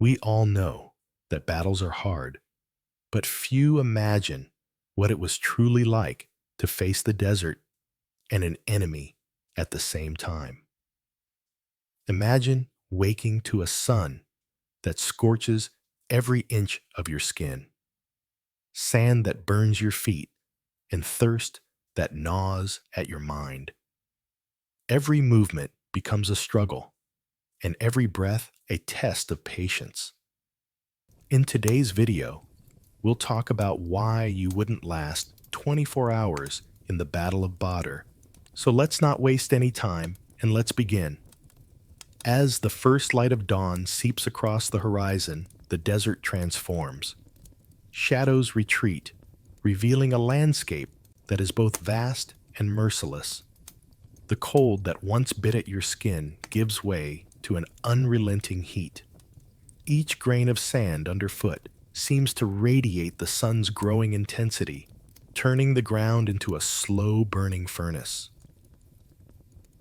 We all know that battles are hard, but few imagine what it was truly like to face the desert and an enemy at the same time. Imagine waking to a sun that scorches every inch of your skin, sand that burns your feet, and thirst that gnaws at your mind. Every movement becomes a struggle, and every breath a test of patience. In today's video, we'll talk about why you wouldn't last 24 hours in the Battle of Badr. So let's not waste any time, and let's begin. As the first light of dawn seeps across the horizon, the desert transforms. Shadows retreat, revealing a landscape that is both vast and merciless. The cold that once bit at your skin gives way to an unrelenting heat. Each grain of sand underfoot seems to radiate the sun's growing intensity, turning the ground into a slow-burning furnace.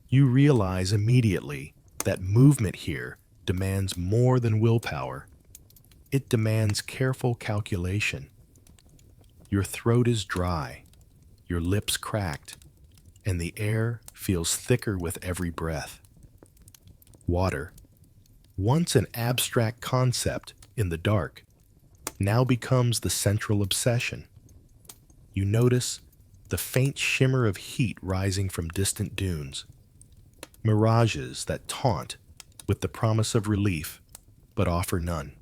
You realize immediately that movement here demands more than willpower. It demands careful calculation. Your throat is dry, your lips cracked, and the air feels thicker with every breath. Water, once an abstract concept in the dark, now becomes the central obsession. You notice the faint shimmer of heat rising from distant dunes, mirages that taunt with the promise of relief but offer none.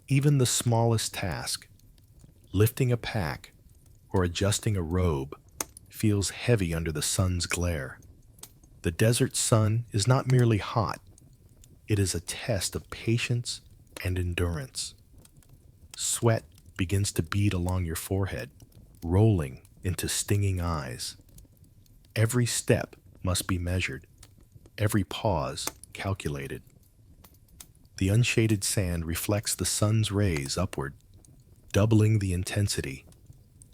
Even the smallest task, lifting a pack or adjusting a robe, feels heavy under the sun's glare. The desert sun is not merely hot, it is a test of patience and endurance. Sweat begins to bead along your forehead, rolling into stinging eyes. Every step must be measured, every pause calculated. The unshaded sand reflects the sun's rays upward, doubling the intensity,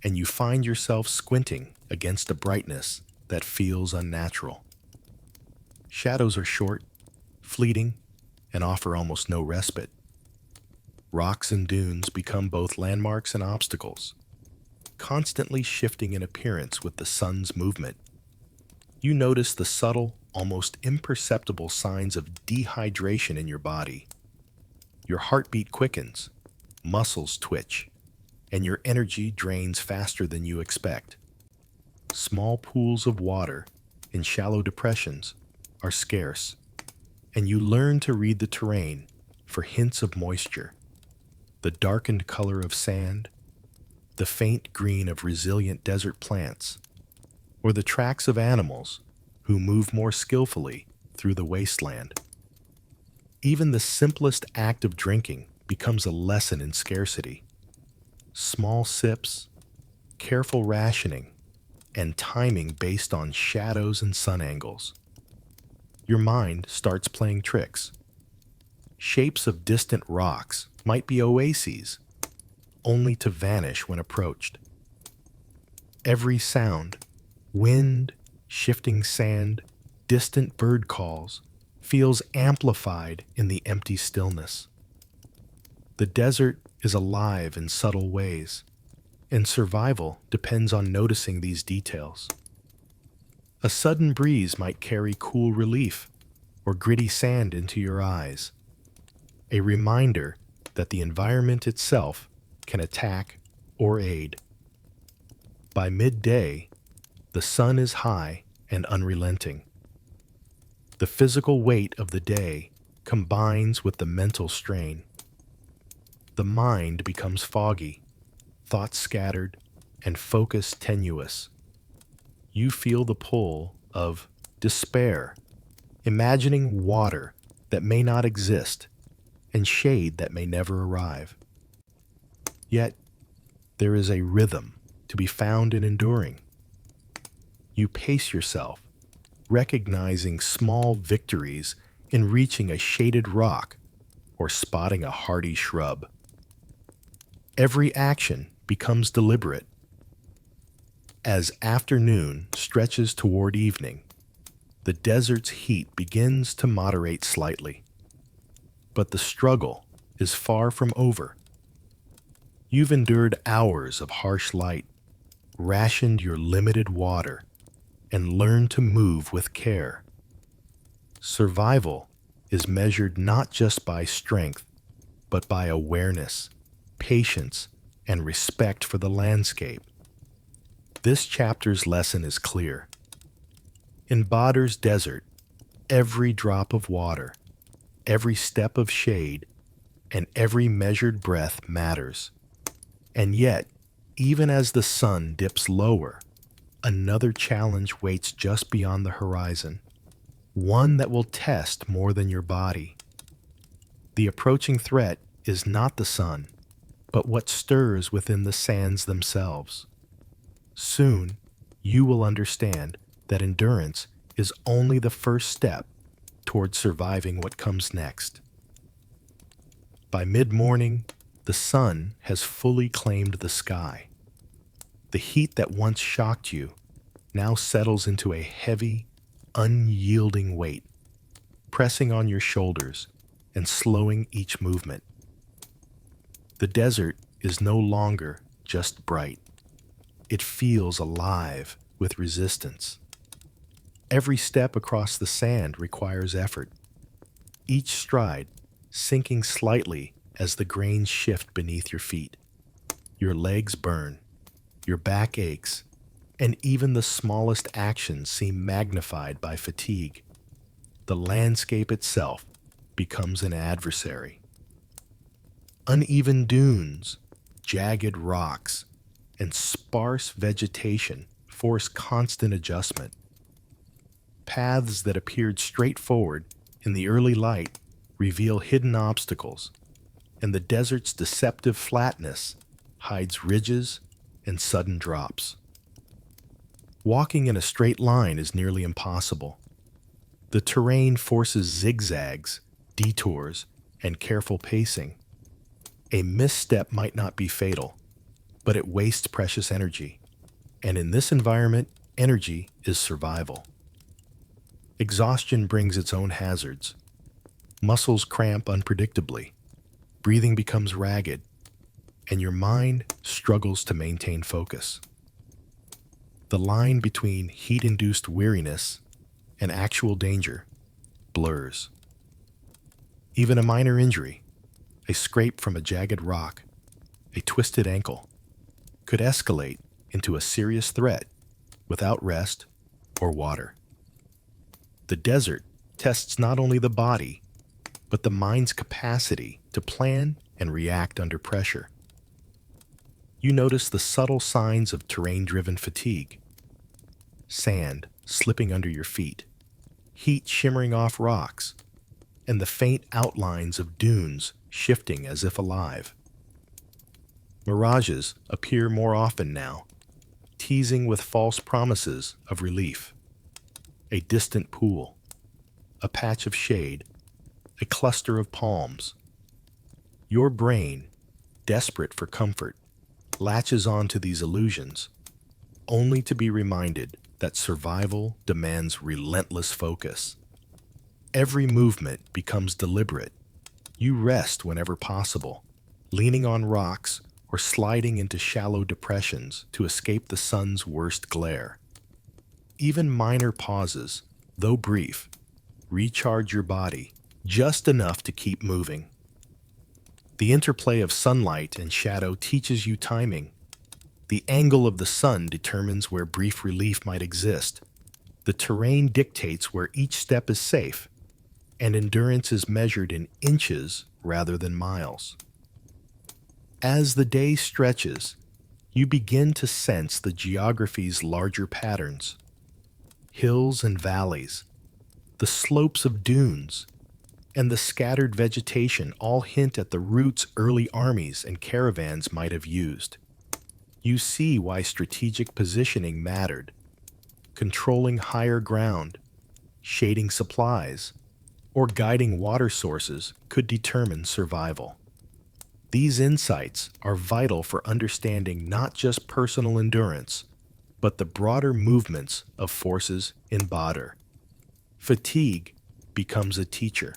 and you find yourself squinting against a brightness that feels unnatural. Shadows are short, fleeting, and offer almost no respite. Rocks and dunes become both landmarks and obstacles, constantly shifting in appearance with the sun's movement. You notice the subtle, almost imperceptible signs of dehydration in your body. Your heartbeat quickens, muscles twitch, and your energy drains faster than you expect. Small pools of water in shallow depressions are scarce, and you learn to read the terrain for hints of moisture. The darkened color of sand, the faint green of resilient desert plants, or the tracks of animals who move more skillfully through the wasteland. Even the simplest act of drinking becomes a lesson in scarcity. Small sips, careful rationing, and timing based on shadows and sun angles. Your mind starts playing tricks. Shapes of distant rocks might be oases, only to vanish when approached. Every sound, wind, shifting sand, distant bird calls, feels amplified in the empty stillness. The desert is alive in subtle ways, and survival depends on noticing these details. A sudden breeze might carry cool relief or gritty sand into your eyes, a reminder that the environment itself can attack or aid. By midday, the sun is high and unrelenting. The physical weight of the day combines with the mental strain. The mind becomes foggy, thoughts scattered, and focus tenuous. You feel the pull of despair, imagining water that may not exist and shade that may never arrive. Yet, there is a rhythm to be found in enduring. You pace yourself, recognizing small victories in reaching a shaded rock or spotting a hardy shrub. Every action becomes deliberate. As afternoon stretches toward evening, the desert's heat begins to moderate slightly. But the struggle is far from over. You've endured hours of harsh light, rationed your limited water, and learned to move with care. Survival is measured not just by strength, but by awareness, patience, and respect for the landscape. This chapter's lesson is clear. In Badr's desert, every drop of water, every step of shade, and every measured breath matters. And yet, even as the sun dips lower, another challenge waits just beyond the horizon, one that will test more than your body. The approaching threat is not the sun, but what stirs within the sands themselves. Soon, you will understand that endurance is only the first step toward surviving what comes next. By mid-morning, the sun has fully claimed the sky. The heat that once shocked you now settles into a heavy, unyielding weight, pressing on your shoulders and slowing each movement. The desert is no longer just bright. It feels alive with resistance. Every step across the sand requires effort, each stride sinking slightly as the grains shift beneath your feet. Your legs burn, your back aches, and even the smallest actions seem magnified by fatigue. The landscape itself becomes an adversary. Uneven dunes, jagged rocks, and sparse vegetation force constant adjustment. Paths that appeared straightforward in the early light reveal hidden obstacles, and the desert's deceptive flatness hides ridges and sudden drops. Walking in a straight line is nearly impossible. The terrain forces zigzags, detours, and careful pacing. A misstep might not be fatal, but it wastes precious energy. And in this environment, energy is survival. Exhaustion brings its own hazards. Muscles cramp unpredictably, breathing becomes ragged, and your mind struggles to maintain focus. The line between heat-induced weariness and actual danger blurs. Even a minor injury, a scrape from a jagged rock, a twisted ankle, could escalate into a serious threat without rest or water. The desert tests not only the body, but the mind's capacity to plan and react under pressure. You notice the subtle signs of terrain-driven fatigue. Sand slipping under your feet, heat shimmering off rocks, and the faint outlines of dunes shifting as if alive. Mirages appear more often now, teasing with false promises of relief. A distant pool, a patch of shade, a cluster of palms. Your brain, desperate for comfort, latches onto these illusions, only to be reminded that survival demands relentless focus. Every movement becomes deliberate. You rest whenever possible, leaning on rocks or sliding into shallow depressions to escape the sun's worst glare. Even minor pauses, though brief, recharge your body just enough to keep moving. The interplay of sunlight and shadow teaches you timing. The angle of the sun determines where brief relief might exist. The terrain dictates where each step is safe, and endurance is measured in inches rather than miles. As the day stretches, you begin to sense the geography's larger patterns. Hills and valleys, the slopes of dunes, and the scattered vegetation all hint at the routes early armies and caravans might have used. You see why strategic positioning mattered. Controlling higher ground, shading supplies, or guiding water sources could determine survival. These insights are vital for understanding not just personal endurance, but the broader movements of forces in Badr. Fatigue becomes a teacher,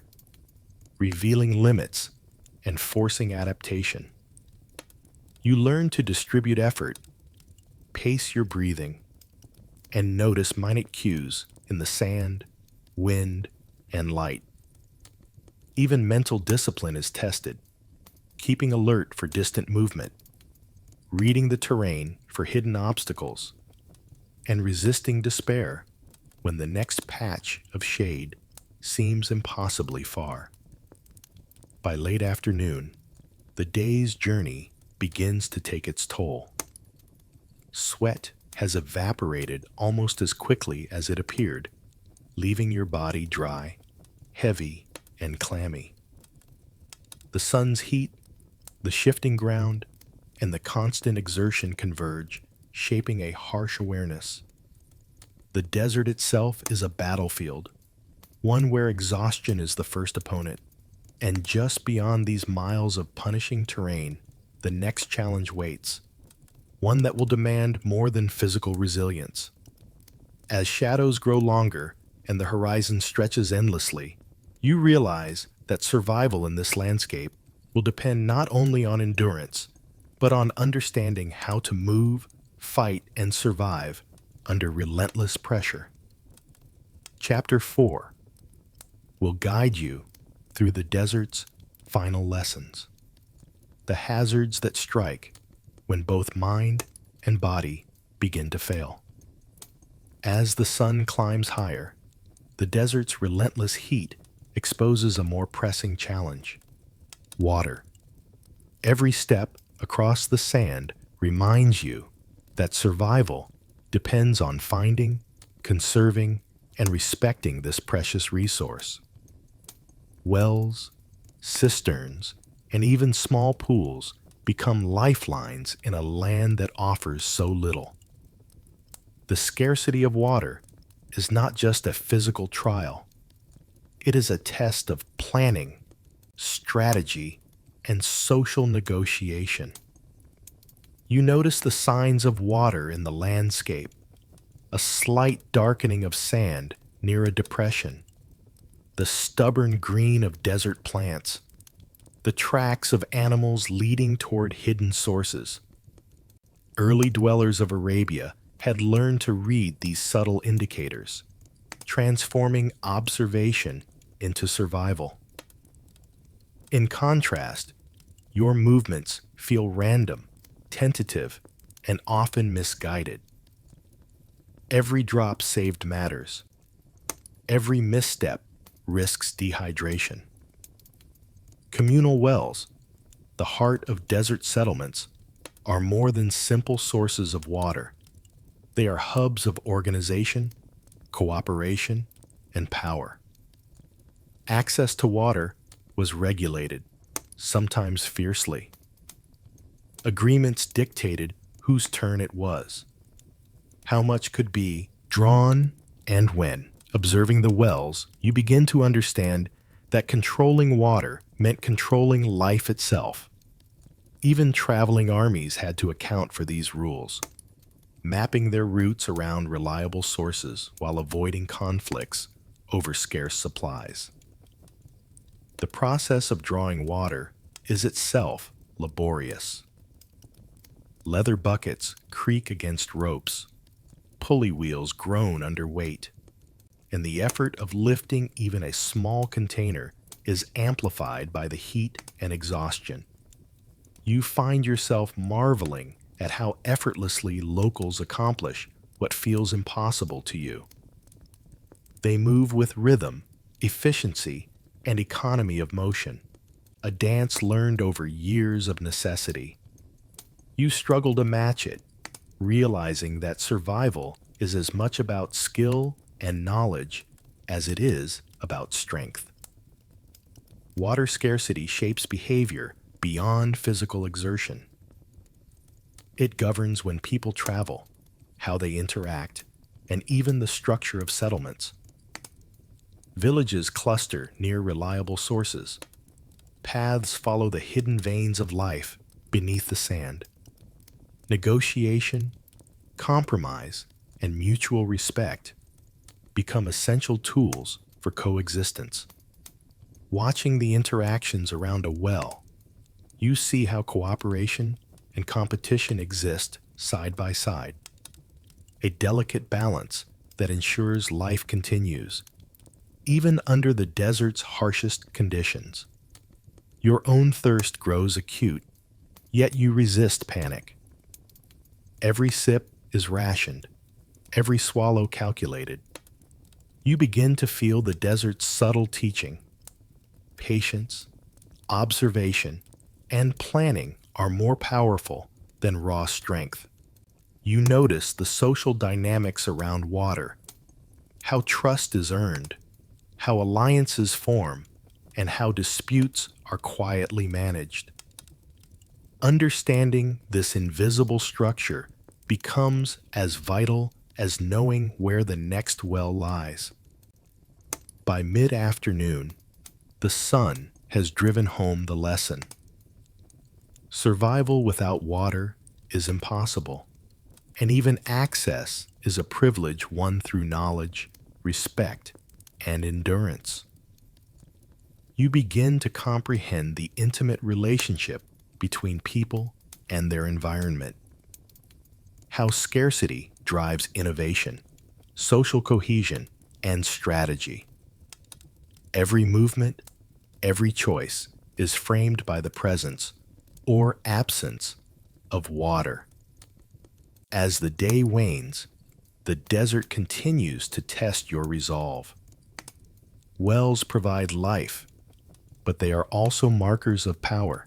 revealing limits and forcing adaptation. You learn to distribute effort, pace your breathing, and notice minute cues in the sand, wind, and light. Even mental discipline is tested, keeping alert for distant movement, reading the terrain for hidden obstacles, and resisting despair when the next patch of shade seems impossibly far. By late afternoon, the day's journey begins to take its toll. Sweat has evaporated almost as quickly as it appeared, leaving your body dry, heavy, and clammy. The sun's heat, the shifting ground, and the constant exertion converge, shaping a harsh awareness. The desert itself is a battlefield, one where exhaustion is the first opponent. And just beyond these miles of punishing terrain, the next challenge waits, one that will demand more than physical resilience. As shadows grow longer and the horizon stretches endlessly, you realize that survival in this landscape will depend not only on endurance, but on understanding how to move, fight, and survive under relentless pressure. Chapter 4 will guide you through the desert's final lessons, the hazards that strike when both mind and body begin to fail. As the sun climbs higher, the desert's relentless heat exposes a more pressing challenge: water. Every step across the sand reminds you that survival depends on finding, conserving, and respecting this precious resource. Wells, cisterns, and even small pools become lifelines in a land that offers so little. The scarcity of water is not just a physical trial. It is a test of planning, strategy, and social negotiation. You notice the signs of water in the landscape, a slight darkening of sand near a depression, the stubborn green of desert plants, the tracks of animals leading toward hidden sources. Early dwellers of Arabia had learned to read these subtle indicators, transforming observation into survival. In contrast, your movements feel random, tentative, and often misguided. Every drop saved matters. Every misstep risks dehydration. Communal wells, the heart of desert settlements, are more than simple sources of water. They are hubs of organization, cooperation, and power. Access to water was regulated, sometimes fiercely. Agreements dictated whose turn it was, how much could be drawn, and when. Observing the wells, you begin to understand that controlling water meant controlling life itself. Even traveling armies had to account for these rules, mapping their routes around reliable sources while avoiding conflicts over scarce supplies. The process of drawing water is itself laborious. Leather buckets creak against ropes, pulley wheels groan under weight, and the effort of lifting even a small container is amplified by the heat and exhaustion. You find yourself marveling at how effortlessly locals accomplish what feels impossible to you. They move with rhythm, efficiency, and economy of motion, a dance learned over years of necessity. You struggle to match it, realizing that survival is as much about skill and knowledge as it is about strength. Water scarcity shapes behavior beyond physical exertion. It governs when people travel, how they interact, and even the structure of settlements. Villages cluster near reliable sources. Paths follow the hidden veins of life beneath the sand. Negotiation, compromise, and mutual respect become essential tools for coexistence. Watching the interactions around a well You see how cooperation and competition exist side by side, a delicate balance that ensures life continues, even under the desert's harshest conditions. Your own thirst grows acute, yet you resist panic. Every sip is rationed, every swallow calculated. You begin to feel the desert's subtle teaching. Patience, observation, and planning are more powerful than raw strength. You notice the social dynamics around water, how trust is earned, how alliances form, and how disputes are quietly managed. Understanding this invisible structure becomes as vital as knowing where the next well lies. By mid-afternoon, the sun has driven home the lesson. Survival without water is impossible, and even access is a privilege won through knowledge, respect, and endurance. You begin to comprehend the intimate relationship between people and their environment. How scarcity drives innovation, social cohesion, and strategy. Every movement, every choice is framed by the presence or absence of water. As the day wanes, the desert continues to test your resolve. Wells provide life, but they are also markers of power,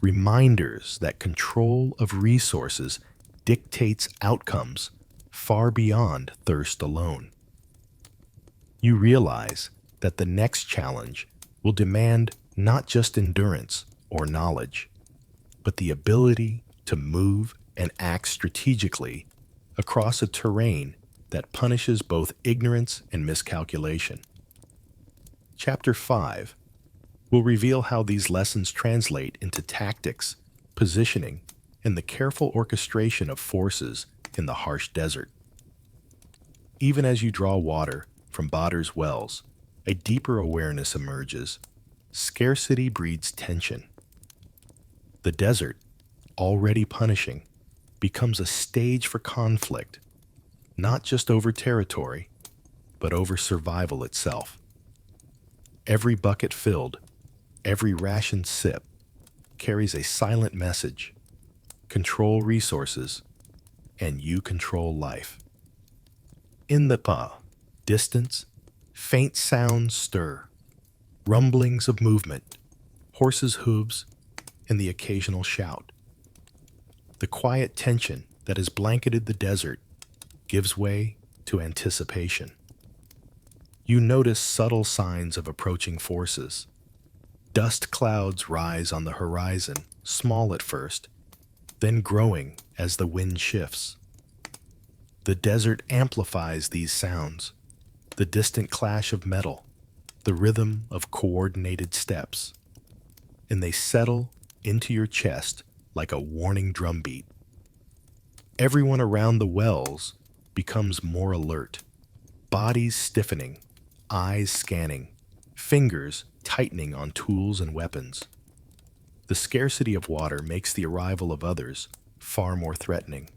reminders that control of resources dictates outcomes far beyond thirst alone. You realize that the next challenge will demand not just endurance or knowledge, but the ability to move and act strategically across a terrain that punishes both ignorance and miscalculation. Chapter 5 will reveal how these lessons translate into tactics, positioning, and the careful orchestration of forces in the harsh desert. Even as you draw water from Badr's wells, a deeper awareness emerges. Scarcity breeds tension. The desert, already punishing, becomes a stage for conflict, not just over territory, but over survival itself. Every bucket filled, every ration sip, carries a silent message. Control resources, and you control life. In the distance, faint sounds stir, rumblings of movement, horses' hooves, and the occasional shout. The quiet tension that has blanketed the desert gives way to anticipation. You notice subtle signs of approaching forces. Dust clouds rise on the horizon, small at first, then growing as the wind shifts. The desert amplifies these sounds, the distant clash of metal, the rhythm of coordinated steps, and they settle into your chest like a warning drumbeat. Everyone around the wells becomes more alert, bodies stiffening, eyes scanning, fingers tightening on tools and weapons. The scarcity of water makes the arrival of others far more threatening.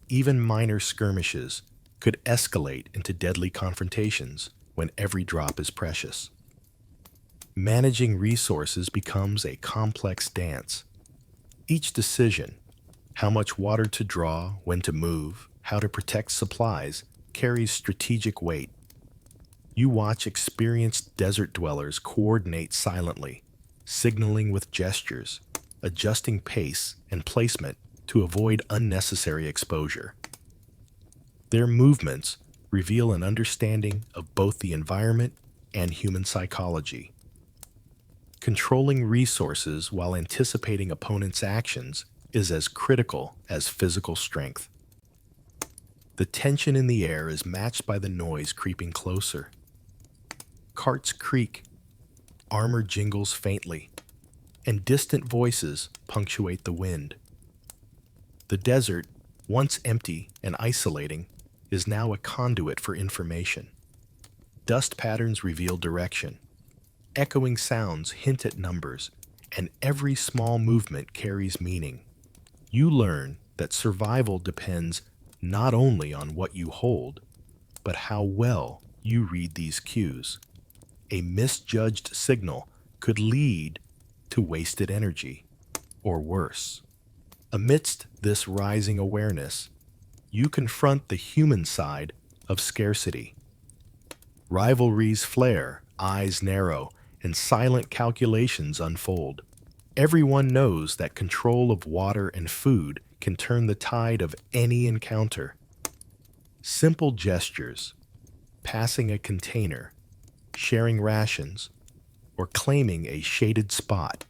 Even minor skirmishes could escalate into deadly confrontations when every drop is precious. Managing resources becomes a complex dance. Each decision, how much water to draw, when to move, how to protect supplies, carries strategic weight. You watch experienced desert dwellers coordinate silently, signaling with gestures, adjusting pace and placement to avoid unnecessary exposure. Their movements reveal an understanding of both the environment and human psychology. Controlling resources while anticipating opponents' actions is as critical as physical strength. The tension in the air is matched by the noise creeping closer. Carts creak, armor jingles faintly, and distant voices punctuate the wind. The desert, once empty and isolating, is now a conduit for information. Dust patterns reveal direction. Echoing sounds hint at numbers, and every small movement carries meaning. You learn that survival depends not only on what you hold, but how well you read these cues. A misjudged signal could lead to wasted energy, or worse. Amidst this rising awareness, you confront the human side of scarcity. Rivalries flare, eyes narrow, and silent calculations unfold. Everyone knows that control of water and food can turn the tide of any encounter. Simple gestures, passing a container, sharing rations, or claiming a shaded spot,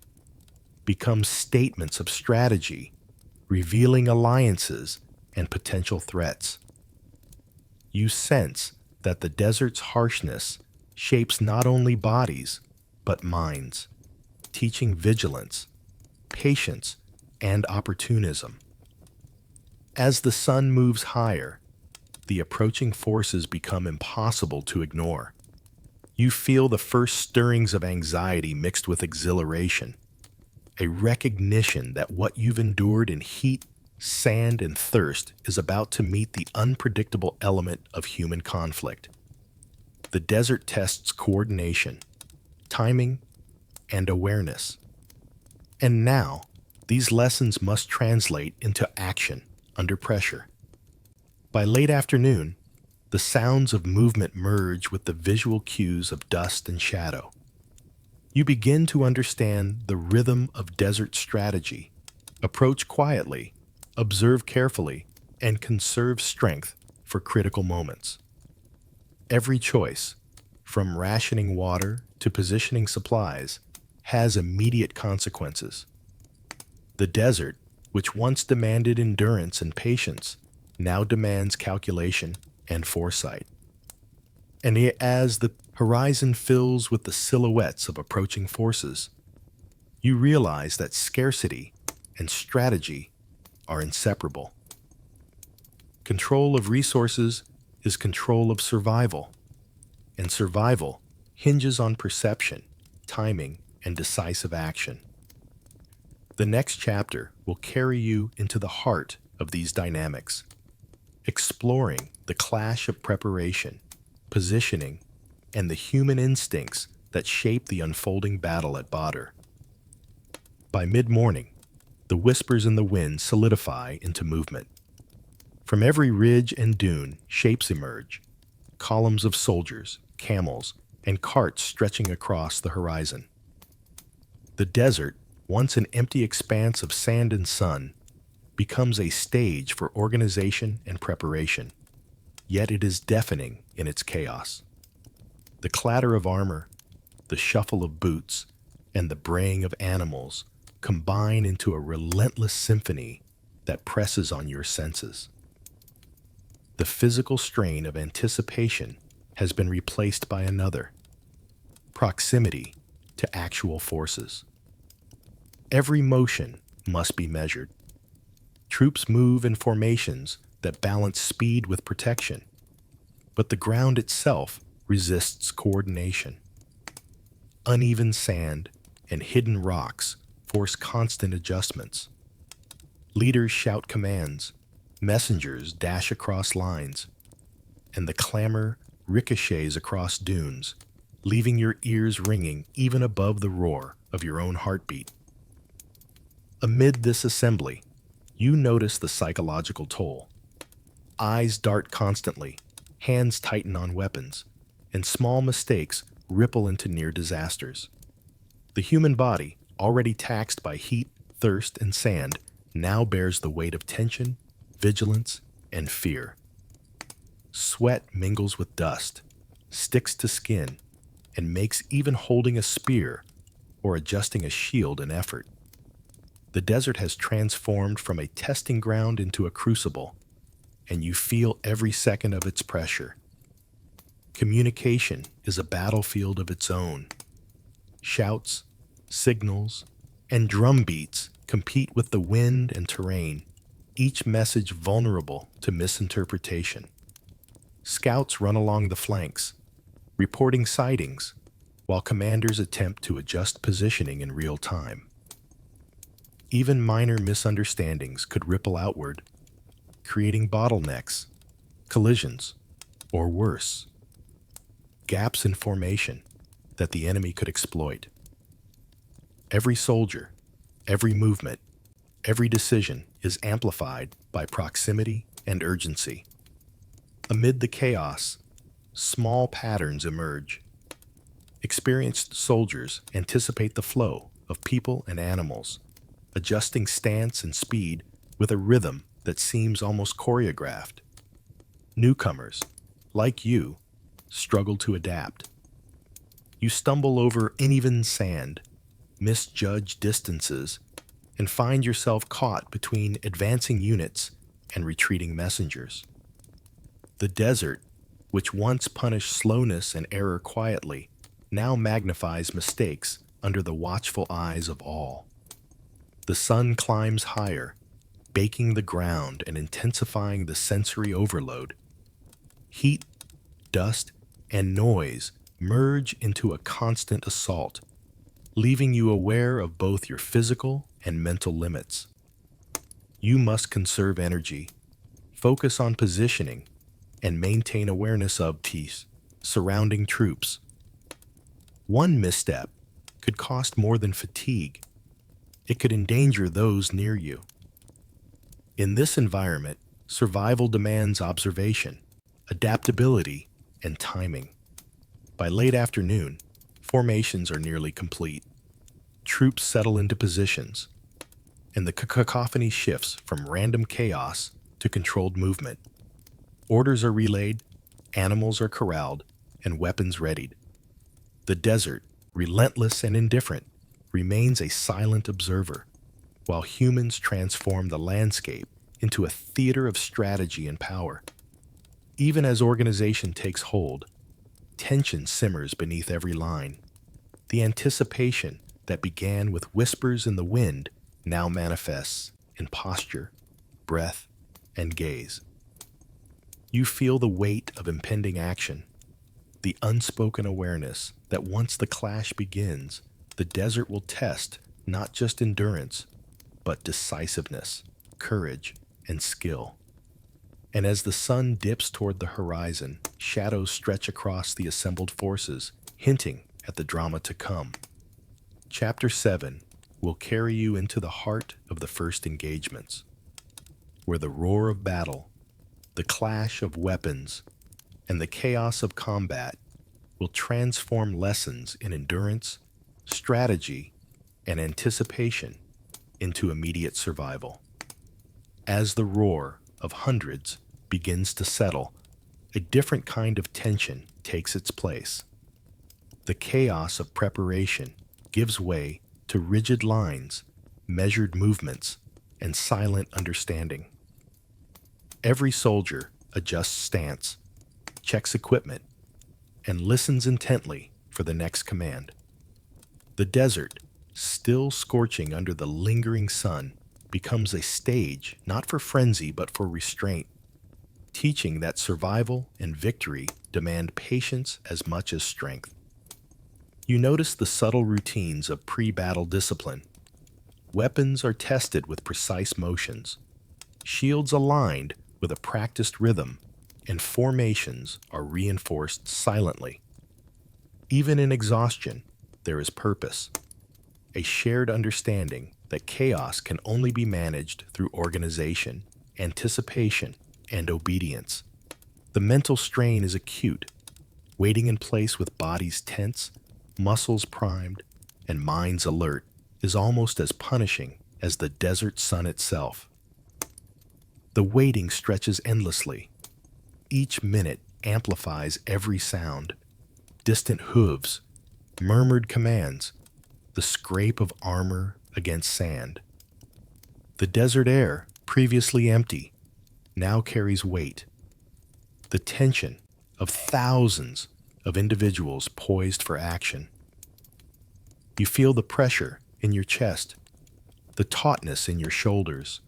become statements of strategy, revealing alliances and potential threats. You sense that the desert's harshness shapes not only bodies, but minds, teaching vigilance, patience, and opportunism. As the sun moves higher, the approaching forces become impossible to ignore. You feel the first stirrings of anxiety mixed with exhilaration, a recognition that what you've endured in heat, sand, and thirst is about to meet the unpredictable element of human conflict. The desert tests coordination, timing, and awareness. And now, these lessons must translate into action under pressure. By late afternoon, the sounds of movement merge with the visual cues of dust and shadow. You begin to understand the rhythm of desert strategy. Approach quietly, observe carefully, and conserve strength for critical moments. Every choice, from rationing water to positioning supplies, has immediate consequences. The desert, which once demanded endurance and patience, now demands calculation and foresight. And as the horizon fills with the silhouettes of approaching forces, you realize that scarcity and strategy are inseparable. Control of resources is control of survival, and survival hinges on perception, timing, and decisive action. The next chapter will carry you into the heart of these dynamics, exploring the clash of preparation, positioning, and the human instincts that shape the unfolding battle at Badr. By mid-morning, the whispers in the wind solidify into movement. From every ridge and dune, shapes emerge, columns of soldiers, camels, and carts stretching across the horizon. The desert, once an empty expanse of sand and sun, becomes a stage for organization and preparation, yet it is deafening in its chaos. The clatter of armor, the shuffle of boots, and the braying of animals combine into a relentless symphony that presses on your senses. The physical strain of anticipation has been replaced by another: proximity to actual forces. Every motion must be measured. Troops move in formations that balance speed with protection, but the ground itself resists coordination. Uneven sand and hidden rocks force constant adjustments. Leaders shout commands, messengers dash across lines, and the clamor ricochets across dunes, leaving your ears ringing even above the roar of your own heartbeat. Amid this assembly, you notice the psychological toll. Eyes dart constantly, hands tighten on weapons, and small mistakes ripple into near disasters. The human body, already taxed by heat, thirst, and sand, now bears the weight of tension, vigilance, and fear. Sweat mingles with dust, sticks to skin, and makes even holding a spear or adjusting a shield an effort. The desert has transformed from a testing ground into a crucible, and you feel every second of its pressure. Communication is a battlefield of its own. Shouts, signals, and drum beats compete with the wind and terrain, each message vulnerable to misinterpretation. Scouts run along the flanks, reporting sightings, while commanders attempt to adjust positioning in real time. Even minor misunderstandings could ripple outward, creating bottlenecks, collisions, or worse, gaps in formation that the enemy could exploit. Every soldier, every movement, every decision is amplified by proximity and urgency. Amid the chaos, small patterns emerge. Experienced soldiers anticipate the flow of people and animals, adjusting stance and speed with a rhythm that seems almost choreographed. Newcomers, like you, struggle to adapt. You stumble over uneven sand, misjudge distances, and find yourself caught between advancing units and retreating messengers. The desert, which once punished slowness and error quietly, now magnifies mistakes under the watchful eyes of all. The sun climbs higher, baking the ground and intensifying the sensory overload. Heat, dust, and noise merge into a constant assault, leaving you aware of both your physical and mental limits. You must conserve energy, focus on positioning, and maintain awareness of peace surrounding troops. One misstep could cost more than fatigue. It could endanger those near you. In this environment, survival demands observation, adaptability, and timing. By late afternoon, formations are nearly complete. Troops settle into positions, and the cacophony shifts from random chaos to controlled movement. Orders are relayed, animals are corralled, and weapons readied. The desert, relentless and indifferent, remains a silent observer, while humans transform the landscape into a theater of strategy and power. Even as organization takes hold, tension simmers beneath every line. The anticipation that began with whispers in the wind now manifests in posture, breath, and gaze. You feel the weight of impending action, the unspoken awareness that once the clash begins, the desert will test not just endurance, but decisiveness, courage, and skill. And as the sun dips toward the horizon, shadows stretch across the assembled forces, hinting at the drama to come. Chapter 7 will carry you into the heart of the first engagements, where the roar of battle, the clash of weapons, and the chaos of combat will transform lessons in endurance, strategy, and anticipation into immediate survival. As the roar of hundreds begins to settle, a different kind of tension takes its place. The chaos of preparation gives way to rigid lines, measured movements, and silent understanding. Every soldier adjusts stance, checks equipment, and listens intently for the next command. The desert, still scorching under the lingering sun, becomes a stage not for frenzy but for restraint, teaching that survival and victory demand patience as much as strength. You notice the subtle routines of pre-battle discipline. Weapons are tested with precise motions, shields aligned with a practiced rhythm, and formations are reinforced silently. Even in exhaustion, there is purpose, a shared understanding that chaos can only be managed through organization, anticipation, and obedience. The mental strain is acute, waiting in place with bodies tense, muscles primed, and minds alert is almost as punishing as the desert sun itself. The waiting stretches endlessly. Each minute amplifies every sound: distant hooves, murmured commands, the scrape of armor against sand. The desert air, previously empty, now carries weight. The tension of thousands of individuals poised for action. You feel the pressure in your chest, the tautness in your shoulders,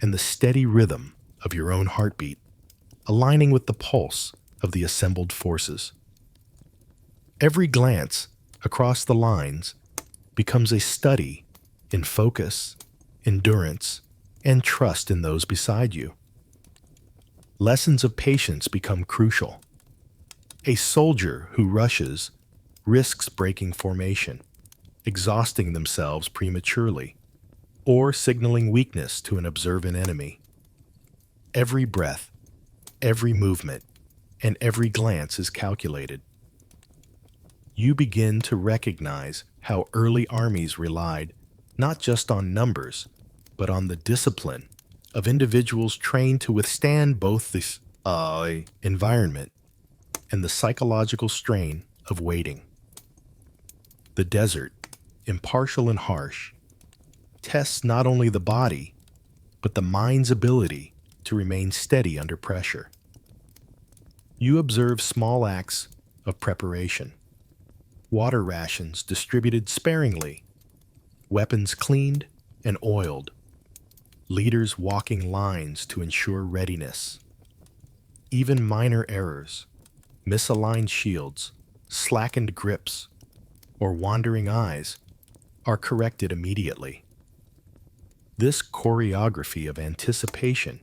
and the steady rhythm of your own heartbeat, aligning with the pulse of the assembled forces. Every glance across the lines becomes a study in focus, endurance, and trust in those beside you. Lessons of patience become crucial. A soldier who rushes risks breaking formation, exhausting themselves prematurely, or signaling weakness to an observant enemy. Every breath, every movement, and every glance is calculated. You begin to recognize how early armies relied not just on numbers, but on the discipline of individuals trained to withstand both this environment and the psychological strain of waiting. The desert, impartial and harsh, tests not only the body, but the mind's ability to remain steady under pressure. You observe small acts of preparation, water rations distributed sparingly, weapons cleaned and oiled, leaders walking lines to ensure readiness. Even minor errors, misaligned shields, slackened grips, or wandering eyes are corrected immediately. This choreography of anticipation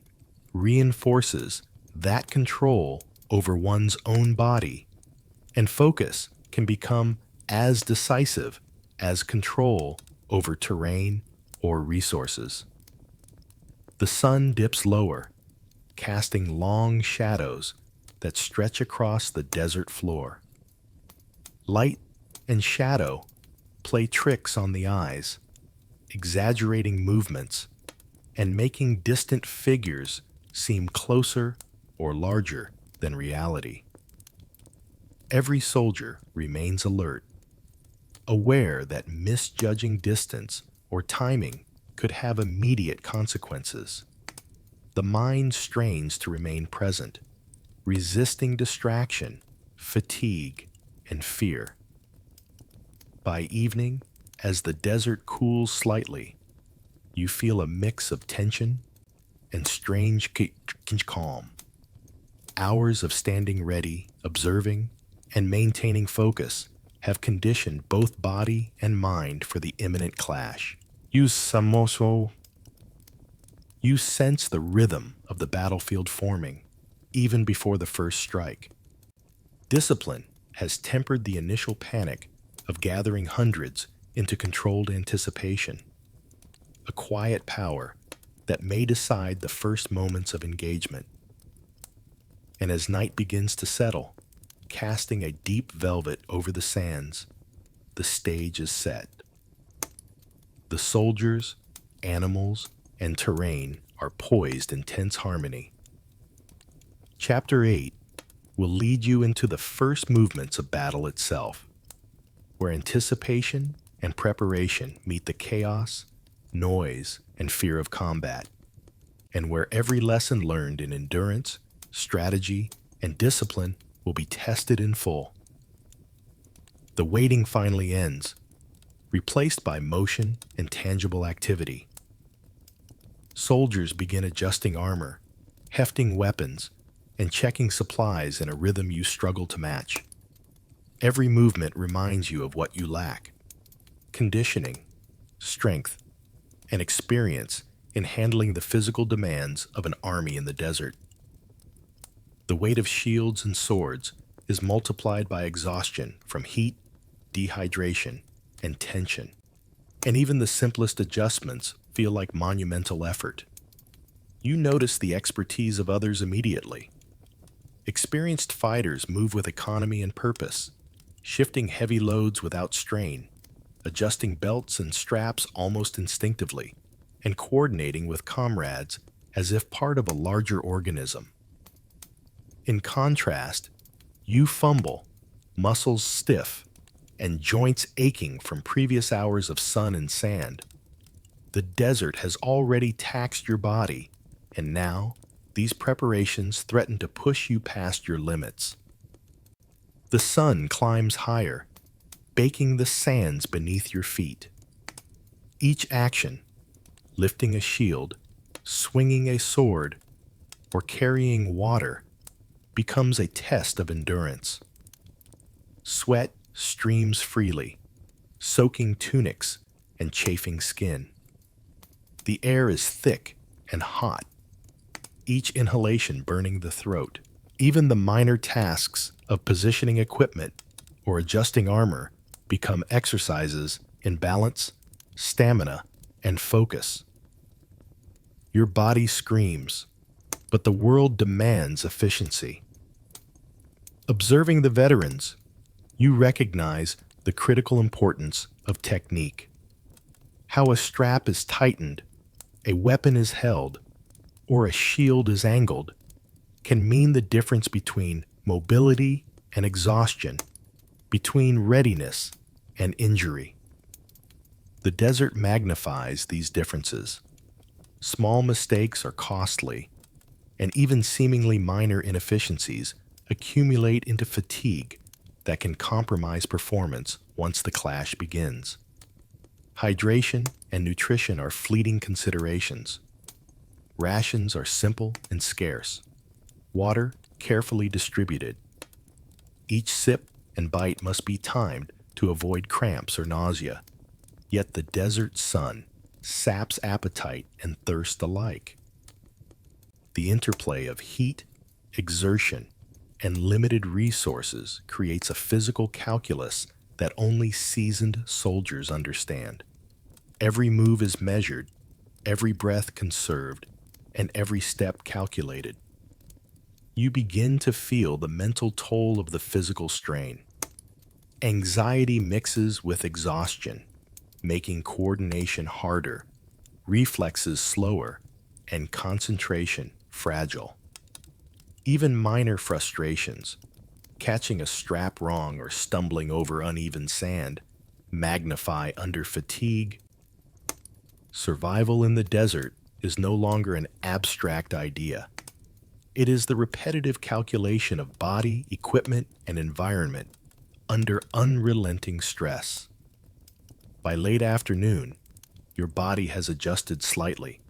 reinforces that control over one's own body, and focus can become as decisive as control over terrain or resources. The sun dips lower, casting long shadows that stretch across the desert floor. Light and shadow play tricks on the eyes, exaggerating movements and making distant figures seem closer or larger than reality. Every soldier remains alert, aware that misjudging distance or timing could have immediate consequences. The mind strains to remain present, resisting distraction, fatigue, and fear. By evening, as the desert cools slightly, you feel a mix of tension and strange calm. Hours of standing ready, observing, and maintaining focus have conditioned both body and mind for the imminent clash. You sense the rhythm of the battlefield forming, even before the first strike. Discipline has tempered the initial panic of gathering hundreds into controlled anticipation, a quiet power that may decide the first moments of engagement. And as night begins to settle, casting a deep velvet over the sands, the stage is set. The soldiers, animals, and terrain are poised in tense harmony. Chapter 8 will lead you into the first movements of battle itself, where anticipation and preparation meet the chaos, noise, and fear of combat, and where every lesson learned in endurance, strategy, and discipline will be tested in full. The waiting finally ends, replaced by motion and tangible activity. Soldiers begin adjusting armor, hefting weapons, and checking supplies in a rhythm you struggle to match. Every movement reminds you of what you lack: conditioning, strength, and experience in handling the physical demands of an army in the desert. The weight of shields and swords is multiplied by exhaustion from heat, dehydration, and tension, and even the simplest adjustments feel like monumental effort. You notice the expertise of others immediately. Experienced fighters move with economy and purpose, shifting heavy loads without strain, adjusting belts and straps almost instinctively, and coordinating with comrades as if part of a larger organism. In contrast, you fumble, muscles stiff, and joints aching from previous hours of sun and sand. The desert has already taxed your body, and now these preparations threaten to push you past your limits. The sun climbs higher, baking the sands beneath your feet. Each action, lifting a shield, swinging a sword, or carrying water, becomes a test of endurance. Sweat streams freely, soaking tunics and chafing skin. The air is thick and hot, each inhalation burning the throat. Even the minor tasks of positioning equipment or adjusting armor become exercises in balance, stamina, and focus. Your body screams, but the world demands efficiency. Observing the veterans, you recognize the critical importance of technique. How a strap is tightened, a weapon is held, or a shield is angled can mean the difference between mobility and exhaustion, between readiness and injury. The desert magnifies these differences. Small mistakes are costly, and even seemingly minor inefficiencies accumulate into fatigue that can compromise performance once the clash begins. Hydration and nutrition are fleeting considerations. Rations are simple and scarce. Water carefully distributed. Each sip and bite must be timed to avoid cramps or nausea. Yet the desert sun saps appetite and thirst alike. The interplay of heat, exertion, and limited resources creates a physical calculus that only seasoned soldiers understand. Every move is measured, every breath conserved, and every step calculated. You begin to feel the mental toll of the physical strain. Anxiety mixes with exhaustion, making coordination harder, reflexes slower, and concentration fragile. Even minor frustrations, catching a strap wrong or stumbling over uneven sand, magnify under fatigue. Survival in the desert is no longer an abstract idea. It is the repetitive calculation of body, equipment, and environment under unrelenting stress. By late afternoon, your body has adjusted slightly,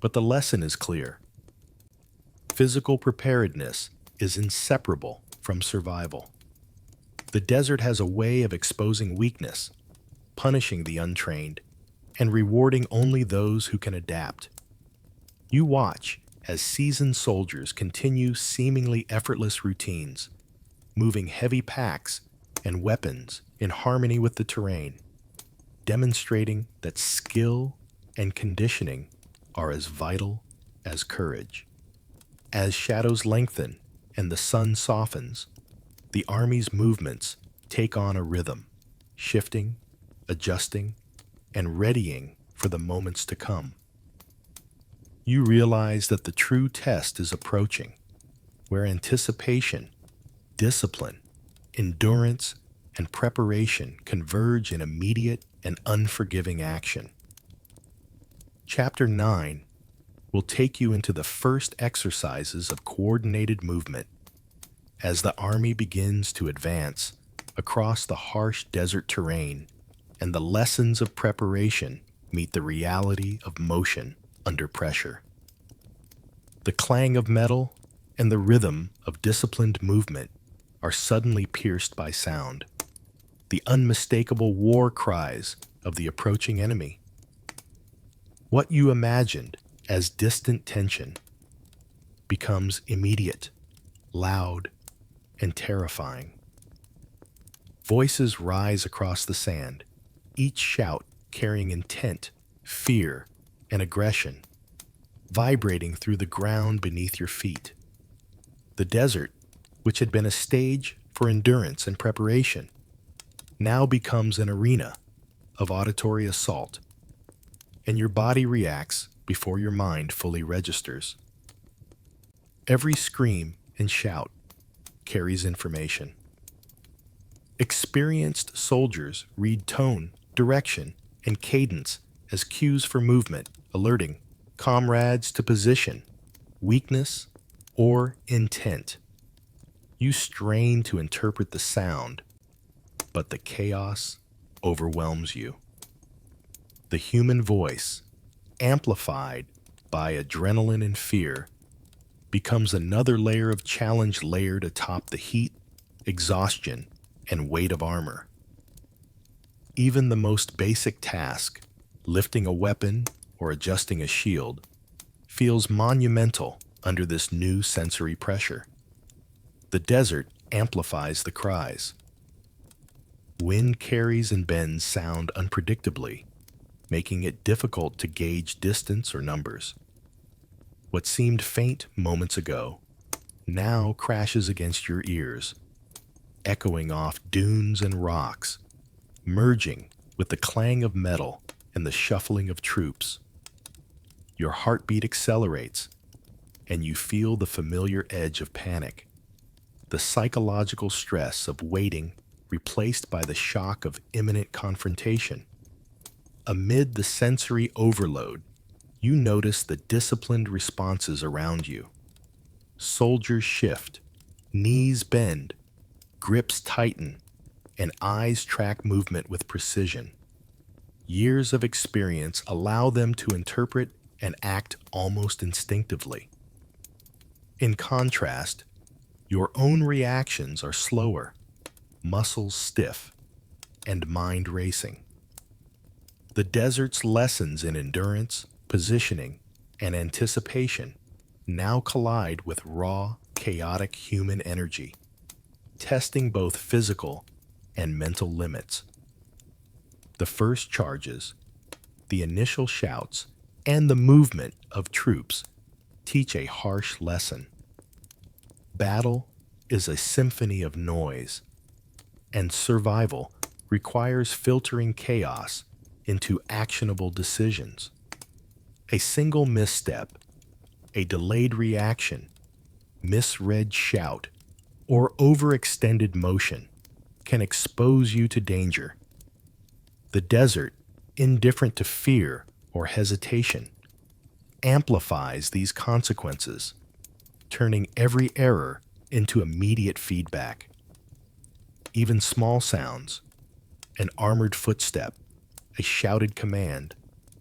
but the lesson is clear. Physical preparedness is inseparable from survival. The desert has a way of exposing weakness, punishing the untrained, and rewarding only those who can adapt. You watch as seasoned soldiers continue seemingly effortless routines, moving heavy packs and weapons in harmony with the terrain, demonstrating that skill and conditioning are as vital as courage. As shadows lengthen and the sun softens, the army's movements take on a rhythm, shifting, adjusting, and readying for the moments to come. You realize that the true test is approaching, where anticipation, discipline, endurance, and preparation converge in immediate and unforgiving action. Chapter 9 will take you into the first exercises of coordinated movement as the army begins to advance across the harsh desert terrain and the lessons of preparation meet the reality of motion under pressure. The clang of metal and the rhythm of disciplined movement are suddenly pierced by sound, the unmistakable war cries of the approaching enemy. What you imagined as distant tension becomes immediate, loud, and terrifying. Voices rise across the sand, each shout carrying intent, fear, and aggression, vibrating through the ground beneath your feet. The desert, which had been a stage for endurance and preparation, now becomes an arena of auditory assault, and your body reacts before your mind fully registers. Every scream and shout carries information. Experienced soldiers read tone, direction, and cadence as cues for movement, alerting comrades to position, weakness, or intent. You strain to interpret the sound, but the chaos overwhelms you. The human voice, amplified by adrenaline and fear, becomes another layer of challenge layered atop the heat, exhaustion, and weight of armor. Even the most basic task, lifting a weapon or adjusting a shield, feels monumental under this new sensory pressure. The desert amplifies the cries. Wind carries and bends sound unpredictably, making it difficult to gauge distance or numbers. What seemed faint moments ago now crashes against your ears, echoing off dunes and rocks, merging with the clang of metal and the shuffling of troops. Your heartbeat accelerates, and you feel the familiar edge of panic, the psychological stress of waiting replaced by the shock of imminent confrontation. Amid the sensory overload, you notice the disciplined responses around you. Soldiers shift, knees bend, grips tighten, and eyes track movement with precision. Years of experience allow them to interpret and act almost instinctively. In contrast, your own reactions are slower, muscles stiff, and mind racing. The desert's lessons in endurance, positioning, and anticipation now collide with raw, chaotic human energy, testing both physical and mental limits. The first charges, the initial shouts, and the movement of troops teach a harsh lesson. Battle is a symphony of noise, and survival requires filtering chaos into actionable decisions. A single misstep, a delayed reaction, misread shout, or overextended motion can expose you to danger. The desert, indifferent to fear or hesitation, amplifies these consequences, turning every error into immediate feedback. Even small sounds, an armored footstep, a shouted command,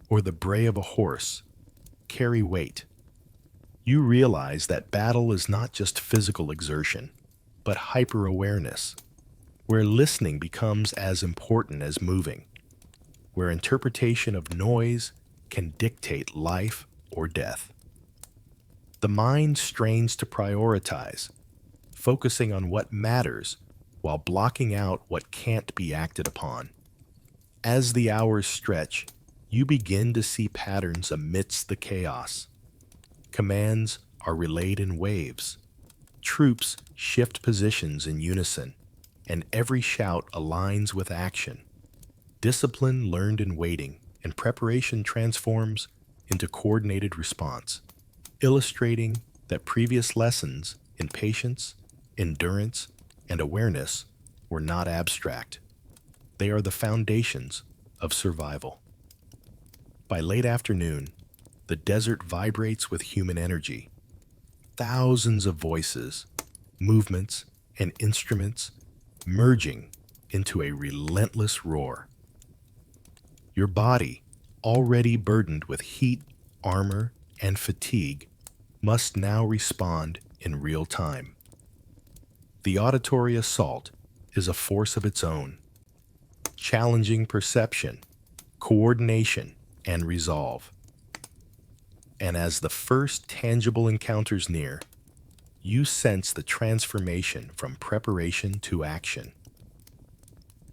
or the bray of a horse, carry weight. You realize that battle is not just physical exertion, but hyper-awareness, where listening becomes as important as moving, where interpretation of noise can dictate life or death. The mind strains to prioritize, focusing on what matters while blocking out what can't be acted upon. As the hours stretch, you begin to see patterns amidst the chaos. Commands are relayed in waves. Troops shift positions in unison, and every shout aligns with action. Discipline learned in waiting and preparation transforms into coordinated response, illustrating that previous lessons in patience, endurance, and awareness were not abstract. They are the foundations of survival. By late afternoon, the desert vibrates with human energy. Thousands of voices, movements, and instruments merging into a relentless roar. Your body, already burdened with heat, armor, and fatigue, must now respond in real time. The auditory assault is a force of its own, challenging perception, coordination, and resolve. And as the first tangible encounters near, you sense the transformation from preparation to action.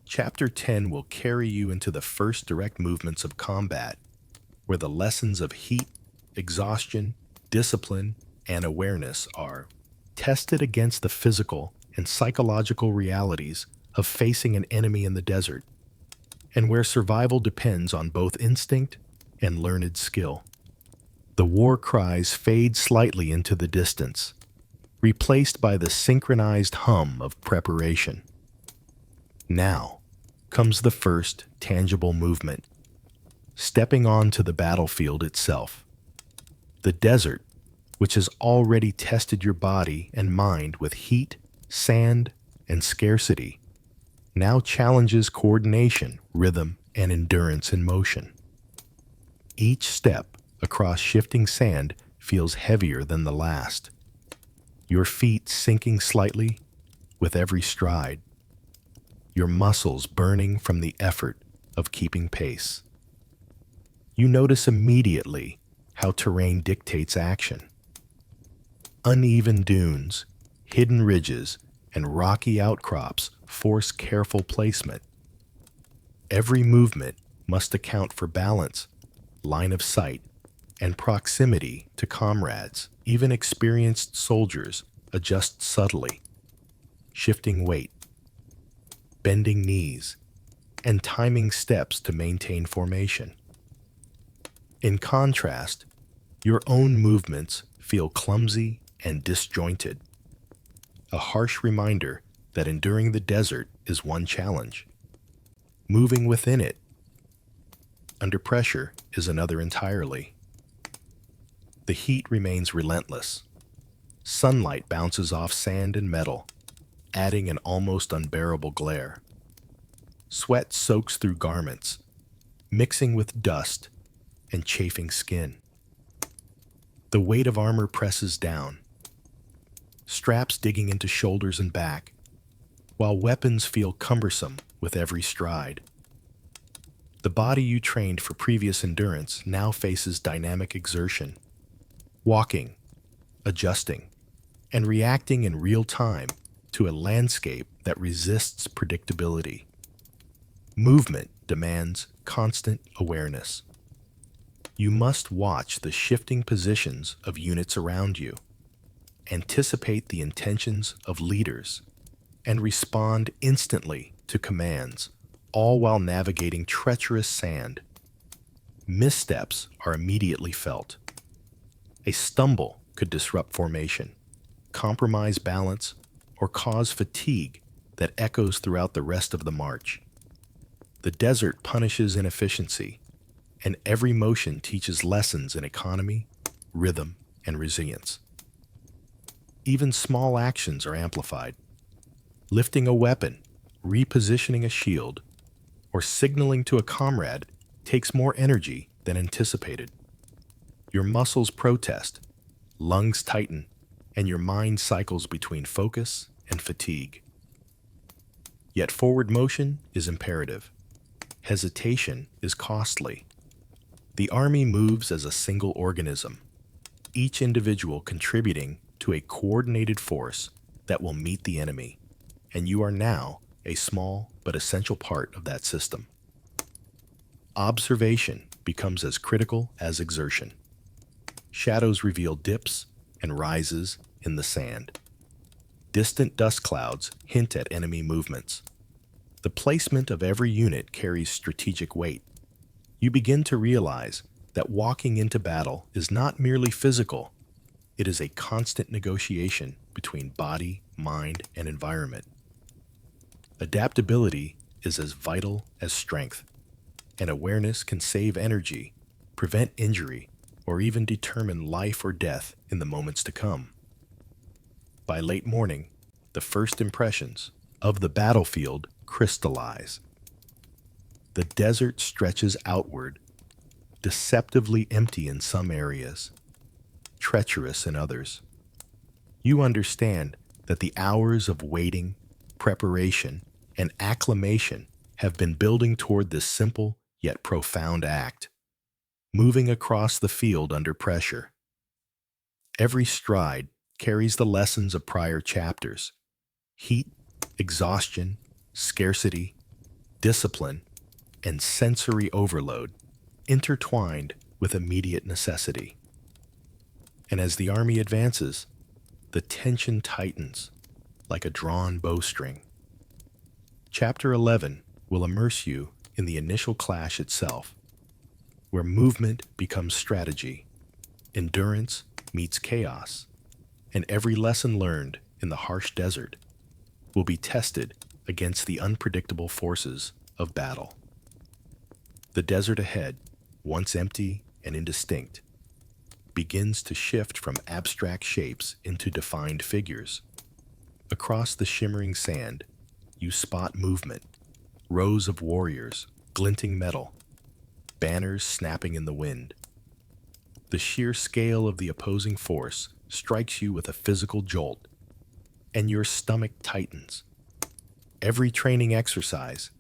Chapter 10 will carry you into the first direct movements of combat, where the lessons of heat, exhaustion, discipline, and awareness are tested against the physical and psychological realities of facing an enemy in the desert, and where survival depends on both instinct and learned skill. The war cries fade slightly into the distance, replaced by the synchronized hum of preparation. Now comes the first tangible movement, stepping onto the battlefield itself. The desert, which has already tested your body and mind with heat, sand, and scarcity, now challenges coordination, rhythm, and endurance in motion. Each step across shifting sand feels heavier than the last, your feet sinking slightly with every stride, your muscles burning from the effort of keeping pace. You notice immediately how terrain dictates action. Uneven dunes, hidden ridges, and rocky outcrops force careful placement. Every movement must account for balance, line of sight, and proximity to comrades. Even experienced soldiers adjust subtly, shifting weight, bending knees, and timing steps to maintain formation. In contrast, your own movements feel clumsy and disjointed, a harsh reminder that enduring the desert is one challenge. Moving within it, under pressure, is another entirely. The heat remains relentless. Sunlight bounces off sand and metal, adding an almost unbearable glare. Sweat soaks through garments, mixing with dust and chafing skin. The weight of armor presses down, straps digging into shoulders and back, while weapons feel cumbersome with every stride. The body you trained for previous endurance now faces dynamic exertion, walking, adjusting, and reacting in real time to a landscape that resists predictability. Movement demands constant awareness. You must watch the shifting positions of units around you, anticipate the intentions of leaders, and respond instantly to commands, all while navigating treacherous sand. Missteps are immediately felt. A stumble could disrupt formation, compromise balance, or cause fatigue that echoes throughout the rest of the march. The desert punishes inefficiency, and every motion teaches lessons in economy, rhythm, and resilience. Even small actions are amplified. Lifting a weapon, repositioning a shield, or signaling to a comrade takes more energy than anticipated. Your muscles protest, lungs tighten, and your mind cycles between focus and fatigue. Yet forward motion is imperative. Hesitation is costly. The army moves as a single organism, each individual contributing to a coordinated force that will meet the enemy, and you are now a small but essential part of that system. Observation becomes as critical as exertion. Shadows reveal dips and rises in the sand. Distant dust clouds hint at enemy movements. The placement of every unit carries strategic weight. You begin to realize that walking into battle is not merely physical, it is a constant negotiation between body, mind, and environment. Adaptability is as vital as strength, and awareness can save energy, prevent injury, or even determine life or death in the moments to come. By late morning, the first impressions of the battlefield crystallize. The desert stretches outward, deceptively empty in some areas, treacherous in others. You understand that the hours of waiting, preparation, and acclimation have been building toward this simple yet profound act, moving across the field under pressure. Every stride carries the lessons of prior chapters: heat, exhaustion, scarcity, discipline, and sensory overload, intertwined with immediate necessity. And as the army advances, the tension tightens like a drawn bowstring. Chapter 11 will immerse you in the initial clash itself, where movement becomes strategy, endurance meets chaos, and every lesson learned in the harsh desert will be tested against the unpredictable forces of battle. The desert ahead, once empty and indistinct, begins to shift from abstract shapes into defined figures. Across the shimmering sand, you spot movement, rows of warriors, glinting metal, banners snapping in the wind. The sheer scale of the opposing force strikes you with a physical jolt, and your stomach tightens. Every training exercise,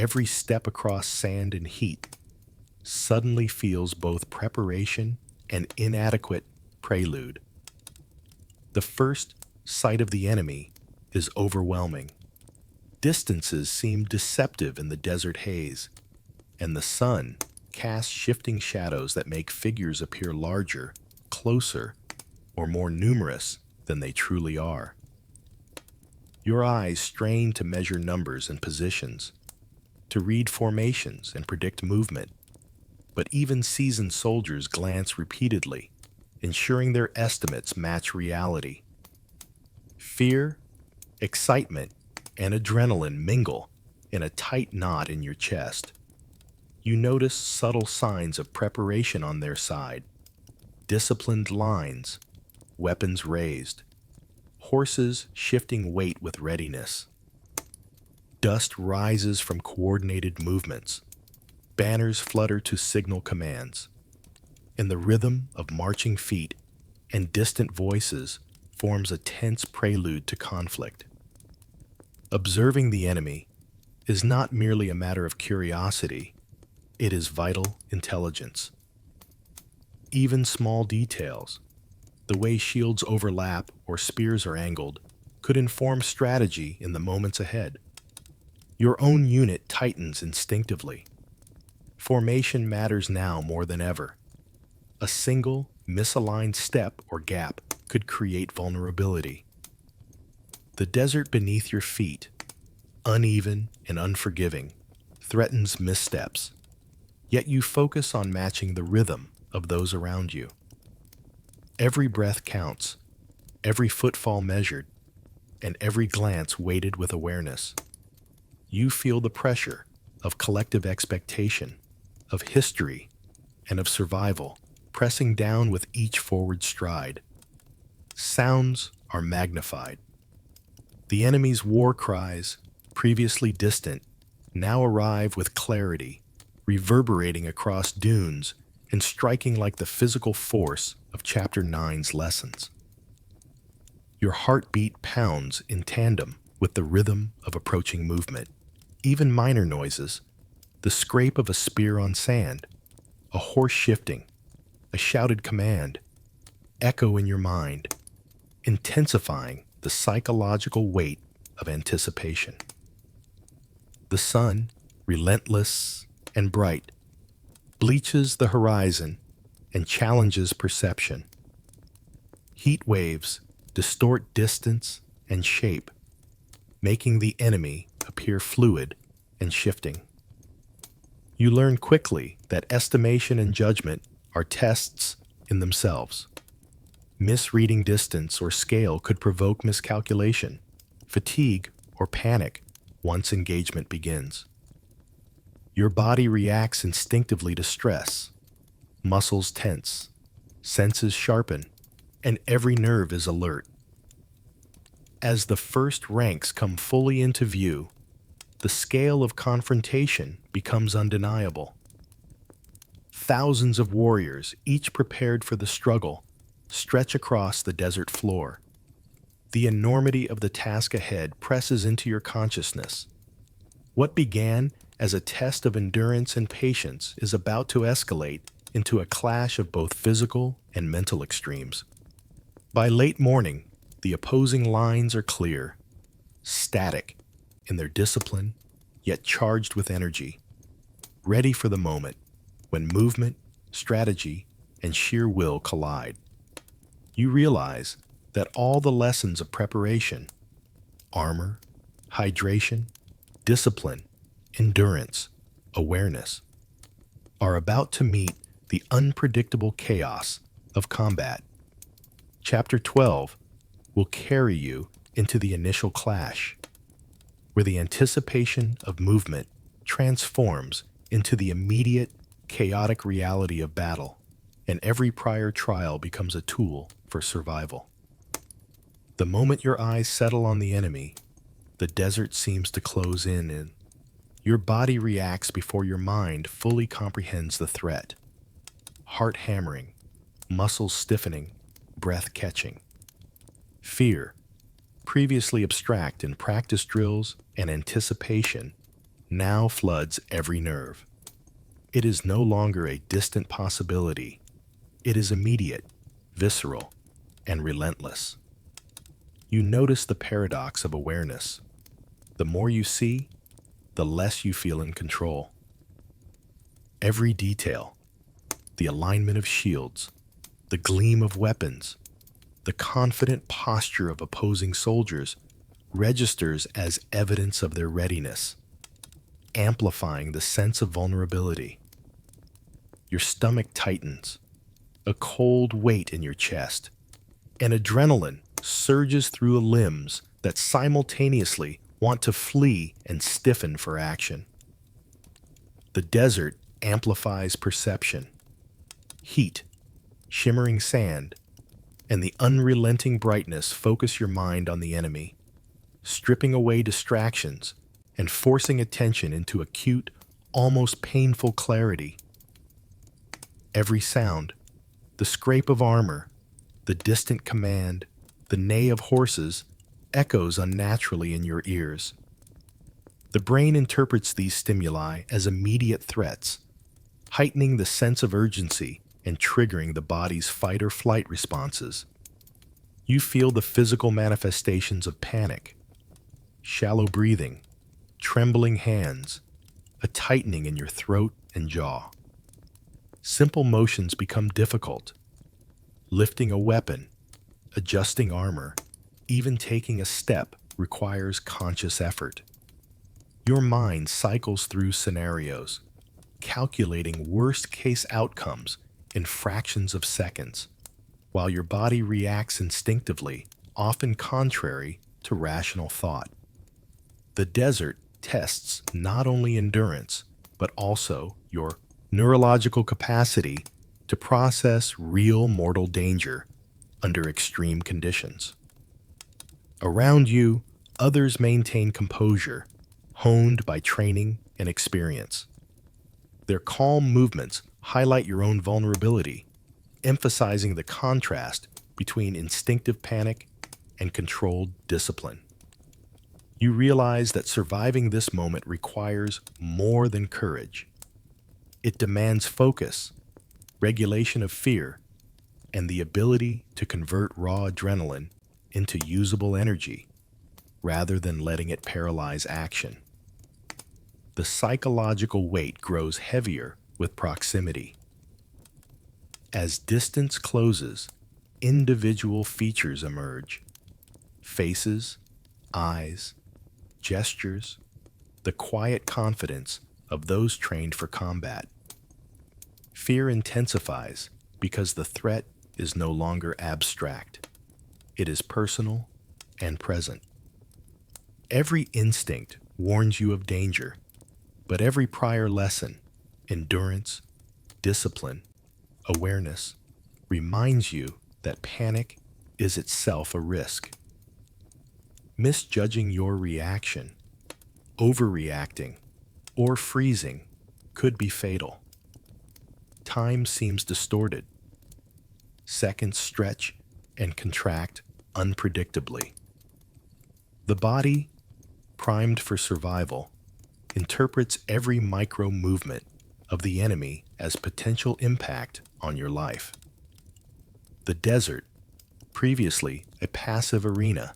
every step across sand and heat suddenly feels both preparation and inadequate prelude. The first sight of the enemy is overwhelming. Distances seem deceptive in the desert haze, and the sun casts shifting shadows that make figures appear larger, closer, or more numerous than they truly are. Your eyes strain to measure numbers and positions, to read formations and predict movement, but even seasoned soldiers glance repeatedly, ensuring their estimates match reality. Fear, excitement, and adrenaline mingle in a tight knot in your chest. You notice subtle signs of preparation on their side, disciplined lines, weapons raised, horses shifting weight with readiness. Dust rises from coordinated movements, banners flutter to signal commands, and the rhythm of marching feet and distant voices forms a tense prelude to conflict. Observing the enemy is not merely a matter of curiosity, it is vital intelligence. Even small details, the way shields overlap or spears are angled, could inform strategy in the moments ahead. Your own unit tightens instinctively. Formation matters now more than ever. A single, misaligned step or gap could create vulnerability. The desert beneath your feet, uneven and unforgiving, threatens missteps, yet you focus on matching the rhythm of those around you. Every breath counts, every footfall measured, and every glance weighted with awareness. You feel the pressure of collective expectation, of history, and of survival pressing down with each forward stride. Sounds are magnified. The enemy's war cries, previously distant, now arrive with clarity, reverberating across dunes and striking like the physical force of Chapter 9's lessons. Your heartbeat pounds in tandem with the rhythm of approaching movement. Even minor noises, the scrape of a spear on sand, a horse shifting, a shouted command, echo in your mind, intensifying the psychological weight of anticipation. The sun, relentless and bright, bleaches the horizon and challenges perception. Heat waves distort distance and shape, making the enemy appear fluid and shifting. You learn quickly that estimation and judgment are tests in themselves. Misreading distance or scale could provoke miscalculation, fatigue, or panic once engagement begins. Your body reacts instinctively to stress. Muscles tense, senses sharpen, and every nerve is alert. As the first ranks come fully into view, the scale of confrontation becomes undeniable. Thousands of warriors, each prepared for the struggle, stretch across the desert floor. The enormity of the task ahead presses into your consciousness. What began as a test of endurance and patience is about to escalate into a clash of both physical and mental extremes. By late morning, the opposing lines are clear, static in their discipline, yet charged with energy, ready for the moment when movement, strategy, and sheer will collide. You realize that all the lessons of preparation, armor, hydration, discipline, endurance, awareness, are about to meet the unpredictable chaos of combat. Chapter 12 will carry you into the initial clash, where the anticipation of movement transforms into the immediate, chaotic reality of battle, and every prior trial becomes a tool for survival. The moment your eyes settle on the enemy, the desert seems to close in and your body reacts before your mind fully comprehends the threat. Heart hammering, muscles stiffening, breath catching. Fear, previously abstract in practice drills and anticipation, now floods every nerve. It is no longer a distant possibility. It is immediate, visceral, and relentless. You notice the paradox of awareness. The more you see, the less you feel in control. Every detail, the alignment of shields, the gleam of weapons, the confident posture of opposing soldiers registers as evidence of their readiness, amplifying the sense of vulnerability. Your stomach tightens, a cold weight in your chest, and adrenaline surges through the limbs that simultaneously want to flee and stiffen for action. The desert amplifies perception. Heat, shimmering sand, and the unrelenting brightness focus your mind on the enemy, stripping away distractions and forcing attention into acute, almost painful clarity. Every sound, the scrape of armor, the distant command, the neigh of horses, echoes unnaturally in your ears. The brain interprets these stimuli as immediate threats, heightening the sense of urgency and triggering the body's fight or flight responses. You feel the physical manifestations of panic: shallow breathing, trembling hands, a tightening in your throat and jaw. Simple motions become difficult. Lifting a weapon, adjusting armor, even taking a step requires conscious effort. Your mind cycles through scenarios, calculating worst-case outcomes in fractions of seconds, while your body reacts instinctively, often contrary to rational thought. The desert tests not only endurance, but also your neurological capacity to process real mortal danger under extreme conditions. Around you, others maintain composure, honed by training and experience. Their calm movements highlight your own vulnerability, emphasizing the contrast between instinctive panic and controlled discipline. You realize that surviving this moment requires more than courage. It demands focus, regulation of fear, and the ability to convert raw adrenaline into usable energy, rather than letting it paralyze action. The psychological weight grows heavier with proximity. As distance closes, individual features emerge: faces, eyes, gestures, the quiet confidence of those trained for combat. Fear intensifies because the threat is no longer abstract. It is personal and present. Every instinct warns you of danger, but every prior lesson, endurance, discipline, awareness, reminds you that panic is itself a risk. Misjudging your reaction, overreacting, or freezing could be fatal. Time seems distorted. Seconds stretch and contract unpredictably. The body, primed for survival, interprets every micro movement of the enemy as potential impact on your life. The desert, previously a passive arena,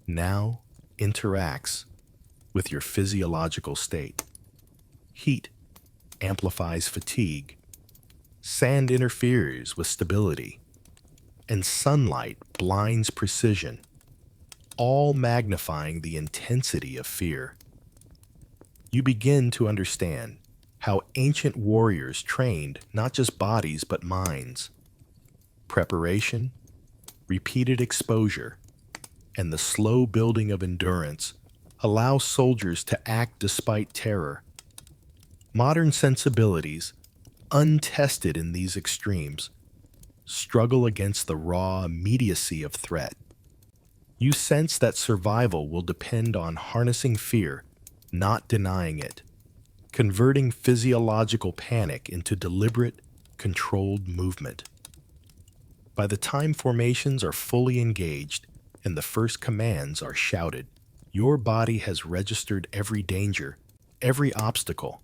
now interacts with your physiological state. Heat amplifies fatigue, sand interferes with stability, and sunlight blinds precision, all magnifying the intensity of fear. You begin to understand how ancient warriors trained not just bodies but minds. Preparation, repeated exposure, and the slow building of endurance allow soldiers to act despite terror. Modern sensibilities, untested in these extremes, struggle against the raw immediacy of threat. You sense that survival will depend on harnessing fear, not denying it, converting physiological panic into deliberate, controlled movement. By the time formations are fully engaged and the first commands are shouted, your body has registered every danger every obstacle,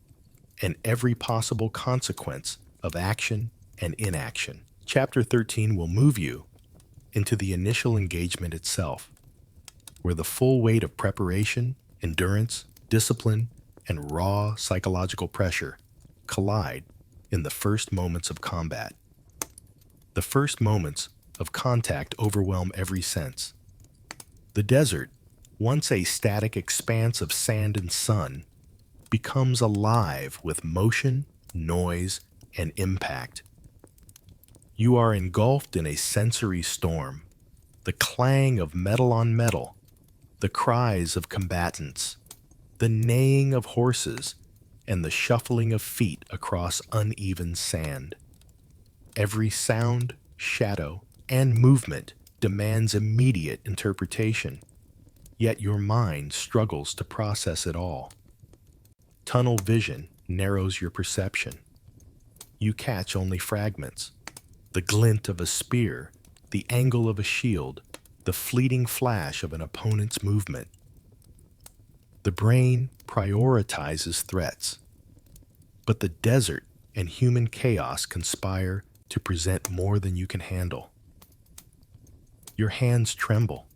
and every possible consequence of action and inaction. Chapter 13 will move you into the initial engagement itself, where the full weight of preparation, endurance, discipline, and raw psychological pressure collide in the first moments of combat. The first moments of contact overwhelm every sense. The desert, once a static expanse of sand and sun, becomes alive with motion, noise, and impact. You are engulfed in a sensory storm, the clang of metal on metal, the cries of combatants, the neighing of horses, and the shuffling of feet across uneven sand. Every sound, shadow, and movement demands immediate interpretation, yet your mind struggles to process it all. Tunnel vision narrows your perception. You catch only fragments: the glint of a spear, the angle of a shield, the fleeting flash of an opponent's movement. The brain prioritizes threats, but the desert and human chaos conspire to present more than you can handle. Your hands tremble,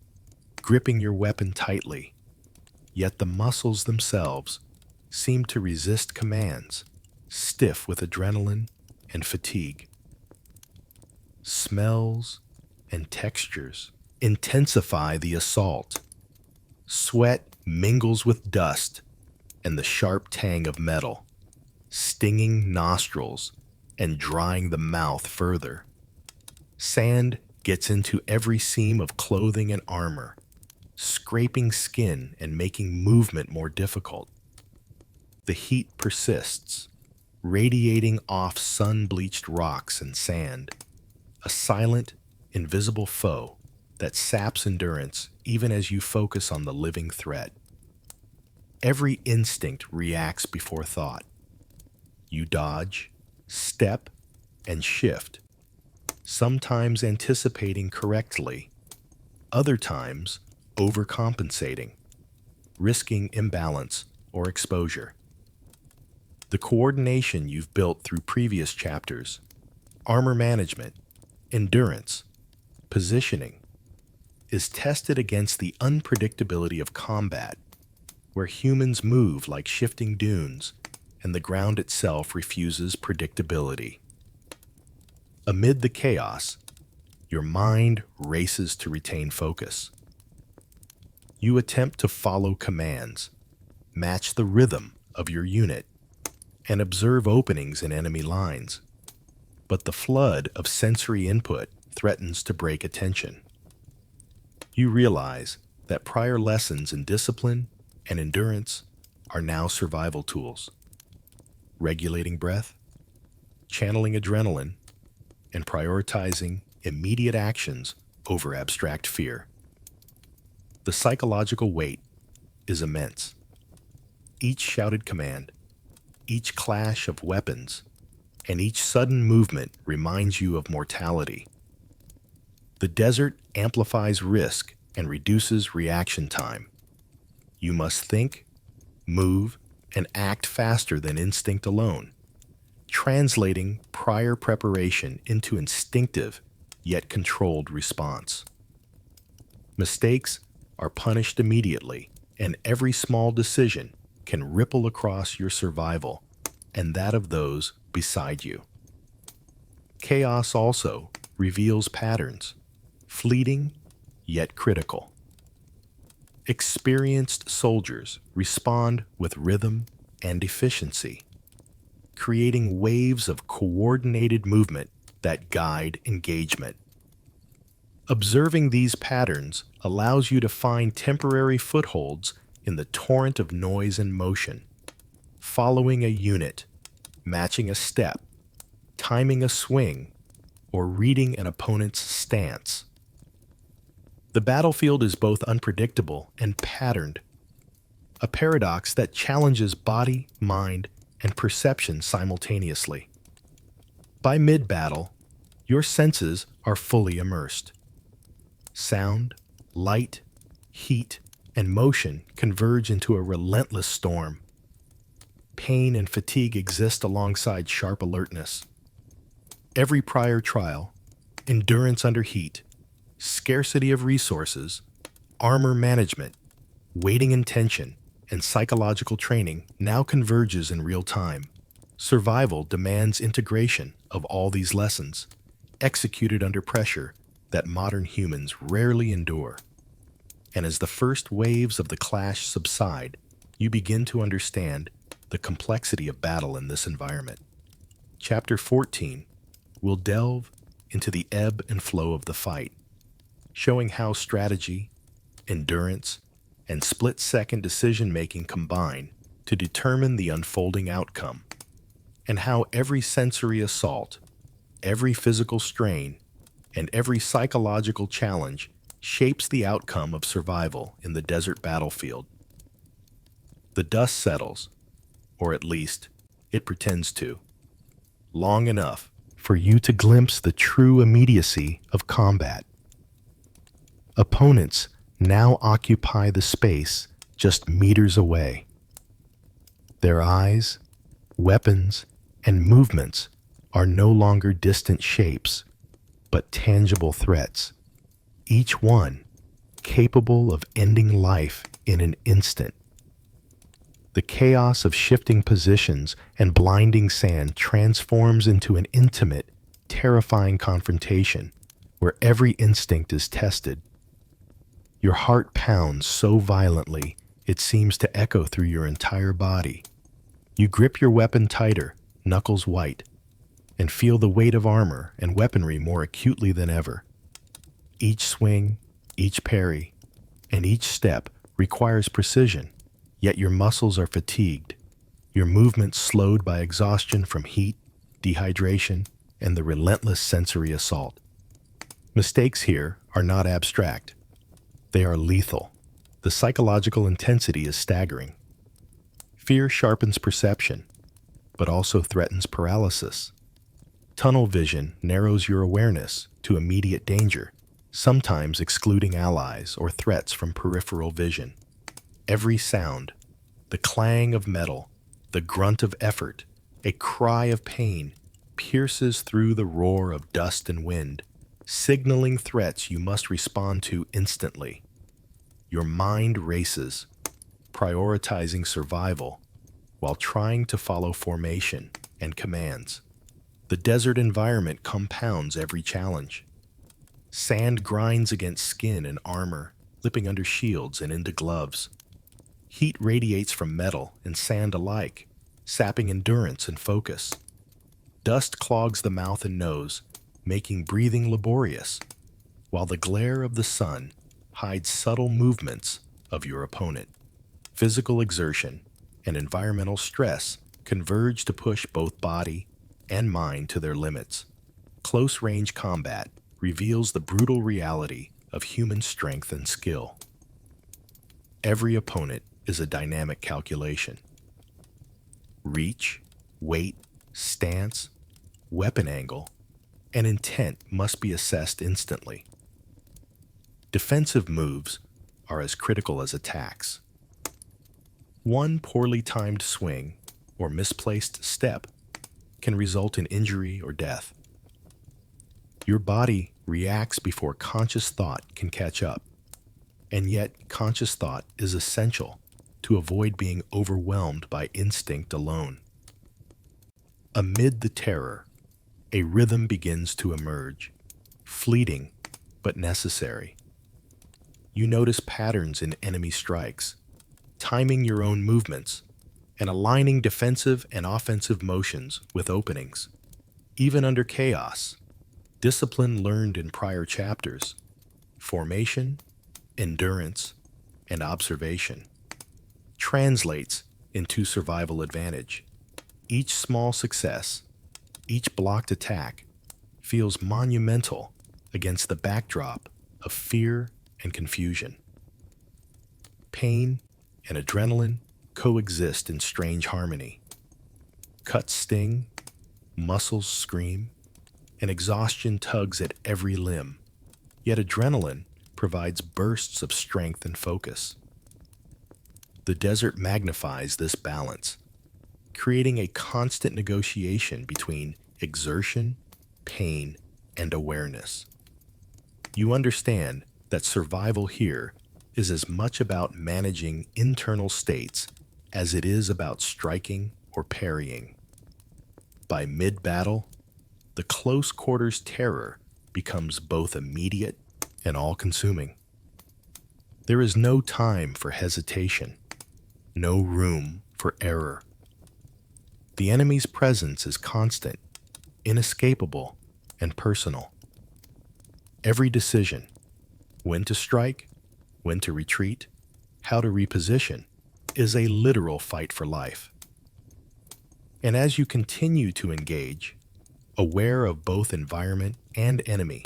gripping your weapon tightly, yet the muscles themselves seem to resist commands, stiff with adrenaline and fatigue. Smells and textures intensify the assault. Sweat mingles with dust and the sharp tang of metal, stinging nostrils and drying the mouth further. Sand gets into every seam of clothing and armor, scraping skin and making movement more difficult. The heat persists, radiating off sun-bleached rocks and sand, a silent, invisible foe that saps endurance even as you focus on the living threat. Every instinct reacts before thought. You dodge, step, and shift, sometimes anticipating correctly, other times overcompensating, risking imbalance or exposure. The coordination you've built through previous chapters, armor management, endurance, positioning, is tested against the unpredictability of combat, where humans move like shifting dunes and the ground itself refuses predictability. Amid the chaos, your mind races to retain focus. You attempt to follow commands, match the rhythm of your unit, and observe openings in enemy lines. But the flood of sensory input threatens to break attention. You realize that prior lessons in discipline and endurance are now survival tools. Regulating breath, channeling adrenaline, and prioritizing immediate actions over abstract fear. The psychological weight is immense. Each shouted command, each clash of weapons, and each sudden movement reminds you of mortality. The desert amplifies risk and reduces reaction time. You must think, move, and act faster than instinct alone, translating prior preparation into instinctive yet controlled response. Mistakes are punished immediately, and every small decision can ripple across your survival and that of those beside you. Chaos also reveals patterns, fleeting yet critical. Experienced soldiers respond with rhythm and efficiency, creating waves of coordinated movement that guide engagement. Observing these patterns allows you to find temporary footholds in the torrent of noise and motion, following a unit, matching a step, timing a swing, or reading an opponent's stance. The battlefield is both unpredictable and patterned, a paradox that challenges body, mind, and perception simultaneously. By mid-battle, your senses are fully immersed. Sound, light, heat, and motion converge into a relentless storm. pain and fatigue exist alongside sharp alertness. Every prior trial, endurance under heat, scarcity of resources, armor management, waiting intention, and psychological training now converges in real time. Survival demands integration of all these lessons, executed under pressure that modern humans rarely endure. And as the first waves of the clash subside, you begin to understand the complexity of battle in this environment. Chapter 14 will delve into the ebb and flow of the fight, showing how strategy, endurance, and split-second decision-making combine to determine the unfolding outcome, and how every sensory assault, every physical strain, and every psychological challenge shapes the outcome of survival in the desert battlefield. The dust settles, or at least it pretends to, long enough for you to glimpse the true immediacy of combat. Opponents now occupy the space just meters away. Their eyes, weapons, and movements are no longer distant shapes, but tangible threats, each one capable of ending life in an instant. The chaos of shifting positions and blinding sand transforms into an intimate, terrifying confrontation where every instinct is tested. Your heart pounds so violently it seems to echo through your entire body. You grip your weapon tighter, knuckles white, and feel the weight of armor and weaponry more acutely than ever. Each swing, each parry, and each step requires precision, yet your muscles are fatigued, your movements slowed by exhaustion from heat, dehydration, and the relentless sensory assault. Mistakes here are not abstract. They are lethal. The psychological intensity is staggering. Fear sharpens perception, but also threatens paralysis. Tunnel vision narrows your awareness to immediate danger, sometimes excluding allies or threats from peripheral vision. Every sound, the clang of metal, the grunt of effort, a cry of pain, pierces through the roar of dust and wind, signaling threats you must respond to instantly. Your mind races, prioritizing survival while trying to follow formation and commands. The desert environment compounds every challenge. Sand grinds against skin and armor, slipping under shields and into gloves. Heat radiates from metal and sand alike, sapping endurance and focus. Dust clogs the mouth and nose, making breathing laborious, while the glare of the sun hides subtle movements of your opponent. Physical exertion and environmental stress converge to push both body and mind to their limits. Close-range combat reveals the brutal reality of human strength and skill. Every opponent is a dynamic calculation. Reach, weight, stance, weapon angle, and intent must be assessed instantly. Defensive moves are as critical as attacks. One poorly timed swing or misplaced step can result in injury or death. Your body reacts before conscious thought can catch up, and yet conscious thought is essential to avoid being overwhelmed by instinct alone. Amid the terror, a rhythm begins to emerge, fleeting but necessary. You notice patterns in enemy strikes, timing your own movements, and aligning defensive and offensive motions with openings. Even under chaos, discipline learned in prior chapters, formation, endurance, and observation, translates into survival advantage. Each small success, each blocked attack, feels monumental against the backdrop of fear and confusion. Pain and adrenaline coexist in strange harmony. Cuts sting, muscles scream, and exhaustion tugs at every limb. Yet adrenaline provides bursts of strength and focus. The desert magnifies this balance, creating a constant negotiation between exertion, pain, and awareness. You understand that survival here is as much about managing internal states as it is about striking or parrying. By mid-battle, the close quarters terror becomes both immediate and all-consuming. There is no time for hesitation, no room for error. The enemy's presence is constant, inescapable, and personal. Every decision, when to strike, when to retreat, how to reposition, is a literal fight for life. And as you continue to engage, aware of both environment and enemy,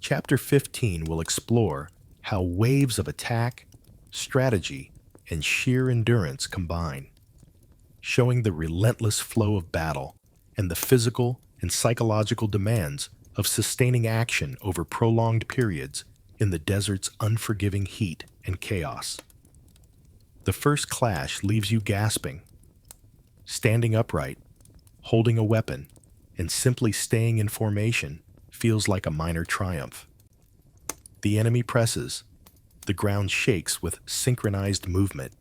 Chapter 15 will explore how waves of attack, strategy, and sheer endurance combine, showing the relentless flow of battle and the physical and psychological demands of sustaining action over prolonged periods in the desert's unforgiving heat and chaos. The first clash leaves you gasping. Standing upright, holding a weapon, and simply staying in formation feels like a minor triumph. The enemy presses, the ground shakes with synchronized movement,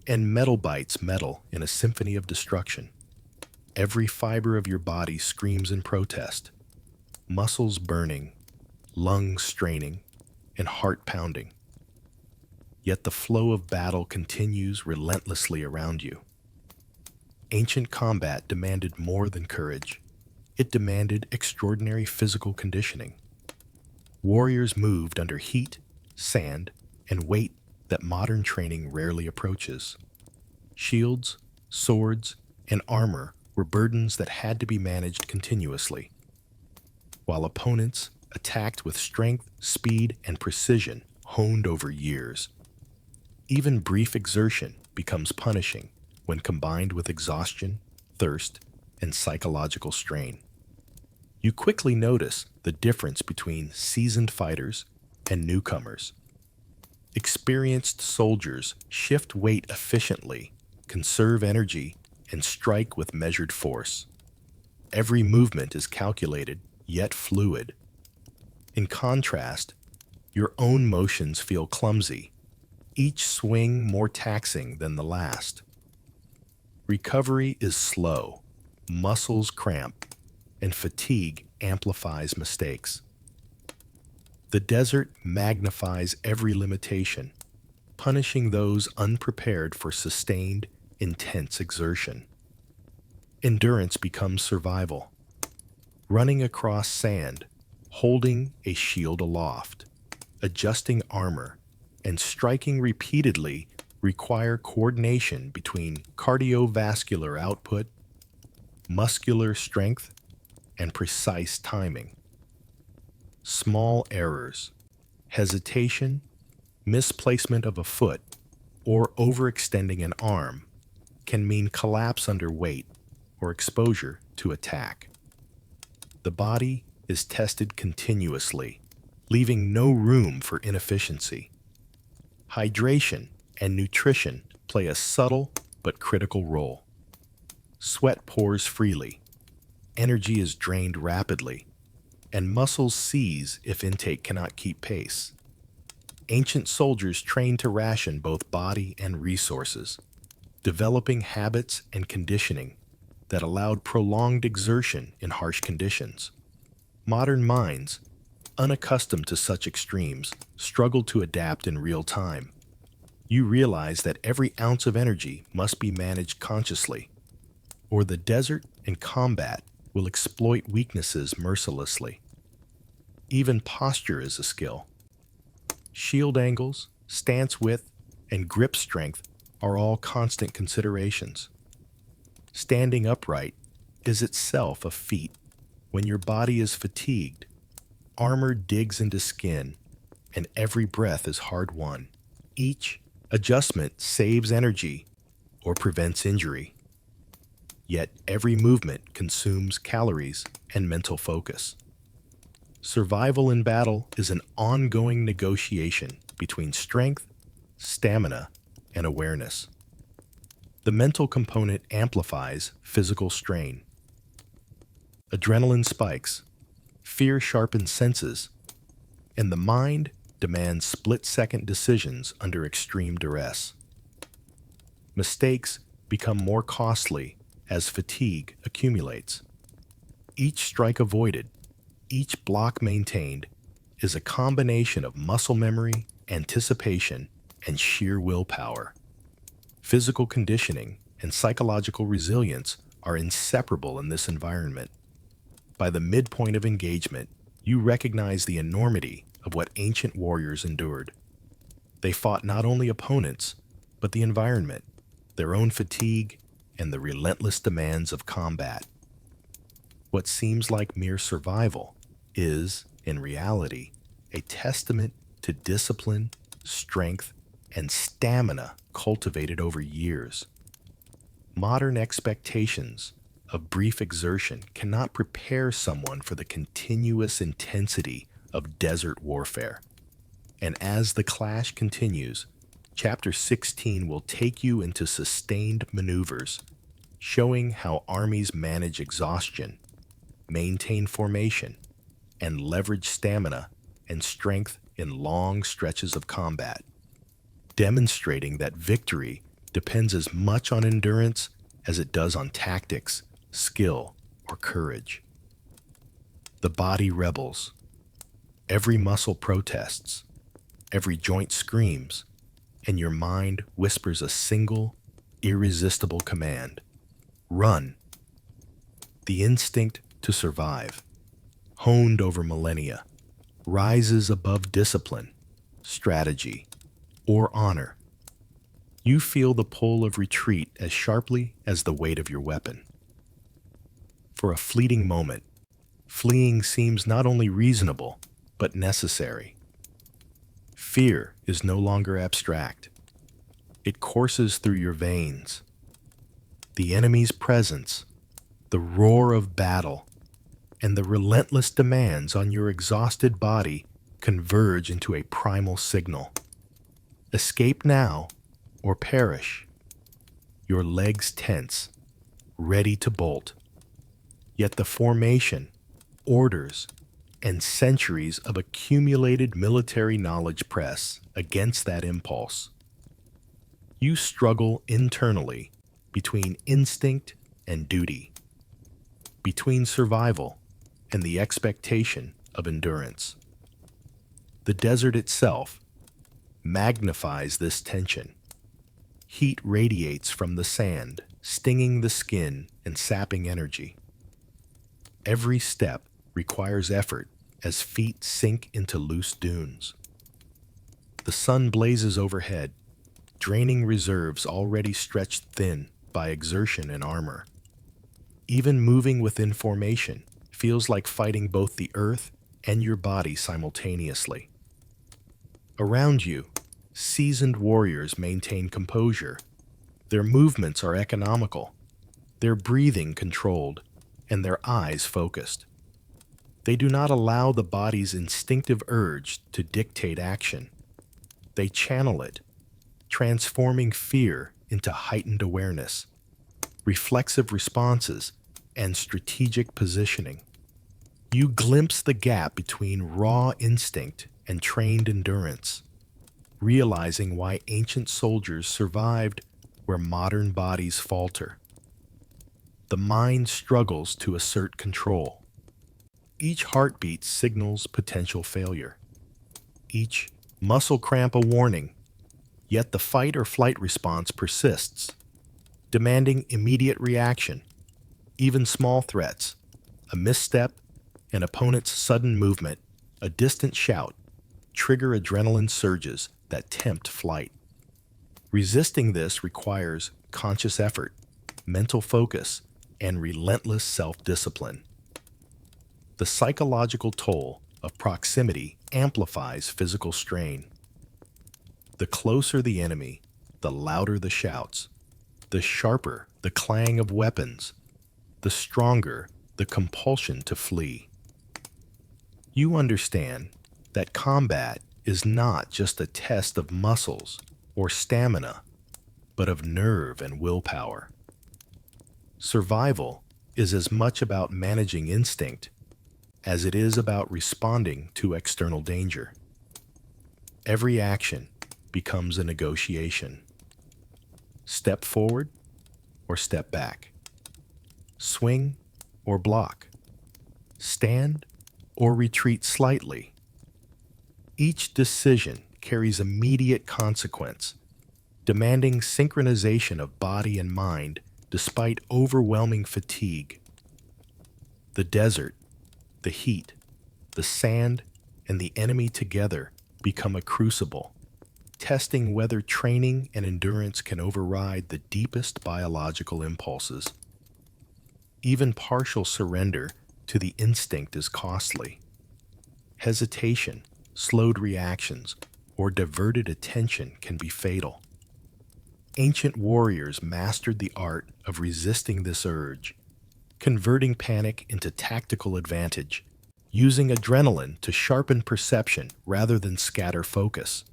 and metal bites metal in a symphony of destruction. Every fiber of your body screams in protest, muscles burning, lungs straining, and heart pounding. Yet the flow of battle continues relentlessly around you. Ancient combat demanded more than courage. It demanded extraordinary physical conditioning. Warriors moved under heat, sand, and weight that modern training rarely approaches. Shields, swords, and armor were burdens that had to be managed continuously, while opponents attacked with strength, speed, and precision honed over years. Even brief exertion becomes punishing when combined with exhaustion, thirst, and psychological strain. You quickly notice the difference between seasoned fighters and newcomers. Experienced soldiers shift weight efficiently, conserve energy, and strike with measured force. Every movement is calculated, yet fluid. In contrast, your own motions feel clumsy, each swing more taxing than the last. Recovery is slow, muscles cramp, and fatigue amplifies mistakes. The desert magnifies every limitation, punishing those unprepared for sustained, intense exertion. Endurance becomes survival. Running across sand, holding a shield aloft, adjusting armor, and striking repeatedly require coordination between cardiovascular output, muscular strength, and precise timing. Small errors, hesitation, misplacement of a foot, or overextending an arm can mean collapse under weight or exposure to attack. The body is tested continuously, leaving no room for inefficiency. Hydration and nutrition play a subtle but critical role. Sweat pours freely, energy is drained rapidly, and muscles seize if intake cannot keep pace. Ancient soldiers trained to ration both body and resources, developing habits and conditioning that allowed prolonged exertion in harsh conditions. Modern minds, unaccustomed to such extremes, struggle to adapt in real time. You realize that every ounce of energy must be managed consciously, or the desert and combat will exploit weaknesses mercilessly. Even posture is a skill. Shield angles, stance width, and grip strength are all constant considerations. Standing upright is itself a feat. When your body is fatigued, armor digs into skin, and every breath is hard-won. Each adjustment saves energy or prevents injury. Yet every movement consumes calories and mental focus. Survival in battle is an ongoing negotiation between strength, stamina, and awareness. The mental component amplifies physical strain. Adrenaline spikes, fear sharpens senses, and the mind demands split-second decisions under extreme duress. Mistakes become more costly as fatigue accumulates. Each strike avoided, each block maintained, is a combination of muscle memory, anticipation, and sheer willpower. Physical conditioning and psychological resilience are inseparable in this environment. By the midpoint of engagement, you recognize the enormity of what ancient warriors endured. They fought not only opponents, but the environment, their own fatigue, and the relentless demands of combat. What seems like mere survival is, in reality, a testament to discipline, strength, and stamina cultivated over years. Modern expectations of brief exertion cannot prepare someone for the continuous intensity of desert warfare. And as the clash continues, Chapter 16 will take you into sustained maneuvers, showing how armies manage exhaustion, maintain formation, and leverage stamina and strength in long stretches of combat, demonstrating that victory depends as much on endurance as it does on tactics, skill, or courage. The body rebels. Every muscle protests, every joint screams, and your mind whispers a single, irresistible command: run. The instinct to survive, honed over millennia, rises above discipline, strategy, or honor. You feel the pull of retreat as sharply as the weight of your weapon. For a fleeting moment, fleeing seems not only reasonable, but necessary. Fear is no longer abstract. It courses through your veins. The enemy's presence, the roar of battle, and the relentless demands on your exhausted body converge into a primal signal. Escape now or perish. Your legs tense, ready to bolt. Yet the formation, orders, and centuries of accumulated military knowledge press against that impulse. You struggle internally between instinct and duty, between survival and the expectation of endurance. The desert itself magnifies this tension. Heat radiates from the sand, stinging the skin and sapping energy. Every step requires effort as feet sink into loose dunes. The sun blazes overhead, draining reserves already stretched thin by exertion and armor. Even moving within formation feels like fighting both the earth and your body simultaneously. Around you, seasoned warriors maintain composure. Their movements are economical, their breathing controlled, and their eyes focused. They do not allow the body's instinctive urge to dictate action. They channel it, transforming fear into heightened awareness, reflexive responses, and strategic positioning. You glimpse the gap between raw instinct and trained endurance, realizing why ancient soldiers survived where modern bodies falter. The mind struggles to assert control. Each heartbeat signals potential failure. Each muscle cramp a warning, yet the fight or flight response persists, demanding immediate reaction. Even small threats, a misstep, an opponent's sudden movement, a distant shout, trigger adrenaline surges that tempt flight. Resisting this requires conscious effort, mental focus, and relentless self-discipline. The psychological toll of proximity amplifies physical strain. The closer the enemy, the louder the shouts, the sharper the clang of weapons, the stronger the compulsion to flee. You understand that combat is not just a test of muscles or stamina, but of nerve and willpower. Survival is as much about managing instinct as it is about responding to external danger. Every action becomes a negotiation. Step forward or step back. Swing or block. Stand or retreat slightly. Each decision carries immediate consequence, demanding synchronization of body and mind despite overwhelming fatigue. The desert, the heat, the sand, and the enemy together become a crucible, testing whether training and endurance can override the deepest biological impulses. Even partial surrender to the instinct is costly. Hesitation, slowed reactions, or diverted attention can be fatal. Ancient warriors mastered the art of resisting this urge, converting panic into tactical advantage, using adrenaline to sharpen perception rather than scatter focus.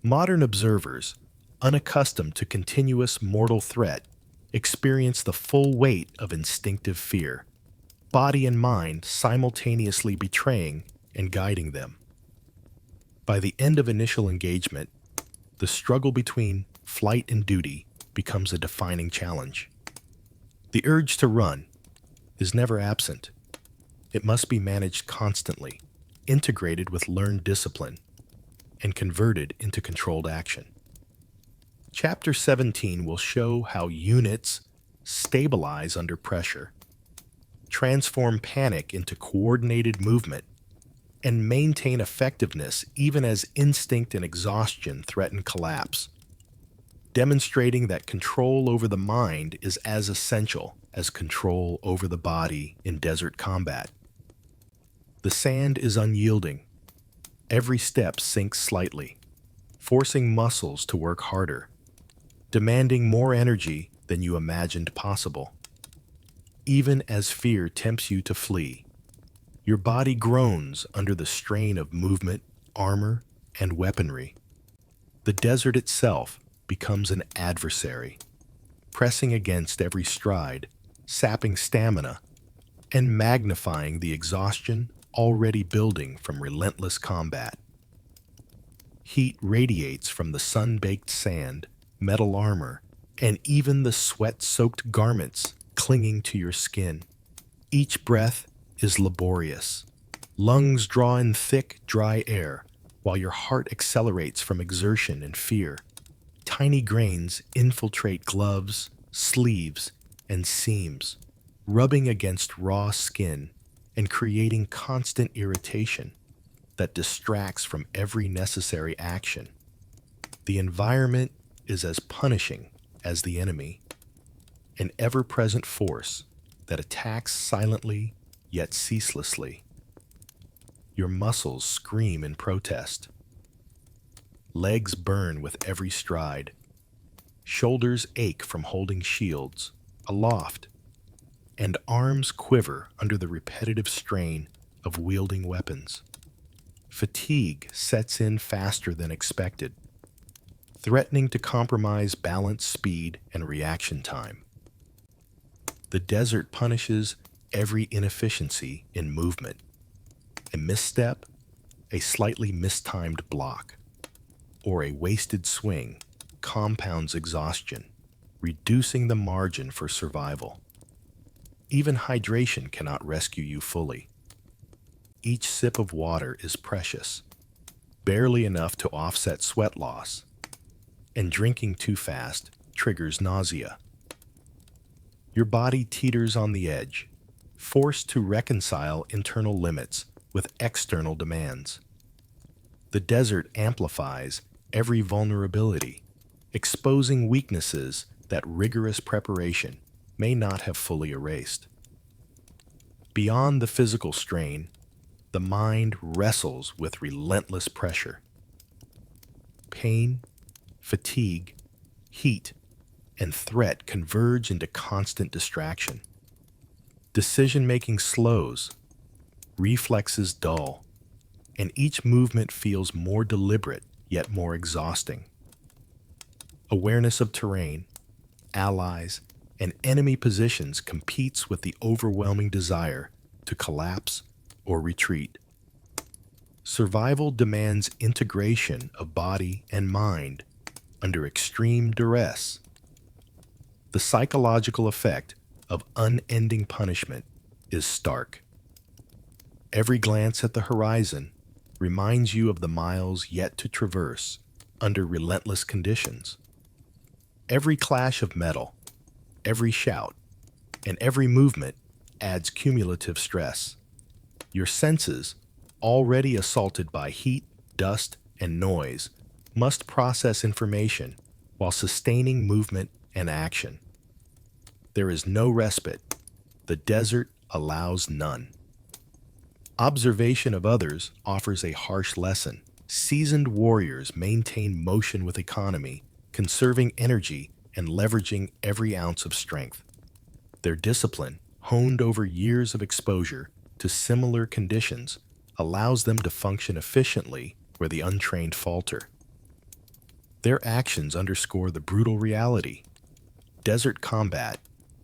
Modern observers, unaccustomed to continuous mortal threat, experience the full weight of instinctive fear, body and mind simultaneously betraying and guiding them. By the end of initial engagement, the struggle between flight and duty becomes a defining challenge. The urge to run is never absent. It must be managed constantly, integrated with learned discipline, and converted into controlled action. Chapter 17 will show how units stabilize under pressure, transform panic into coordinated movement, and maintain effectiveness even as instinct and exhaustion threaten collapse, demonstrating that control over the mind is as essential as control over the body in desert combat. The sand is unyielding. Every step sinks slightly, forcing muscles to work harder, demanding more energy than you imagined possible. Even as fear tempts you to flee, your body groans under the strain of movement, armor, and weaponry. The desert itself becomes an adversary, pressing against every stride, sapping stamina, and magnifying the exhaustion already building from relentless combat. Heat radiates from the sun-baked sand, metal armor, and even the sweat-soaked garments clinging to your skin. Each breath is laborious. Lungs draw in thick, dry air, while your heart accelerates from exertion and fear. Tiny grains infiltrate gloves, sleeves, and seams, rubbing against raw skin and creating constant irritation that distracts from every necessary action. The environment is as punishing as the enemy, an ever-present force that attacks silently yet ceaselessly. Your muscles scream in protest. Legs burn with every stride. Shoulders ache from holding shields aloft, and arms quiver under the repetitive strain of wielding weapons. Fatigue sets in faster than expected, threatening to compromise balance, speed, and reaction time. The desert punishes every inefficiency in movement. A misstep, a slightly mistimed block, or a wasted swing compounds exhaustion, reducing the margin for survival. Even hydration cannot rescue you fully. Each sip of water is precious, barely enough to offset sweat loss, and drinking too fast triggers nausea. Your body teeters on the edge, forced to reconcile internal limits with external demands. The desert amplifies every vulnerability, exposing weaknesses that rigorous preparation may not have fully erased. Beyond the physical strain, the mind wrestles with relentless pressure. Pain, fatigue, heat, and threat converge into constant distraction. Decision-making slows, reflexes dull, and each movement feels more deliberate yet more exhausting. Awareness of terrain, allies, and enemy positions competes with the overwhelming desire to collapse or retreat. Survival demands integration of body and mind under extreme duress. The psychological effect of unending punishment is stark. Every glance at the horizon reminds you of the miles yet to traverse under relentless conditions. Every clash of metal, every shout, and every movement adds cumulative stress. Your senses, already assaulted by heat, dust, and noise, must process information while sustaining movement and action. There is no respite. The desert allows none. Observation of others offers a harsh lesson. Seasoned warriors maintain motion with economy, conserving energy and leveraging every ounce of strength. Their discipline, honed over years of exposure to similar conditions, allows them to function efficiently where the untrained falter. Their actions underscore the brutal reality. Desert combat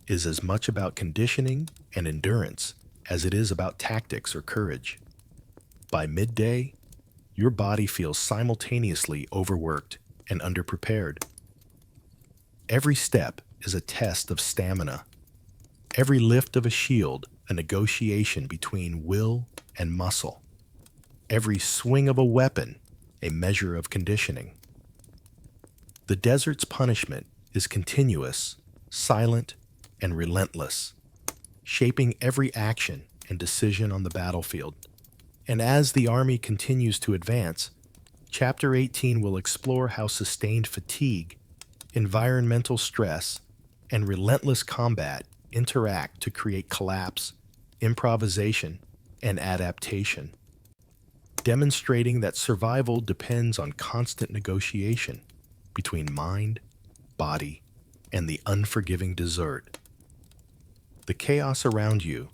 is as much about conditioning and endurance as it is about tactics or courage. By midday, your body feels simultaneously overworked and underprepared. Every step is a test of stamina. Every lift of a shield, a negotiation between will and muscle. Every swing of a weapon, a measure of conditioning. The desert's punishment is continuous, silent, and relentless, shaping every action and decision on the battlefield. And as the army continues to advance, Chapter 18 will explore how sustained fatigue, environmental stress, and relentless combat interact to create collapse, improvisation, and adaptation, demonstrating that survival depends on constant negotiation between mind, body, and the unforgiving desert. The chaos around you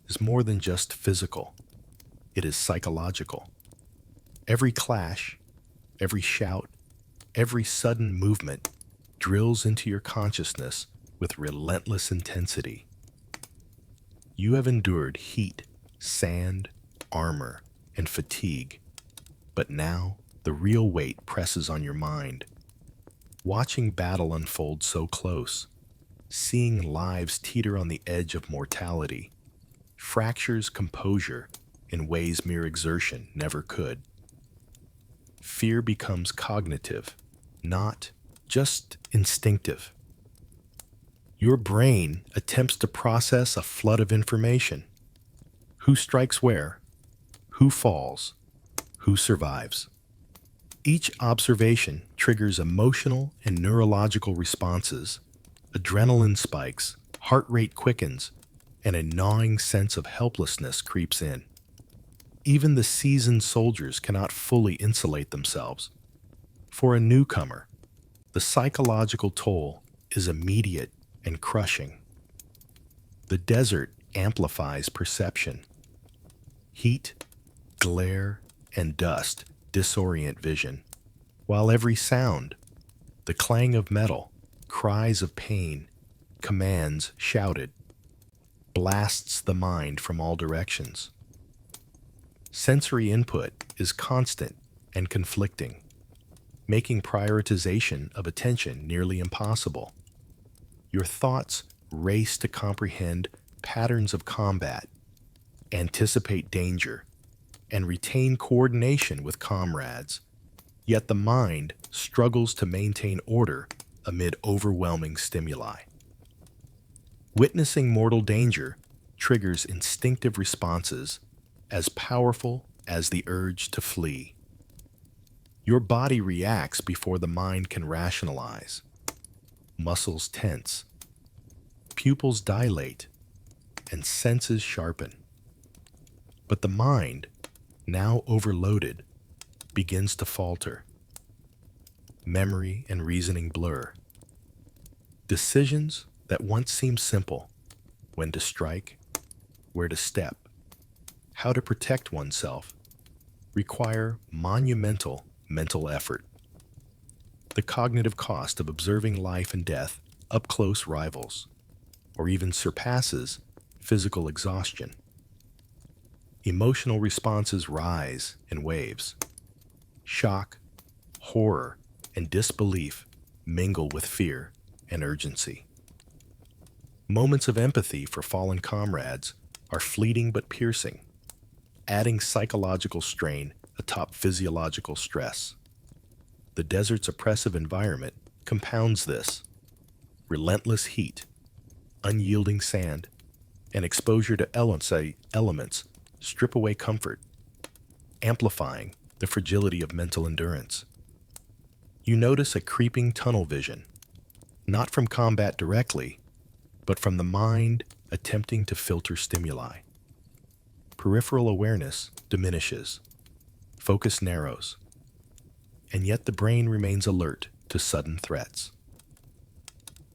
is more than just physical. It is psychological. Every clash, every shout, every sudden movement drills into your consciousness with relentless intensity. You have endured heat, sand, armor, and fatigue, but now the real weight presses on your mind. Watching battle unfold so close, seeing lives teeter on the edge of mortality, fractures composure in ways mere exertion never could. Fear becomes cognitive, not just instinctive. Your brain attempts to process a flood of information. Who strikes where? Who falls? Who survives? Each observation triggers emotional and neurological responses. Adrenaline spikes, heart rate quickens, and a gnawing sense of helplessness creeps in. Even the seasoned soldiers cannot fully insulate themselves. For a newcomer, the psychological toll is immediate and crushing. The desert amplifies perception. Heat, glare, and dust disorient vision, while every sound, the clang of metal, cries of pain, commands shouted, blasts the mind from all directions. Sensory input is constant and conflicting, making prioritization of attention nearly impossible. Your thoughts race to comprehend patterns of combat, anticipate danger, and retain coordination with comrades, yet the mind struggles to maintain order amid overwhelming stimuli. Witnessing mortal danger triggers instinctive responses as powerful as the urge to flee. Your body reacts before the mind can rationalize. Muscles tense, pupils dilate, and senses sharpen. But the mind, now overloaded, begins to falter. Memory and reasoning blur. Decisions that once seemed simple, when to strike, where to step, how to protect oneself, require monumental mental effort. the cognitive cost of observing life and death up close rivals, or even surpasses physical exhaustion. Emotional responses rise in waves. Shock, horror, and disbelief mingle with fear and urgency. Moments of empathy for fallen comrades are fleeting but piercing, adding psychological strain atop physiological stress. The desert's oppressive environment compounds this. Relentless heat, unyielding sand, and exposure to elements strip away comfort, amplifying the fragility of mental endurance. You notice a creeping tunnel vision, not from combat directly, but from the mind attempting to filter stimuli. Peripheral awareness diminishes, focus narrows, and yet the brain remains alert to sudden threats.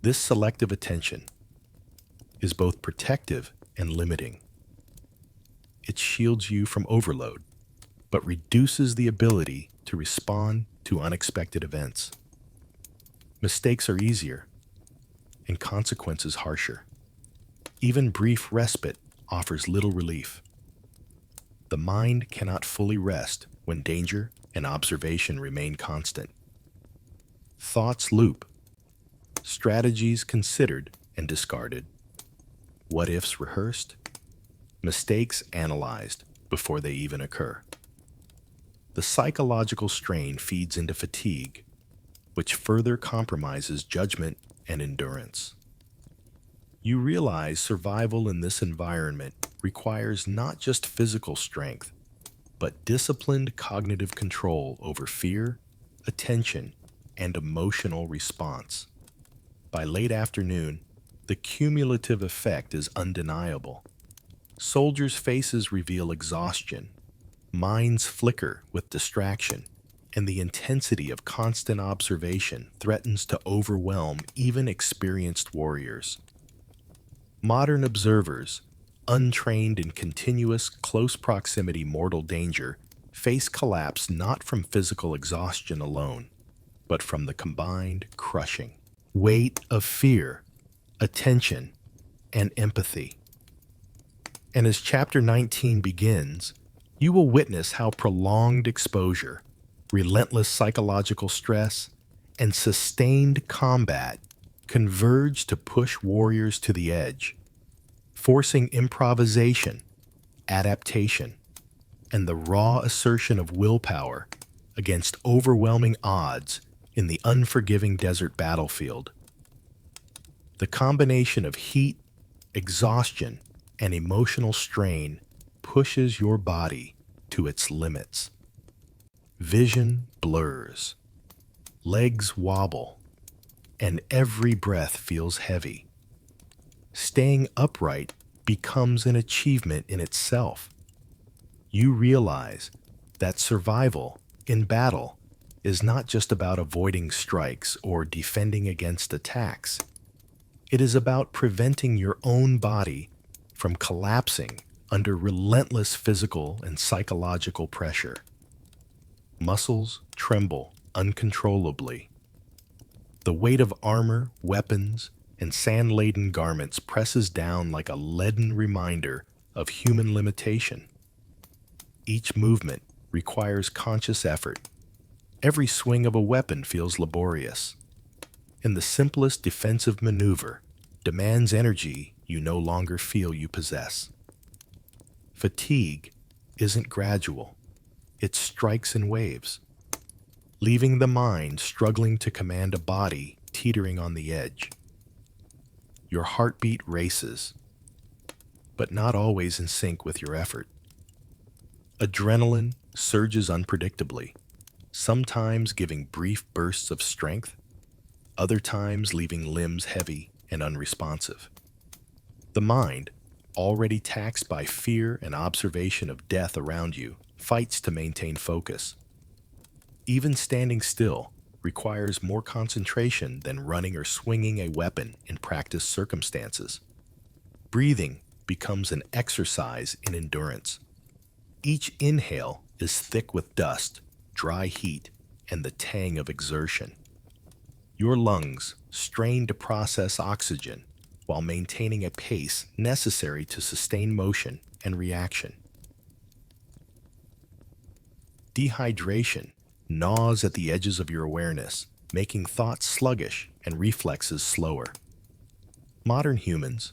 This selective attention is both protective and limiting. It shields you from overload, but reduces the ability to respond to unexpected events. Mistakes are easier, and consequences harsher. Even brief respite offers little relief. The mind cannot fully rest when danger and observation remain constant. Thoughts loop, strategies considered and discarded, what-ifs rehearsed, mistakes analyzed before they even occur. The psychological strain feeds into fatigue, which further compromises judgment and endurance. You realize survival in this environment requires not just physical strength, but disciplined cognitive control over fear, attention, and emotional response. By late afternoon, the cumulative effect is undeniable. Soldiers' faces reveal exhaustion, minds flicker with distraction, and the intensity of constant observation threatens to overwhelm even experienced warriors. Modern observers, untrained in continuous, close proximity mortal danger, face collapse not from physical exhaustion alone, but from the combined crushing weight of fear, attention, and empathy. And as Chapter 19 begins, you will witness how prolonged exposure, relentless psychological stress, and sustained combat converge to push warriors to the edge, forcing improvisation, adaptation, and the raw assertion of willpower against overwhelming odds in the unforgiving desert battlefield. The combination of heat, exhaustion, and emotional strain pushes your body to its limits. Vision blurs, legs wobble, and every breath feels heavy. Staying upright becomes an achievement in itself. You realize that survival in battle is not just about avoiding strikes or defending against attacks. It is about preventing your own body from collapsing under relentless physical and psychological pressure. Muscles tremble uncontrollably. The weight of armor, weapons, and sand-laden garments presses down like a leaden reminder of human limitation. Each movement requires conscious effort. Every swing of a weapon feels laborious, and the simplest defensive maneuver demands energy you no longer feel you possess. Fatigue isn't gradual, it strikes in waves, leaving the mind struggling to command a body teetering on the edge. Your heartbeat races, but not always in sync with your effort. Adrenaline surges unpredictably, sometimes giving brief bursts of strength, other times leaving limbs heavy and unresponsive. The mind, already taxed by fear and observation of death around you, fights to maintain focus. Even standing still requires more concentration than running or swinging a weapon in practiced circumstances. Breathing becomes an exercise in endurance. Each inhale is thick with dust, dry heat, and the tang of exertion. Your lungs strain to process oxygen while maintaining a pace necessary to sustain motion and reaction. Dehydration gnaws at the edges of your awareness, making thoughts sluggish and reflexes slower. Modern humans,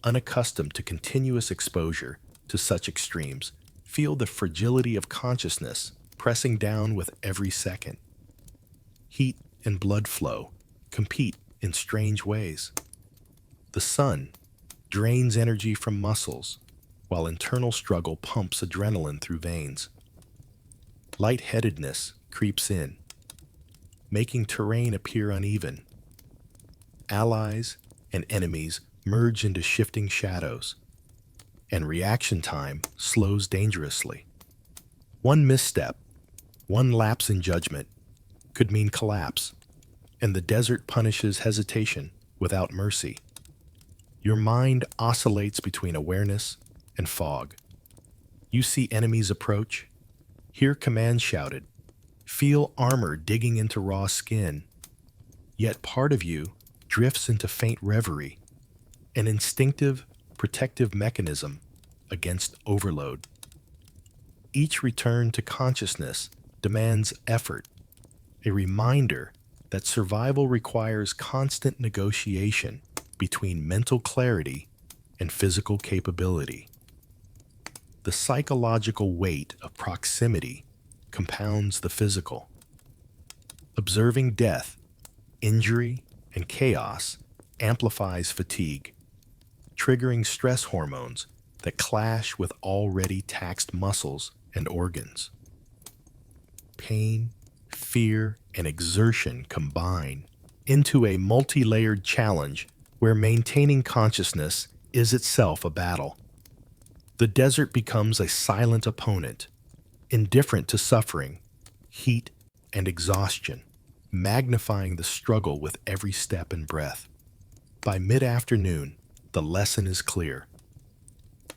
unaccustomed to continuous exposure to such extremes, feel the fragility of consciousness pressing down with every second. Heat and blood flow compete in strange ways. The sun drains energy from muscles, while internal struggle pumps adrenaline through veins. Lightheadedness creeps in, making terrain appear uneven. Allies and enemies merge into shifting shadows, and reaction time slows dangerously. One misstep, one lapse in judgment, could mean collapse, and the desert punishes hesitation without mercy. Your mind oscillates between awareness and fog. You see enemies approach, hear commands shouted, feel armor digging into raw skin, yet part of you drifts into faint reverie, an instinctive, protective mechanism against overload. Each return to consciousness demands effort, a reminder that survival requires constant negotiation between mental clarity and physical capability. The psychological weight of proximity compounds the physical. Observing death, injury, and chaos amplifies fatigue, triggering stress hormones that clash with already taxed muscles and organs. Pain, fear, and exertion combine into a multi-layered challenge where maintaining consciousness is itself a battle. The desert becomes a silent opponent, indifferent to suffering, heat, and exhaustion, magnifying the struggle with every step and breath. By mid-afternoon, the lesson is clear.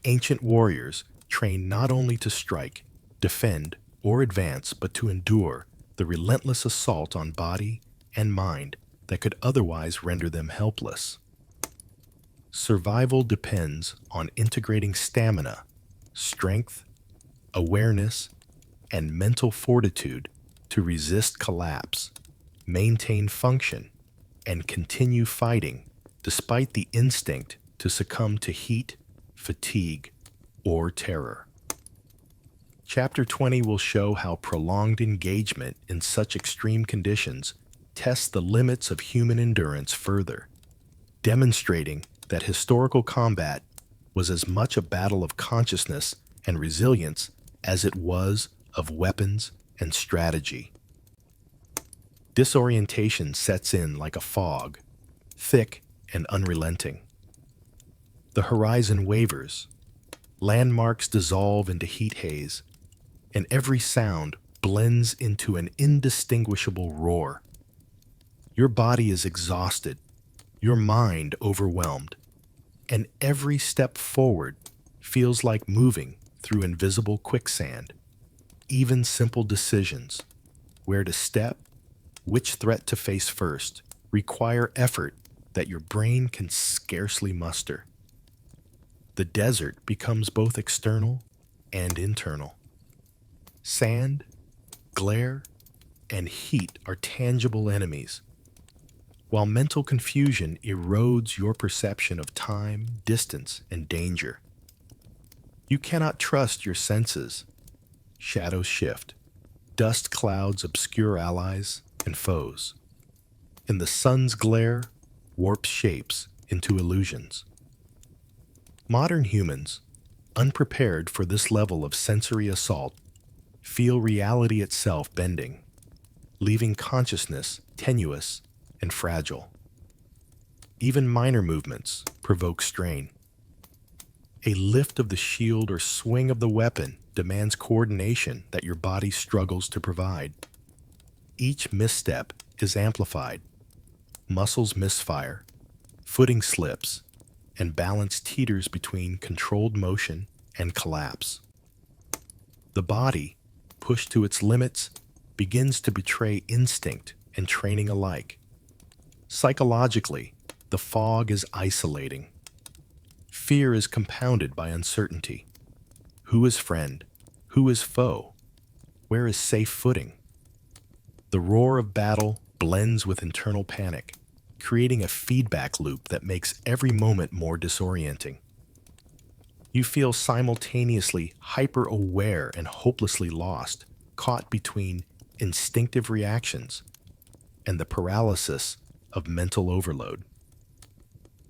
Ancient warriors trained not only to strike, defend, or advance, but to endure the relentless assault on body and mind that could otherwise render them helpless. Survival depends on integrating stamina, strength, awareness, and mental fortitude to resist collapse, maintain function, and continue fighting despite the instinct to succumb to heat, fatigue, or terror. Chapter 20 will show how prolonged engagement in such extreme conditions tests the limits of human endurance further, demonstrating that historical combat was as much a battle of consciousness and resilience as it was of weapons and strategy. Disorientation sets in like a fog, thick and unrelenting. The horizon wavers, landmarks dissolve into heat haze, and every sound blends into an indistinguishable roar. Your body is exhausted, your mind overwhelmed, and every step forward feels like moving through invisible quicksand. Even simple decisions, where to step, which threat to face first, require effort that your brain can scarcely muster. The desert becomes both external and internal. Sand, glare, and heat are tangible enemies, while mental confusion erodes your perception of time, distance, and danger. You cannot trust your senses. Shadows shift. Dust clouds obscure allies and foes, and the sun's glare warps shapes into illusions. Modern humans, unprepared for this level of sensory assault, feel reality itself bending, leaving consciousness tenuous and fragile. Even minor movements provoke strain. A lift of the shield or swing of the weapon demands coordination that your body struggles to provide. Each misstep is amplified. Muscles misfire, footing slips, and balance teeters between controlled motion and collapse. The body, pushed to its limits, begins to betray instinct and training alike, Psychologically, the fog is isolating. Fear is compounded by uncertainty. Who is friend? Who is foe? Where is safe footing? The roar of battle blends with internal panic, creating a feedback loop that makes every moment more disorienting. You feel simultaneously hyper-aware and hopelessly lost, caught between instinctive reactions and the paralysis of mental overload.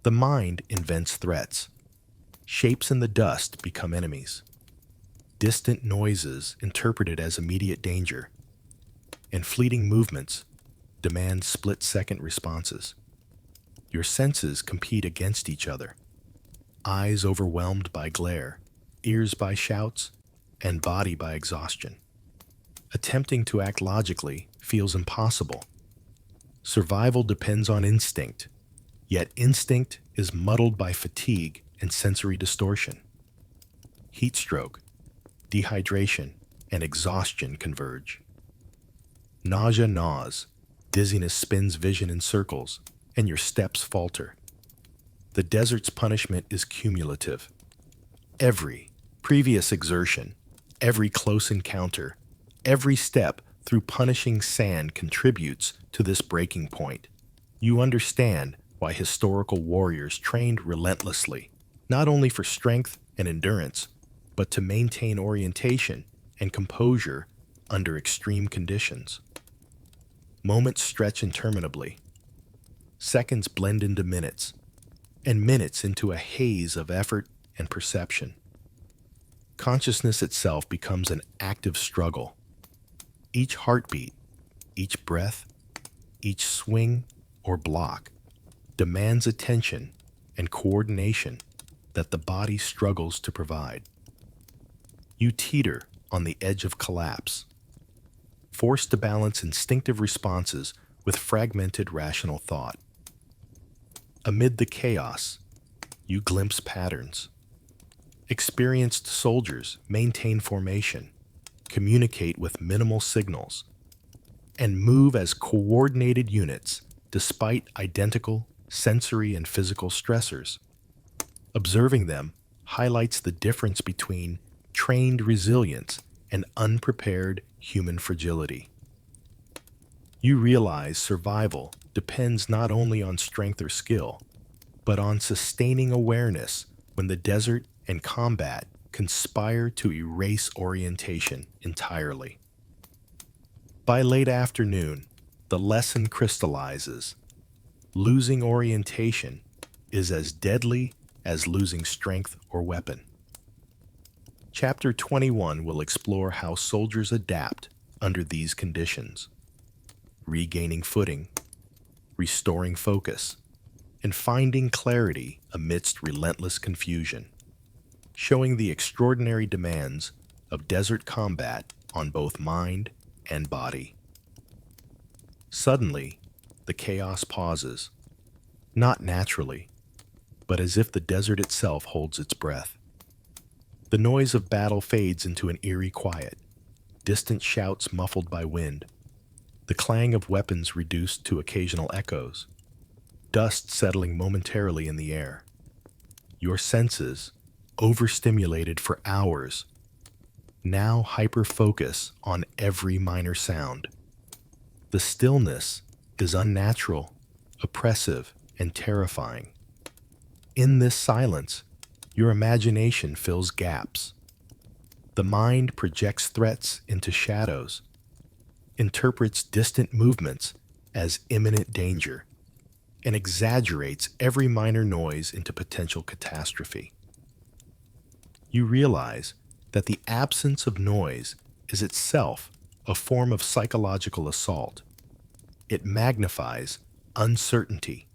The mind invents threats. Shapes in the dust become enemies. Distant noises interpreted as immediate danger, and fleeting movements demand split-second responses. Your senses compete against each other. Eyes overwhelmed by glare, ears by shouts, and body by exhaustion. Attempting to act logically feels impossible. Survival depends on instinct, yet instinct is muddled by fatigue and sensory distortion. Heat stroke, dehydration, and exhaustion converge. Nausea gnaws, dizziness spins vision in circles, and your steps falter. The desert's punishment is cumulative. Every previous exertion, every close encounter, every step through punishing sand contributes to this breaking point. You understand why historical warriors trained relentlessly, not only for strength and endurance, but to maintain orientation and composure under extreme conditions. Moments stretch interminably. Seconds blend into minutes, and minutes into a haze of effort and perception. Consciousness itself becomes an active struggle. Each heartbeat, each breath, each swing or block demands attention and coordination that the body struggles to provide. You teeter on the edge of collapse, forced to balance instinctive responses with fragmented rational thought. Amid the chaos, you glimpse patterns. Experienced soldiers maintain formation, communicate with minimal signals, and move as coordinated units despite identical sensory and physical stressors. Observing them highlights the difference between trained resilience and unprepared human fragility. You realize survival depends not only on strength or skill, but on sustaining awareness when the desert and combat conspire to erase orientation entirely. By late afternoon, the lesson crystallizes. Losing orientation is as deadly as losing strength or weapon. Chapter 21 will explore how soldiers adapt under these conditions, regaining footing, restoring focus, and finding clarity amidst relentless confusion, showing the extraordinary demands of desert combat on both mind and body. Suddenly, the chaos pauses, not naturally, but as if the desert itself holds its breath. The noise of battle fades into an eerie quiet, distant shouts muffled by wind, the clang of weapons reduced to occasional echoes, dust settling momentarily in the air. Your senses, overstimulated for hours, now hyper-focus on every minor sound. The stillness is unnatural, oppressive, and terrifying. In this silence, your imagination fills gaps. The mind projects threats into shadows, interprets distant movements as imminent danger, and exaggerates every minor noise into potential catastrophe. You realize that the absence of noise is itself a form of psychological assault. It magnifies uncertainty,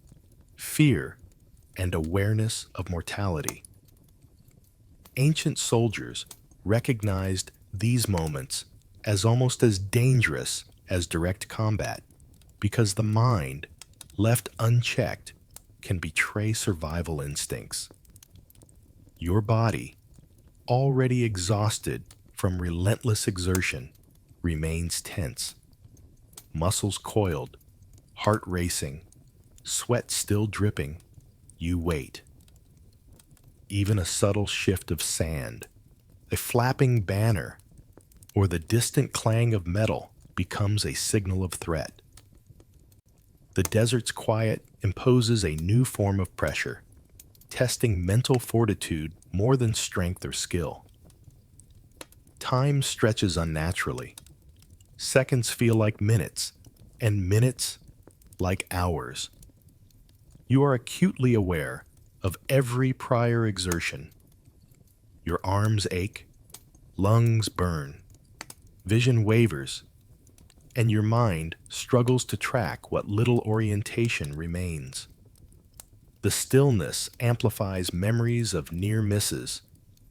fear, and awareness of mortality. Ancient soldiers recognized these moments as almost as dangerous as direct combat because the mind, left unchecked, can betray survival instincts. Your body, already exhausted from relentless exertion, remains tense, muscles coiled, heart racing, Sweat still dripping, you wait. Even a subtle shift of sand, a flapping banner, or the distant clang of metal becomes a signal of threat. The desert's quiet imposes a new form of pressure, testing mental fortitude more than strength or skill. Time stretches unnaturally. Seconds feel like minutes, and minutes like hours. You are acutely aware of every prior exertion. Your arms ache, lungs burn, vision wavers, and your mind struggles to track what little orientation remains. The stillness amplifies memories of near misses,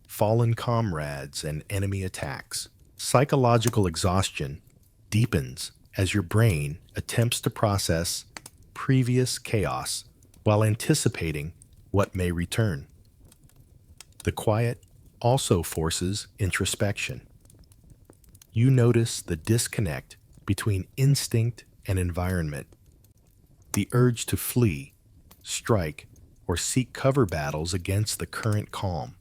fallen comrades, and enemy attacks. Psychological exhaustion deepens as your brain attempts to process previous chaos while anticipating what may return. The quiet also forces introspection. You notice the disconnect between instinct and environment, the urge to flee, strike, or seek cover battles against the current calm.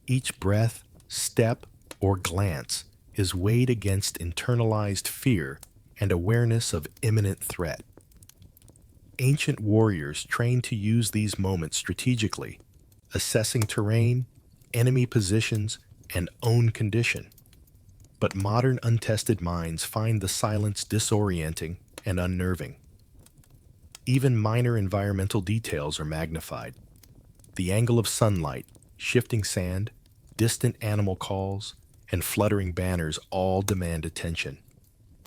Each breath, step, or glance is weighed against internalized fear and awareness of imminent threat. Ancient warriors trained to use these moments strategically, assessing terrain, enemy positions, and own condition. But modern untested minds find the silence disorienting and unnerving. Even minor environmental details are magnified. The angle of sunlight, shifting sand, distant animal calls, and fluttering banners all demand attention.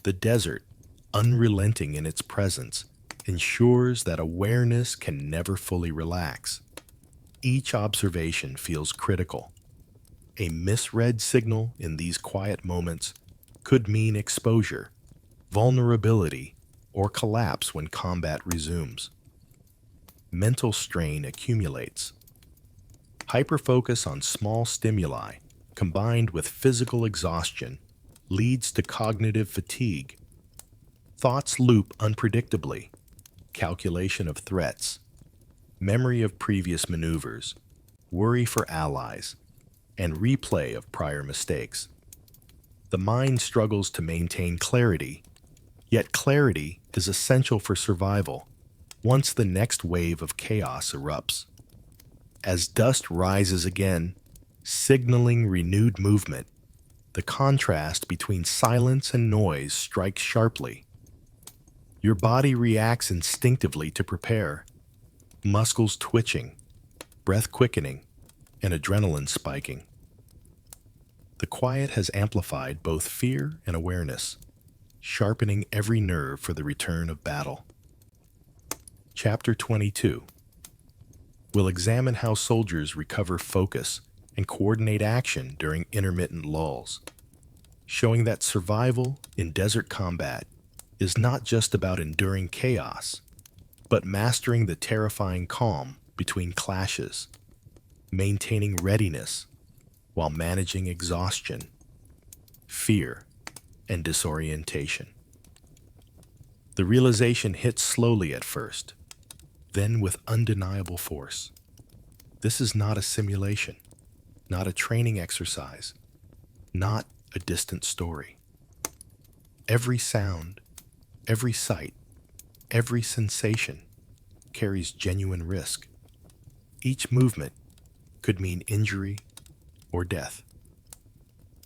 The desert, unrelenting in its presence, ensures that awareness can never fully relax. Each observation feels critical. A misread signal in these quiet moments could mean exposure, vulnerability, or collapse when combat resumes. Mental strain accumulates. Hyperfocus on small stimuli, combined with physical exhaustion, leads to cognitive fatigue. Thoughts loop unpredictably. Calculation of threats, memory of previous maneuvers, worry for allies, and replay of prior mistakes. The mind struggles to maintain clarity, yet clarity is essential for survival once the next wave of chaos erupts. As dust rises again, signaling renewed movement, the contrast between silence and noise strikes sharply. Your body reacts instinctively to prepare, muscles twitching, breath quickening, and adrenaline spiking. The quiet has amplified both fear and awareness, sharpening every nerve for the return of battle. Chapter 22. We'll examine how soldiers recover focus and coordinate action during intermittent lulls, showing that survival in desert combat is not just about enduring chaos, but mastering the terrifying calm between clashes, maintaining readiness while managing exhaustion, fear, and disorientation. The realization hits slowly at first, then with undeniable force. This is not a simulation, not a training exercise, not a distant story. Every sound, every sight, every sensation carries genuine risk. Each movement could mean injury or death.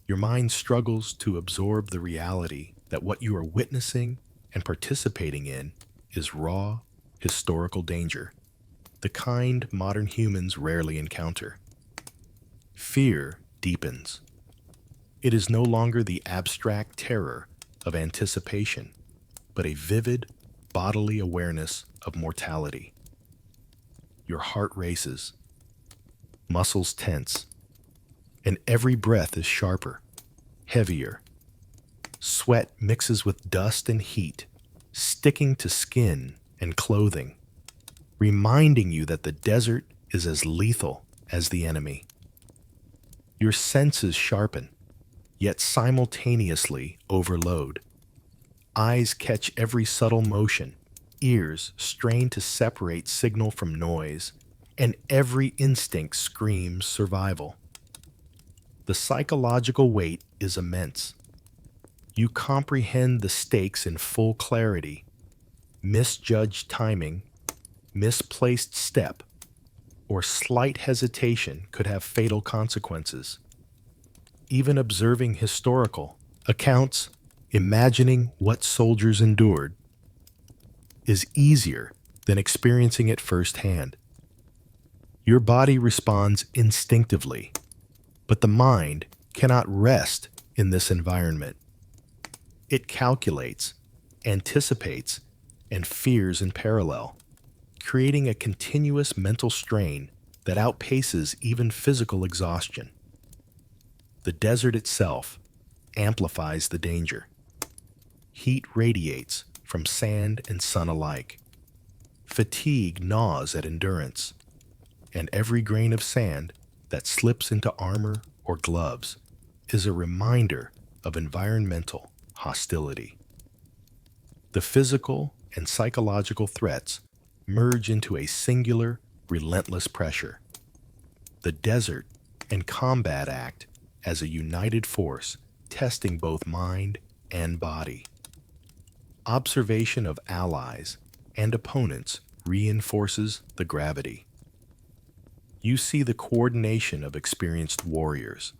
Your mind struggles to absorb the reality that what you are witnessing and participating in is raw, historical danger, the kind modern humans rarely encounter. Fear deepens. It is no longer the abstract terror of anticipation, but a vivid, bodily awareness of mortality. Your heart races, muscles tense, and every breath is sharper, heavier. Sweat mixes with dust and heat, sticking to skin and clothing, reminding you that the desert is as lethal as the enemy. Your senses sharpen, yet simultaneously overload. Eyes catch every subtle motion, ears strain to separate signal from noise, and every instinct screams survival. The psychological weight is immense. You comprehend the stakes in full clarity. Misjudged timing, misplaced step, or slight hesitation could have fatal consequences. Even observing historical accounts, imagining what soldiers endured, is easier than experiencing it firsthand. Your body responds instinctively, but the mind cannot rest in this environment. It calculates, anticipates, and fears in parallel, creating a continuous mental strain that outpaces even physical exhaustion. The desert itself amplifies the danger. Heat radiates from sand and sun alike. Fatigue gnaws at endurance, and every grain of sand that slips into armor or gloves is a reminder of environmental hostility. The physical and psychological threats merge into a singular, relentless pressure. The desert and combat act as a united force, testing both mind and body. Observation of allies and opponents reinforces the gravity. You see the coordination of experienced warriors,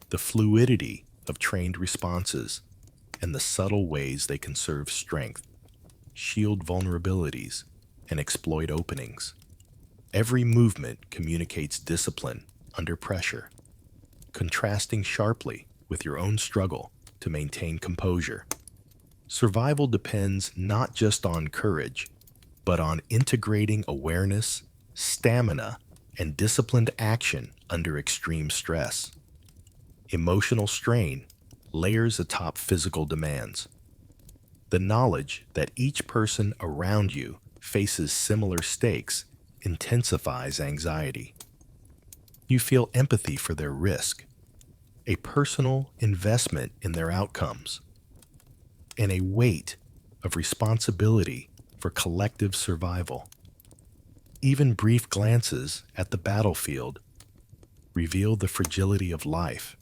the fluidity of trained responses, and the subtle ways they conserve strength, shield vulnerabilities, and exploit openings. Every movement communicates discipline under pressure, contrasting sharply with your own struggle to maintain composure. Survival depends not just on courage, but on integrating awareness, stamina, and disciplined action under extreme stress. Emotional strain layers atop physical demands. The knowledge that each person around you faces similar stakes intensifies anxiety. You feel empathy for their risk, a personal investment in their outcomes, and a weight of responsibility for collective survival. Even brief glances at the battlefield reveal the fragility of life,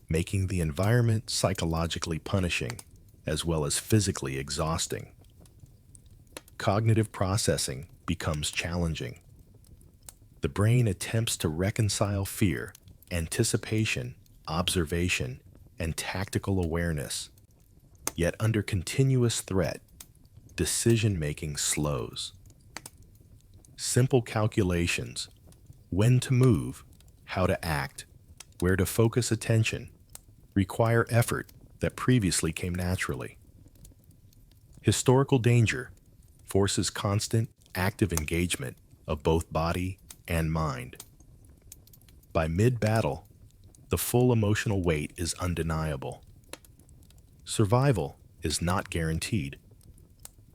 making the environment psychologically punishing as well as physically exhausting. Cognitive processing becomes challenging. The brain attempts to reconcile fear, anticipation, observation, and tactical awareness. Yet under continuous threat, decision-making slows. Simple calculations, when to move, how to act, where to focus attention, require effort that previously came naturally. Historical danger forces constant, active engagement of both body and mind. By mid-battle, the full emotional weight is undeniable. Survival is not guaranteed.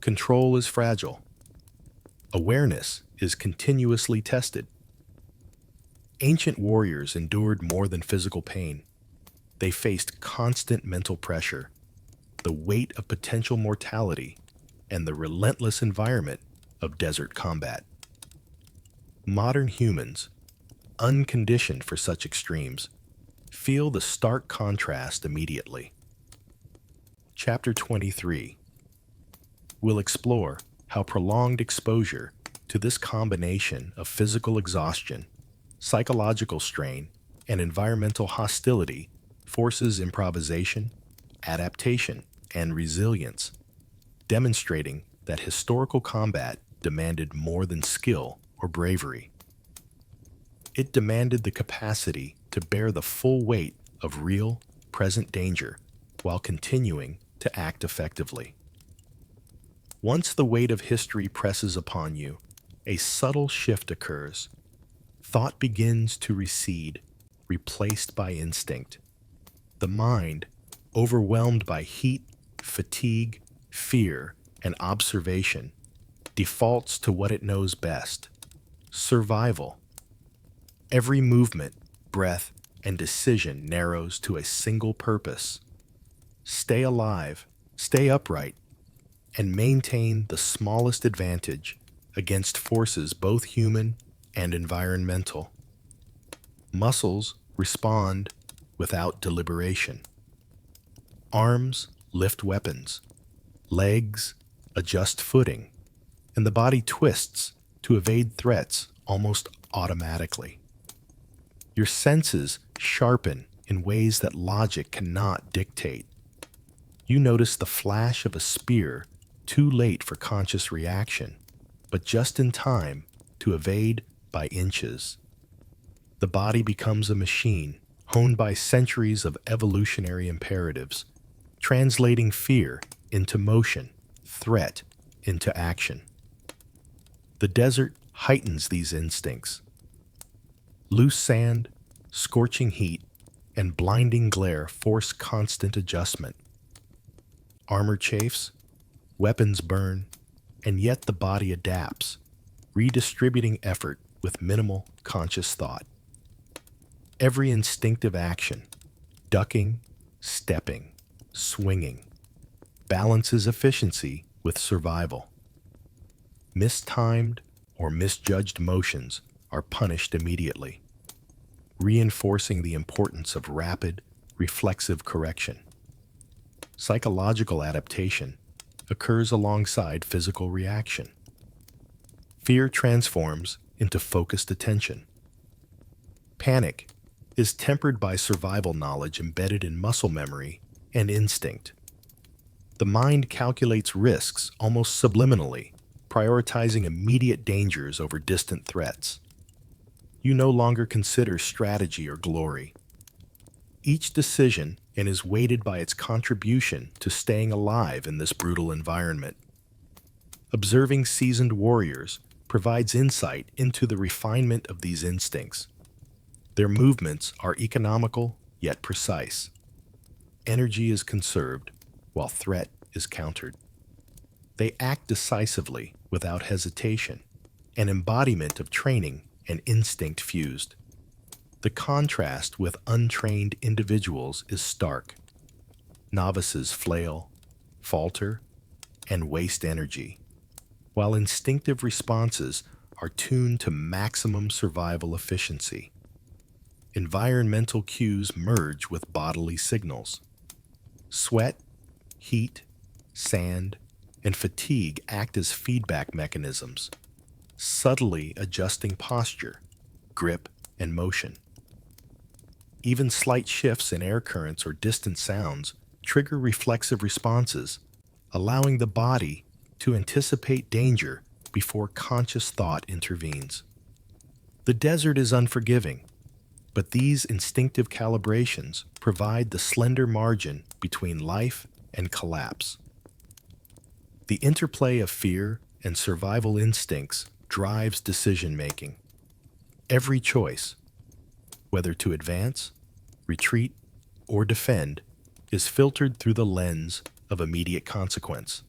Control is fragile. Awareness is continuously tested. Ancient warriors endured more than physical pain. They faced constant mental pressure, the weight of potential mortality, and the relentless environment of desert combat. Modern humans, unconditioned for such extremes, feel the stark contrast immediately. Chapter 23 will explore how prolonged exposure to this combination of physical exhaustion, psychological strain, and environmental hostility forces improvisation, adaptation, and resilience, demonstrating that historical combat demanded more than skill or bravery. It demanded the capacity to bear the full weight of real, present danger while continuing to act effectively. Once the weight of history presses upon you, a subtle shift occurs. Thought begins to recede, replaced by instinct. The mind, overwhelmed by heat, fatigue, fear, and observation, defaults to what it knows best: survival. Every movement, breath, and decision narrows to a single purpose: stay alive, stay upright, and maintain the smallest advantage against forces both human and environmental. Muscles respond without deliberation. Arms lift weapons. Legs adjust footing, and the body twists to evade threats almost automatically. Your senses sharpen in ways that logic cannot dictate. You notice the flash of a spear too late for conscious reaction, but just in time to evade by inches. The body becomes a machine honed by centuries of evolutionary imperatives, translating fear into motion, threat into action. The desert heightens these instincts. Loose sand, scorching heat, and blinding glare force constant adjustment. Armor chafes, weapons burn, and yet the body adapts, redistributing effort with minimal conscious thought. Every instinctive action, ducking, stepping, swinging, balances efficiency with survival. Mistimed or misjudged motions are punished immediately, reinforcing the importance of rapid, reflexive correction. Psychological adaptation occurs alongside physical reaction. Fear transforms into focused attention. Panic is tempered by survival knowledge embedded in muscle memory and instinct. The mind calculates risks almost subliminally, prioritizing immediate dangers over distant threats. You no longer consider strategy or glory. Each decision is weighted by its contribution to staying alive in this brutal environment. Observing seasoned warriors provides insight into the refinement of these instincts. Their movements are economical yet precise. Energy is conserved while threat is countered. They act decisively without hesitation, an embodiment of training and instinct fused. The contrast with untrained individuals is stark. Novices flail, falter, and waste energy, while instinctive responses are tuned to maximum survival efficiency. Environmental cues merge with bodily signals. Sweat, heat, sand, and fatigue act as feedback mechanisms, subtly adjusting posture, grip, and motion. Even slight shifts in air currents or distant sounds trigger reflexive responses, allowing the body to anticipate danger before conscious thought intervenes. The desert is unforgiving, but these instinctive calibrations provide the slender margin between life and collapse. The interplay of fear and survival instincts drives decision-making. Every choice, whether to advance, retreat, or defend, is filtered through the lens of immediate consequence.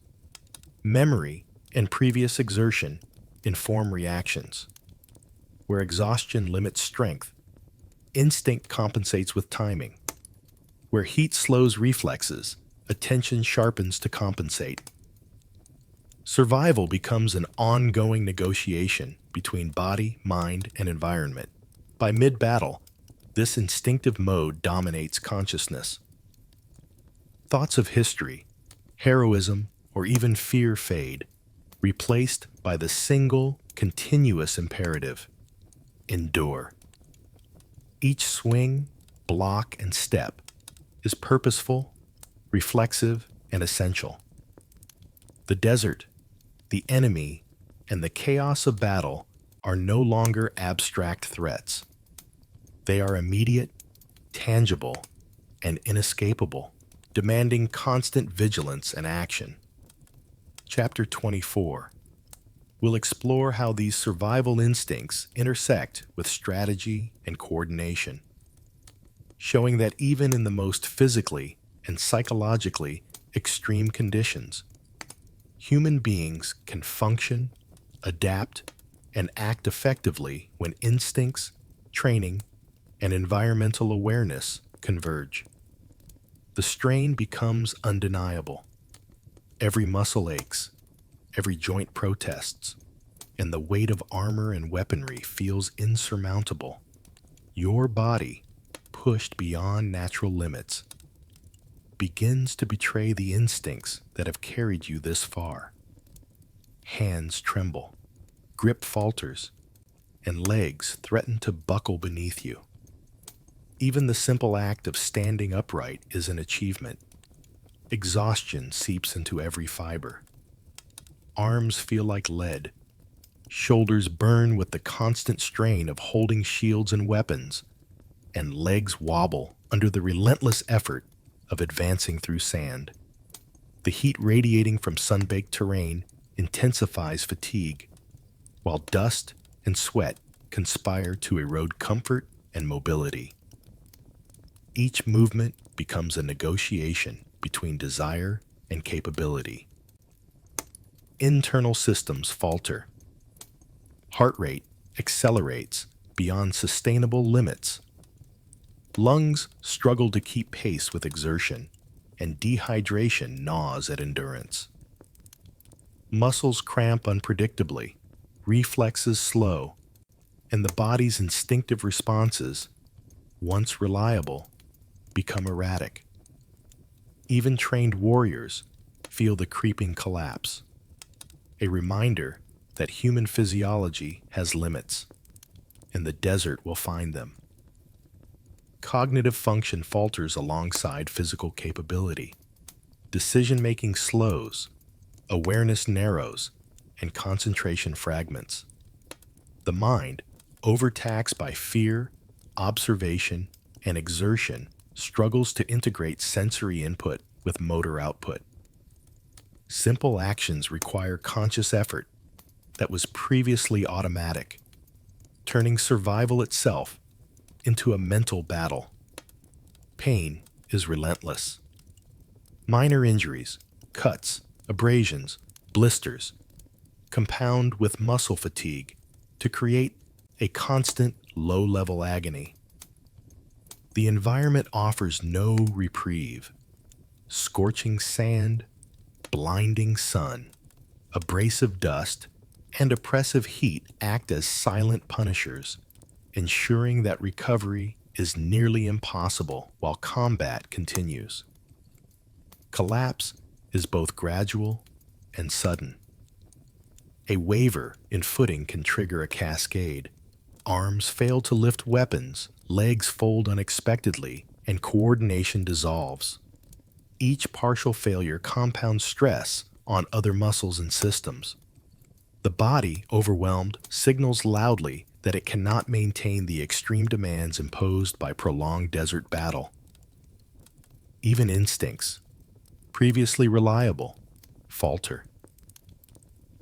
Memory and previous exertion inform reactions. Where exhaustion limits strength, instinct compensates with timing. Where heat slows reflexes, attention sharpens to compensate. Survival becomes an ongoing negotiation between body, mind, and environment. By mid-battle, this instinctive mode dominates consciousness. Thoughts of history, heroism, or even fear fade, replaced by the single, continuous imperative: endure. Each swing, block, and step is purposeful, reflexive, and essential. The desert, the enemy, and the chaos of battle are no longer abstract threats. They are immediate, tangible, and inescapable, demanding constant vigilance and action. Chapter 24 will explore how these survival instincts intersect with strategy and coordination, showing that even in the most physically and psychologically extreme conditions, human beings can function, adapt, and act effectively when instincts, training, and environmental awareness converge. The strain becomes undeniable. Every muscle aches, every joint protests, and the weight of armor and weaponry feels insurmountable. Your body, pushed beyond natural limits, begins to betray the instincts that have carried you this far. Hands tremble, grip falters, and legs threaten to buckle beneath you. Even the simple act of standing upright is an achievement. Exhaustion seeps into every fiber. Arms feel like lead. Shoulders burn with the constant strain of holding shields and weapons, and legs wobble under the relentless effort of advancing through sand. The heat radiating from sun-baked terrain intensifies fatigue, while dust and sweat conspire to erode comfort and mobility. Each movement becomes a negotiation between desire and capability. Internal systems falter. Heart rate accelerates beyond sustainable limits. Lungs struggle to keep pace with exertion, and dehydration gnaws at endurance. Muscles cramp unpredictably, reflexes slow, and the body's instinctive responses, once reliable, become erratic. Even trained warriors feel the creeping collapse, a reminder that human physiology has limits, and the desert will find them. Cognitive function falters alongside physical capability. Decision-making slows, awareness narrows, and concentration fragments. The mind, overtaxed by fear, observation, and exertion, struggles to integrate sensory input with motor output. Simple actions require conscious effort that was previously automatic, turning survival itself into a mental battle. Pain is relentless. Minor injuries, cuts, abrasions, blisters, compound with muscle fatigue to create a constant low-level agony. The environment offers no reprieve. Scorching sand, blinding sun, abrasive dust, and oppressive heat act as silent punishers, ensuring that recovery is nearly impossible while combat continues. Collapse is both gradual and sudden. A waver in footing can trigger a cascade. Arms fail to lift weapons, legs fold unexpectedly, and coordination dissolves. Each partial failure compounds stress on other muscles and systems. The body, overwhelmed, signals loudly that it cannot maintain the extreme demands imposed by prolonged desert battle. Even instincts, previously reliable, falter.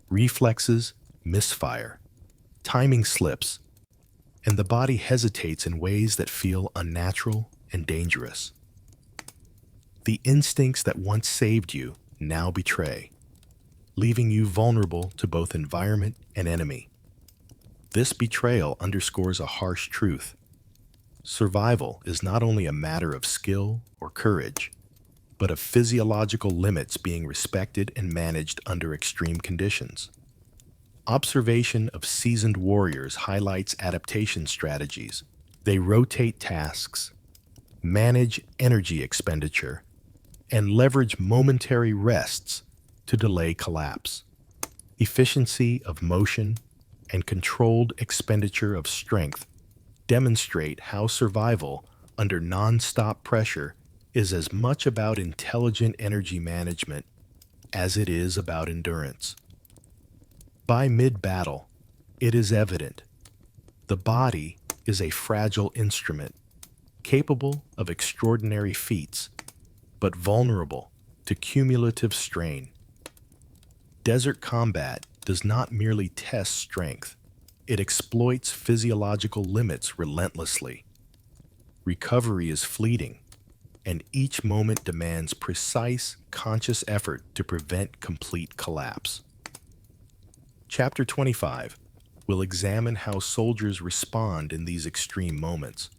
Reflexes misfire, timing slips, and the body hesitates in ways that feel unnatural and dangerous. The instincts that once saved you now betray, leaving you vulnerable to both environment and enemy. This betrayal underscores a harsh truth. Survival is not only a matter of skill or courage, but of physiological limits being respected and managed under extreme conditions. Observation of seasoned warriors highlights adaptation strategies. They rotate tasks, manage energy expenditure, and leverage momentary rests to delay collapse. Efficiency of motion and controlled expenditure of strength demonstrate how survival under non-stop pressure is as much about intelligent energy management as it is about endurance. By mid-battle, it is evident the body is a fragile instrument, capable of extraordinary feats, but vulnerable to cumulative strain. Desert combat does not merely test strength, it exploits physiological limits relentlessly. Recovery is fleeting, and each moment demands precise, conscious effort to prevent complete collapse. Chapter 25 will examine how soldiers respond in these extreme moments,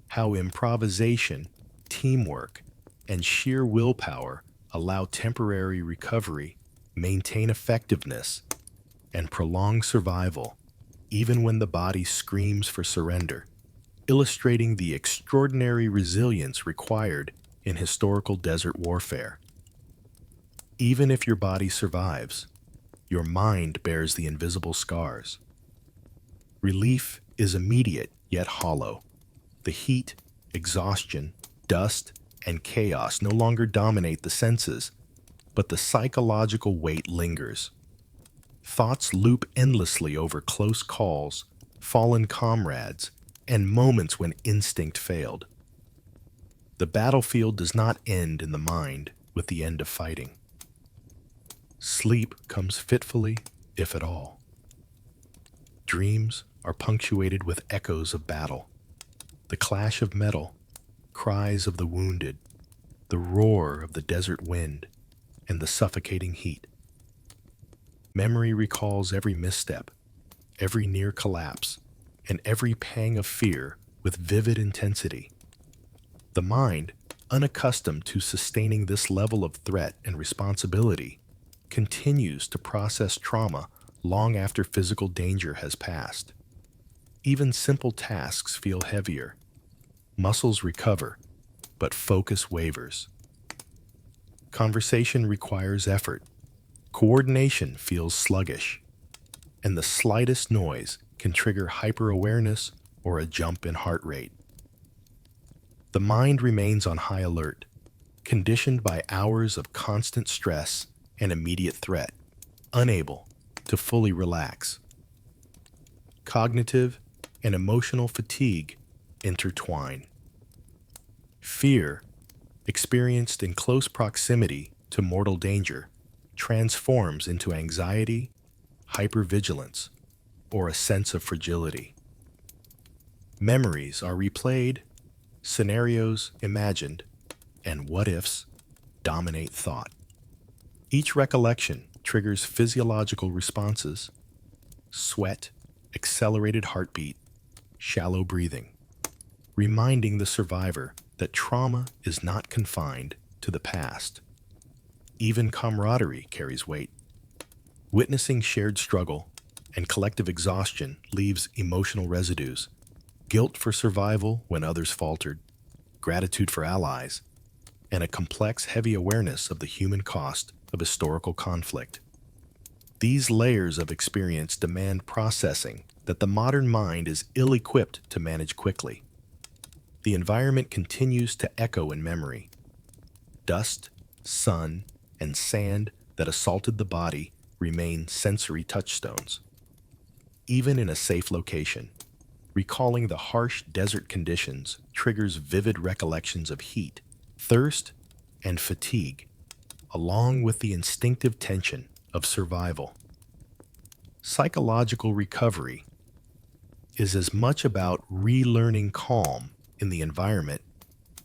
how improvisation, teamwork, and sheer willpower allow temporary recovery, maintain effectiveness, and prolong survival, even when the body screams for surrender, illustrating the extraordinary resilience required in historical desert warfare. Even if your body survives, your mind bears the invisible scars. Relief is immediate yet hollow. The heat, exhaustion, dust, and chaos no longer dominate the senses, but the psychological weight lingers. Thoughts loop endlessly over close calls, fallen comrades, and moments when instinct failed. The battlefield does not end in the mind with the end of fighting. Sleep comes fitfully, if at all. Dreams are punctuated with echoes of battle, the clash of metal, cries of the wounded, the roar of the desert wind, and the suffocating heat. Memory recalls every misstep, every near collapse, and every pang of fear with vivid intensity. The mind, unaccustomed to sustaining this level of threat and responsibility, continues to process trauma long after physical danger has passed. Even simple tasks feel heavier. Muscles recover, but focus wavers. Conversation requires effort. Coordination feels sluggish, and the slightest noise can trigger hyper-awareness or a jump in heart rate. The mind remains on high alert, conditioned by hours of constant stress and immediate threat, unable to fully relax. Cognitive and emotional fatigue intertwine. Fear, experienced in close proximity to mortal danger, transforms into anxiety, hypervigilance, or a sense of fragility. Memories are replayed, scenarios imagined, and what-ifs dominate thought. Each recollection triggers physiological responses: sweat, accelerated heartbeat, shallow breathing, reminding the survivor that trauma is not confined to the past. Even camaraderie carries weight. Witnessing shared struggle and collective exhaustion leaves emotional residues: guilt for survival when others faltered, gratitude for allies, and a complex, heavy awareness of the human cost of historical conflict. These layers of experience demand processing that the modern mind is ill-equipped to manage quickly. The environment continues to echo in memory. Dust, sun, and sand that assaulted the body remain sensory touchstones. Even in a safe location, recalling the harsh desert conditions triggers vivid recollections of heat, thirst, and fatigue, along with the instinctive tension of survival. Psychological recovery is as much about relearning calm in the environment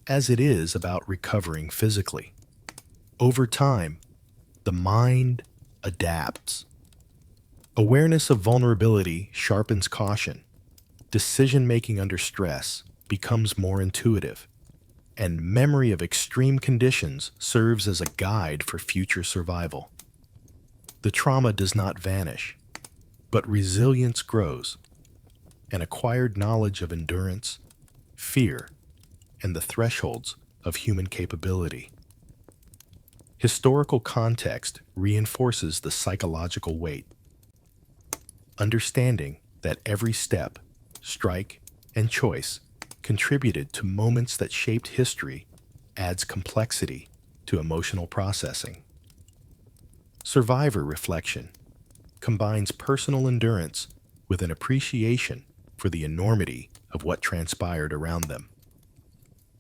as it is about recovering physically. Over time, the mind adapts. Awareness of vulnerability sharpens caution. Decision-making under stress becomes more intuitive, and memory of extreme conditions serves as a guide for future survival. The trauma does not vanish, but resilience grows, and acquired knowledge of endurance, fear, and the thresholds of human capability. Historical context reinforces the psychological weight. Understanding that every step, strike, and choice contributed to moments that shaped history adds complexity to emotional processing. Survivor reflection combines personal endurance with an appreciation for the enormity of what transpired around them.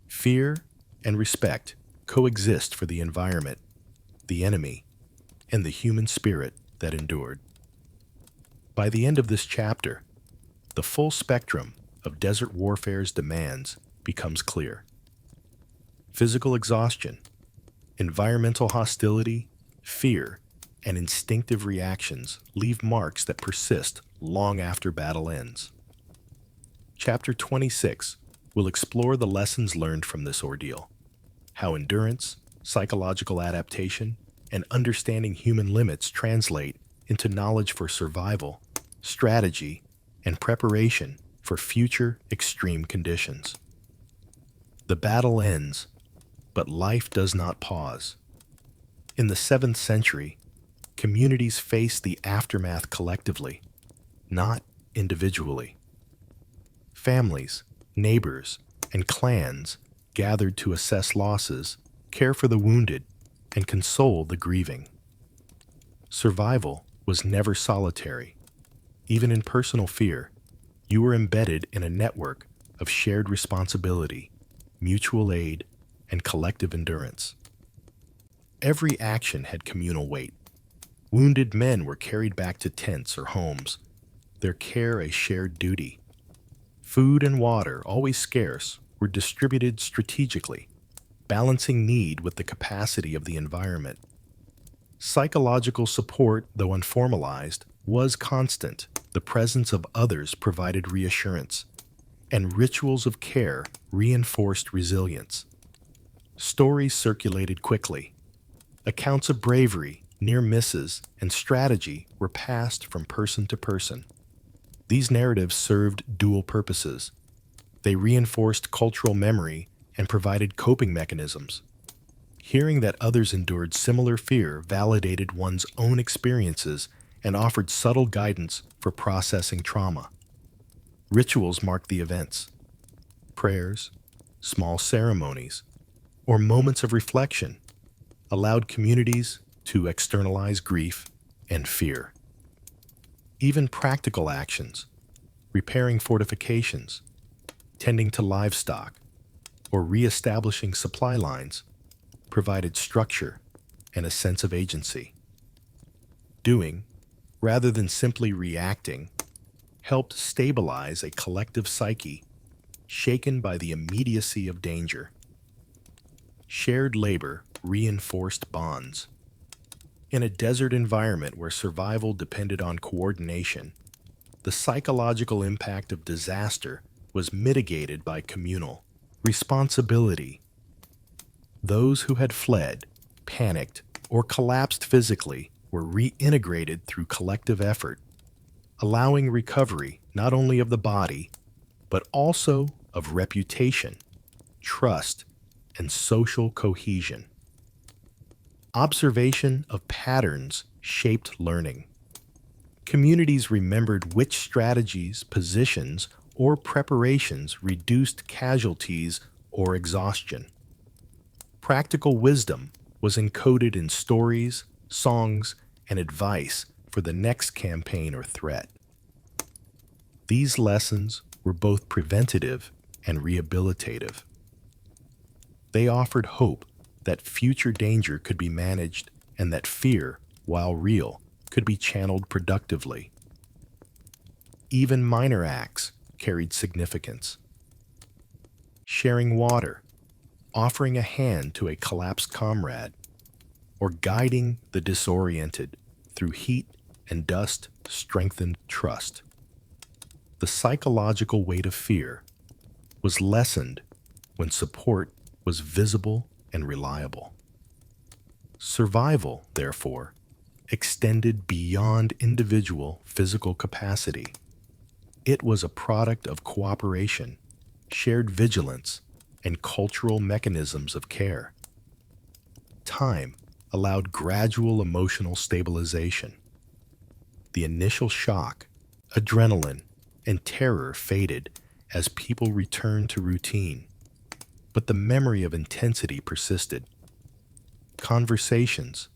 Fear and respect coexist for the environment, the enemy, and the human spirit that endured. By the end of this chapter, the full spectrum of desert warfare's demands becomes clear. Physical exhaustion, environmental hostility, fear, and instinctive reactions leave marks that persist long after battle ends. Chapter 26 will explore the lessons learned from this ordeal, how endurance, psychological adaptation, and understanding human limits translate into knowledge for survival, strategy, and preparation for future extreme conditions. The battle ends, but life does not pause. In the 7th century, communities faced the aftermath collectively, not individually. Families, neighbors, and clans gathered to assess losses, care for the wounded, and console the grieving. Survival was never solitary. Even in personal fear, you were embedded in a network of shared responsibility, mutual aid, and collective endurance. Every action had communal weight. Wounded men were carried back to tents or homes, their care a shared duty. Food and water, always scarce, were distributed strategically, balancing need with the capacity of the environment. Psychological support, though unformalized, was constant. The presence of others provided reassurance, and rituals of care reinforced resilience. Stories circulated quickly. Accounts of bravery, near misses, and strategy were passed from person to person. These narratives served dual purposes. They reinforced cultural memory and provided coping mechanisms. Hearing that others endured similar fear validated one's own experiences and offered subtle guidance for processing trauma. Rituals marked the events. Prayers, small ceremonies, or moments of reflection allowed communities to externalize grief and fear. Even practical actions, repairing fortifications, tending to livestock, or re-establishing supply lines, provided structure and a sense of agency. Doing, rather than simply reacting, helped stabilize a collective psyche shaken by the immediacy of danger. Shared labor reinforced bonds. In a desert environment where survival depended on coordination, the psychological impact of disaster was mitigated by communal responsibility. Those who had fled, panicked, or collapsed physically were reintegrated through collective effort, allowing recovery not only of the body, but also of reputation, trust, and social cohesion. Observation of patterns shaped learning. Communities remembered which strategies, positions, or preparations reduced casualties or exhaustion. Practical wisdom was encoded in stories, songs, and advice for the next campaign or threat. These lessons were both preventative and rehabilitative. They offered hope that future danger could be managed and that fear, while real, could be channeled productively. Even minor acts carried significance. Sharing water, offering a hand to a collapsed comrade, or guiding the disoriented through heat and dust strengthened trust. The psychological weight of fear was lessened when support was visible and reliable. Survival, therefore, extended beyond individual physical capacity. It was a product of cooperation, shared vigilance, and cultural mechanisms of care. Time allowed gradual emotional stabilization. The initial shock, adrenaline, and terror faded as people returned to routine, but the memory of intensity persisted. Conversations,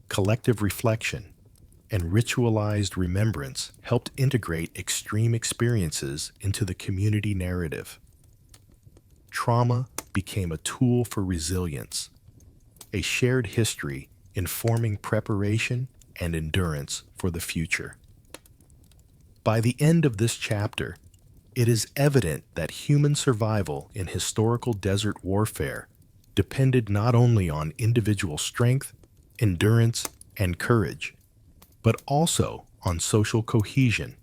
collective reflection, and ritualized remembrance helped integrate extreme experiences into the community narrative. Trauma became a tool for resilience, a shared history informing preparation and endurance for the future. By the end of this chapter, it is evident that human survival in historical desert warfare depended not only on individual strength, endurance, and courage, but also on social cohesion,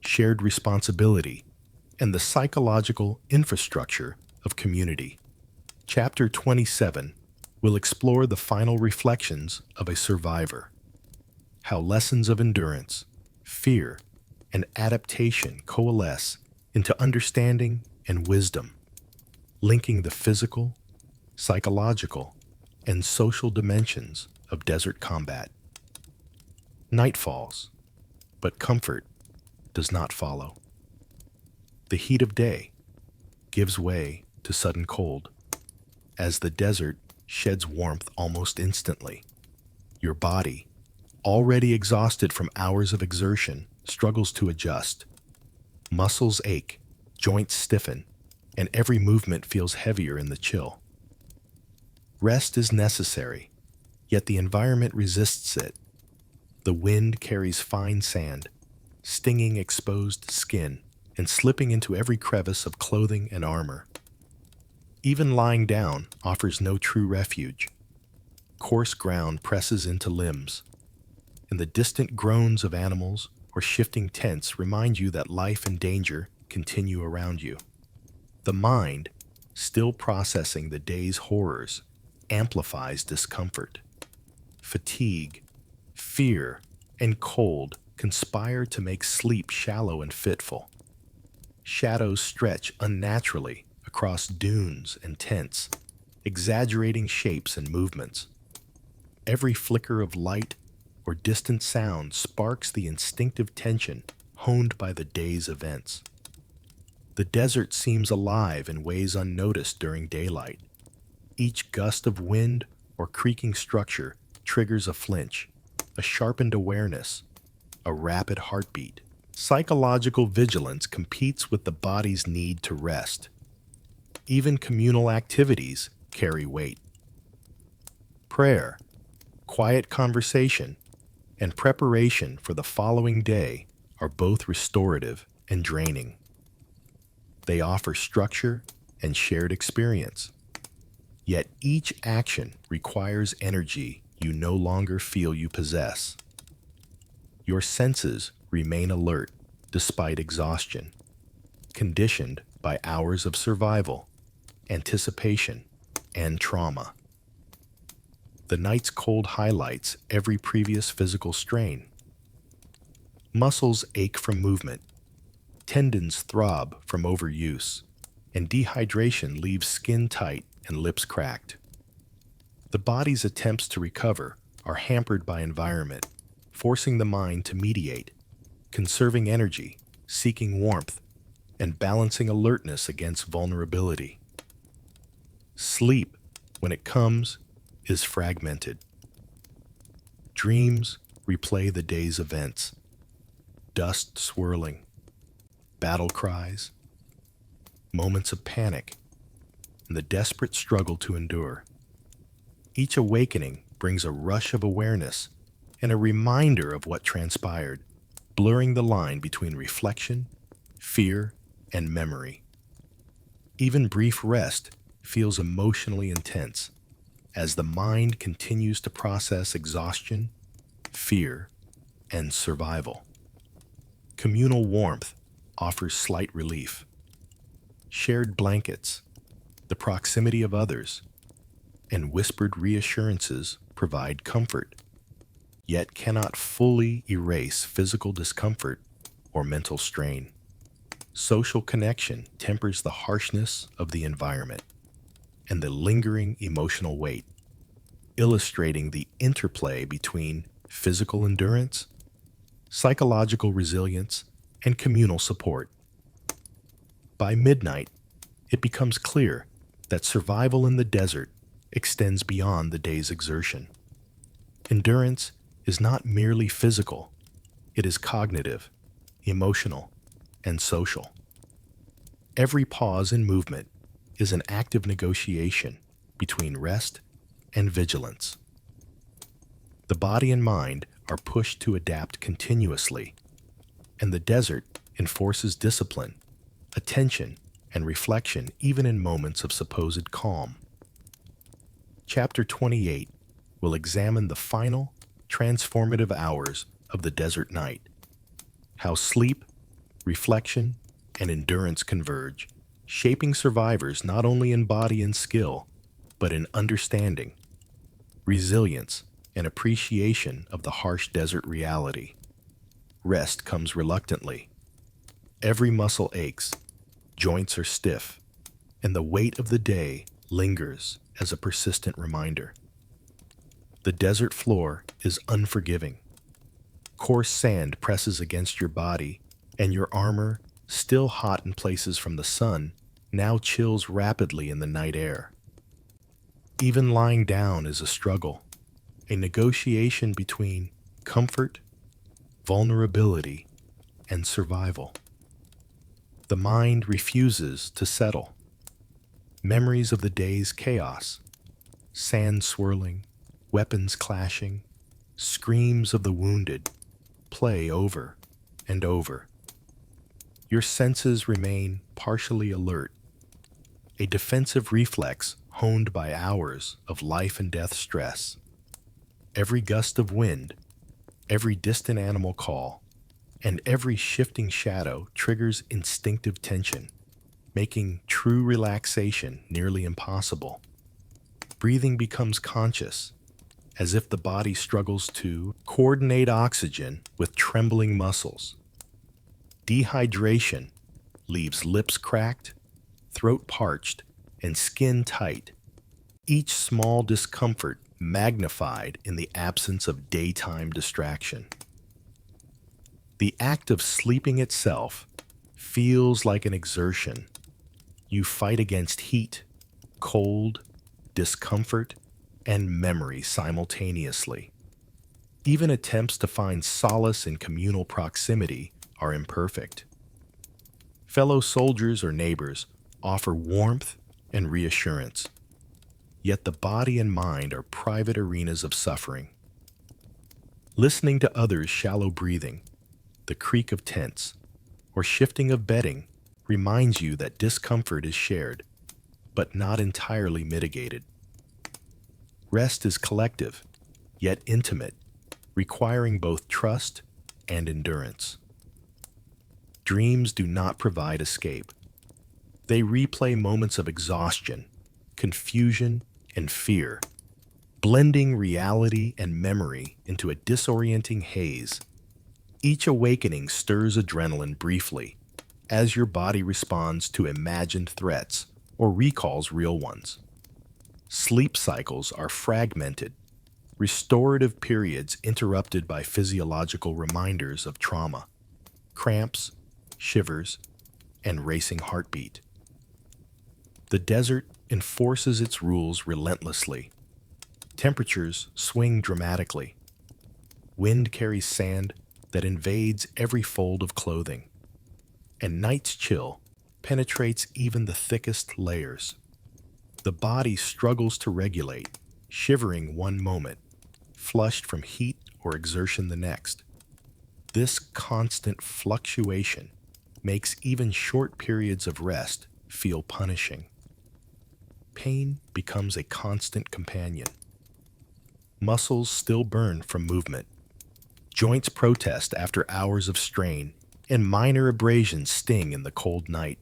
shared responsibility, and the psychological infrastructure of community. Chapter 27 we'll explore the final reflections of a survivor, how lessons of endurance, fear, and adaptation coalesce into understanding and wisdom, linking the physical, psychological, and social dimensions of desert combat. Night falls, but comfort does not follow. The heat of day gives way to sudden cold, as the desert sheds warmth almost instantly. Your body, already exhausted from hours of exertion, struggles to adjust. Muscles ache, joints stiffen, and every movement feels heavier in the chill. Rest is necessary, yet the environment resists it. The wind carries fine sand, stinging exposed skin and slipping into every crevice of clothing and armor. Even lying down offers no true refuge. Coarse ground presses into limbs, and the distant groans of animals or shifting tents remind you that life and danger continue around you. The mind, still processing the day's horrors, amplifies discomfort. Fatigue, fear, and cold conspire to make sleep shallow and fitful. Shadows stretch unnaturally across dunes and tents, exaggerating shapes and movements. Every flicker of light or distant sound sparks the instinctive tension honed by the day's events. The desert seems alive in ways unnoticed during daylight. Each gust of wind or creaking structure triggers a flinch, a sharpened awareness, a rapid heartbeat. Psychological vigilance competes with the body's need to rest. Even communal activities carry weight. Prayer, quiet conversation, and preparation for the following day are both restorative and draining. They offer structure and shared experience. Yet each action requires energy you no longer feel you possess. Your senses remain alert despite exhaustion, conditioned by hours of survival, anticipation, and trauma. The night's cold highlights every previous physical strain. Muscles ache from movement, tendons throb from overuse, and dehydration leaves skin tight and lips cracked. The body's attempts to recover are hampered by environment, forcing the mind to mediate, conserving energy, seeking warmth, and balancing alertness against vulnerability. Sleep, when it comes, is fragmented. Dreams replay the day's events, dust swirling, battle cries, moments of panic, and the desperate struggle to endure. Each awakening brings a rush of awareness and a reminder of what transpired, blurring the line between reflection, fear, and memory. Even brief rest feels emotionally intense as the mind continues to process exhaustion, fear, and survival. Communal warmth offers slight relief. Shared blankets, the proximity of others, and whispered reassurances provide comfort, yet cannot fully erase physical discomfort or mental strain. Social connection tempers the harshness of the environment and the lingering emotional weight, illustrating the interplay between physical endurance, psychological resilience, and communal support. By midnight, it becomes clear that survival in the desert extends beyond the day's exertion. Endurance is not merely physical, it is cognitive, emotional, and social. Every pause in movement is an active negotiation between rest and vigilance. The body and mind are pushed to adapt continuously, and the desert enforces discipline, attention, and reflection even in moments of supposed calm. Chapter 28 will examine the final, transformative hours of the desert night, how sleep, reflection, and endurance converge, shaping survivors not only in body and skill, but in understanding, resilience, and appreciation of the harsh desert reality. Rest comes reluctantly. Every muscle aches, joints are stiff, and the weight of the day lingers as a persistent reminder. The desert floor is unforgiving. Coarse sand presses against your body, and your armor, still hot in places from the sun, now chills rapidly in the night air. Even lying down is a struggle, a negotiation between comfort, vulnerability, and survival. The mind refuses to settle. Memories of the day's chaos, sand swirling, weapons clashing, screams of the wounded, play over and over. Your senses remain partially alert, a defensive reflex honed by hours of life and death stress. Every gust of wind, every distant animal call, and every shifting shadow triggers instinctive tension, making true relaxation nearly impossible. Breathing becomes conscious, as if the body struggles to coordinate oxygen with trembling muscles. Dehydration leaves lips cracked, throat parched, and skin tight, each small discomfort magnified in the absence of daytime distraction. The act of sleeping itself feels like an exertion. You fight against heat, cold, discomfort, and memory simultaneously. Even attempts to find solace in communal proximity are imperfect. Fellow soldiers or neighbors offer warmth and reassurance, yet the body and mind are private arenas of suffering. Listening to others' shallow breathing, the creak of tents, or shifting of bedding reminds you that discomfort is shared, but not entirely mitigated. Rest is collective, yet intimate, requiring both trust and endurance. Dreams do not provide escape. They replay moments of exhaustion, confusion, and fear, blending reality and memory into a disorienting haze. Each awakening stirs adrenaline briefly, as your body responds to imagined threats or recalls real ones. Sleep cycles are fragmented, restorative periods interrupted by physiological reminders of trauma, cramps, shivers, and racing heartbeat. The desert enforces its rules relentlessly. Temperatures swing dramatically. Wind carries sand that invades every fold of clothing, and night's chill penetrates even the thickest layers. The body struggles to regulate, shivering one moment, flushed from heat or exertion the next. This constant fluctuation makes even short periods of rest feel punishing. Pain becomes a constant companion. Muscles still burn from movement. Joints protest after hours of strain, and minor abrasions sting in the cold night.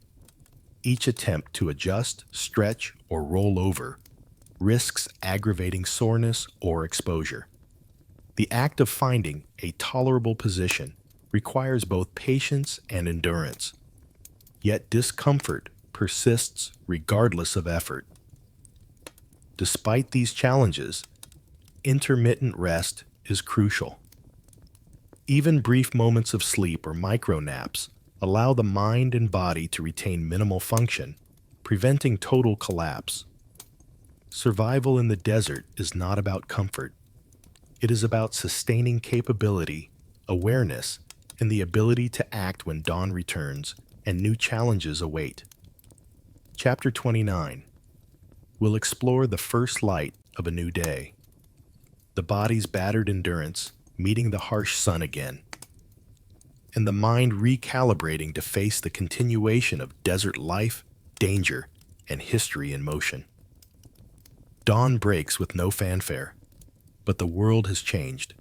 Each attempt to adjust, stretch, or roll over risks aggravating soreness or exposure. The act of finding a tolerable position requires both patience and endurance, yet discomfort persists regardless of effort. Despite these challenges, intermittent rest is crucial. Even brief moments of sleep or micro-naps allow the mind and body to retain minimal function, preventing total collapse. Survival in the desert is not about comfort. It is about sustaining capability, awareness, and the ability to act when dawn returns and new challenges await. Chapter 29 will explore the first light of a new day, the body's battered endurance meeting the harsh sun again, and the mind recalibrating to face the continuation of desert life, danger, and history in motion. Dawn breaks with no fanfare, but the world has changed.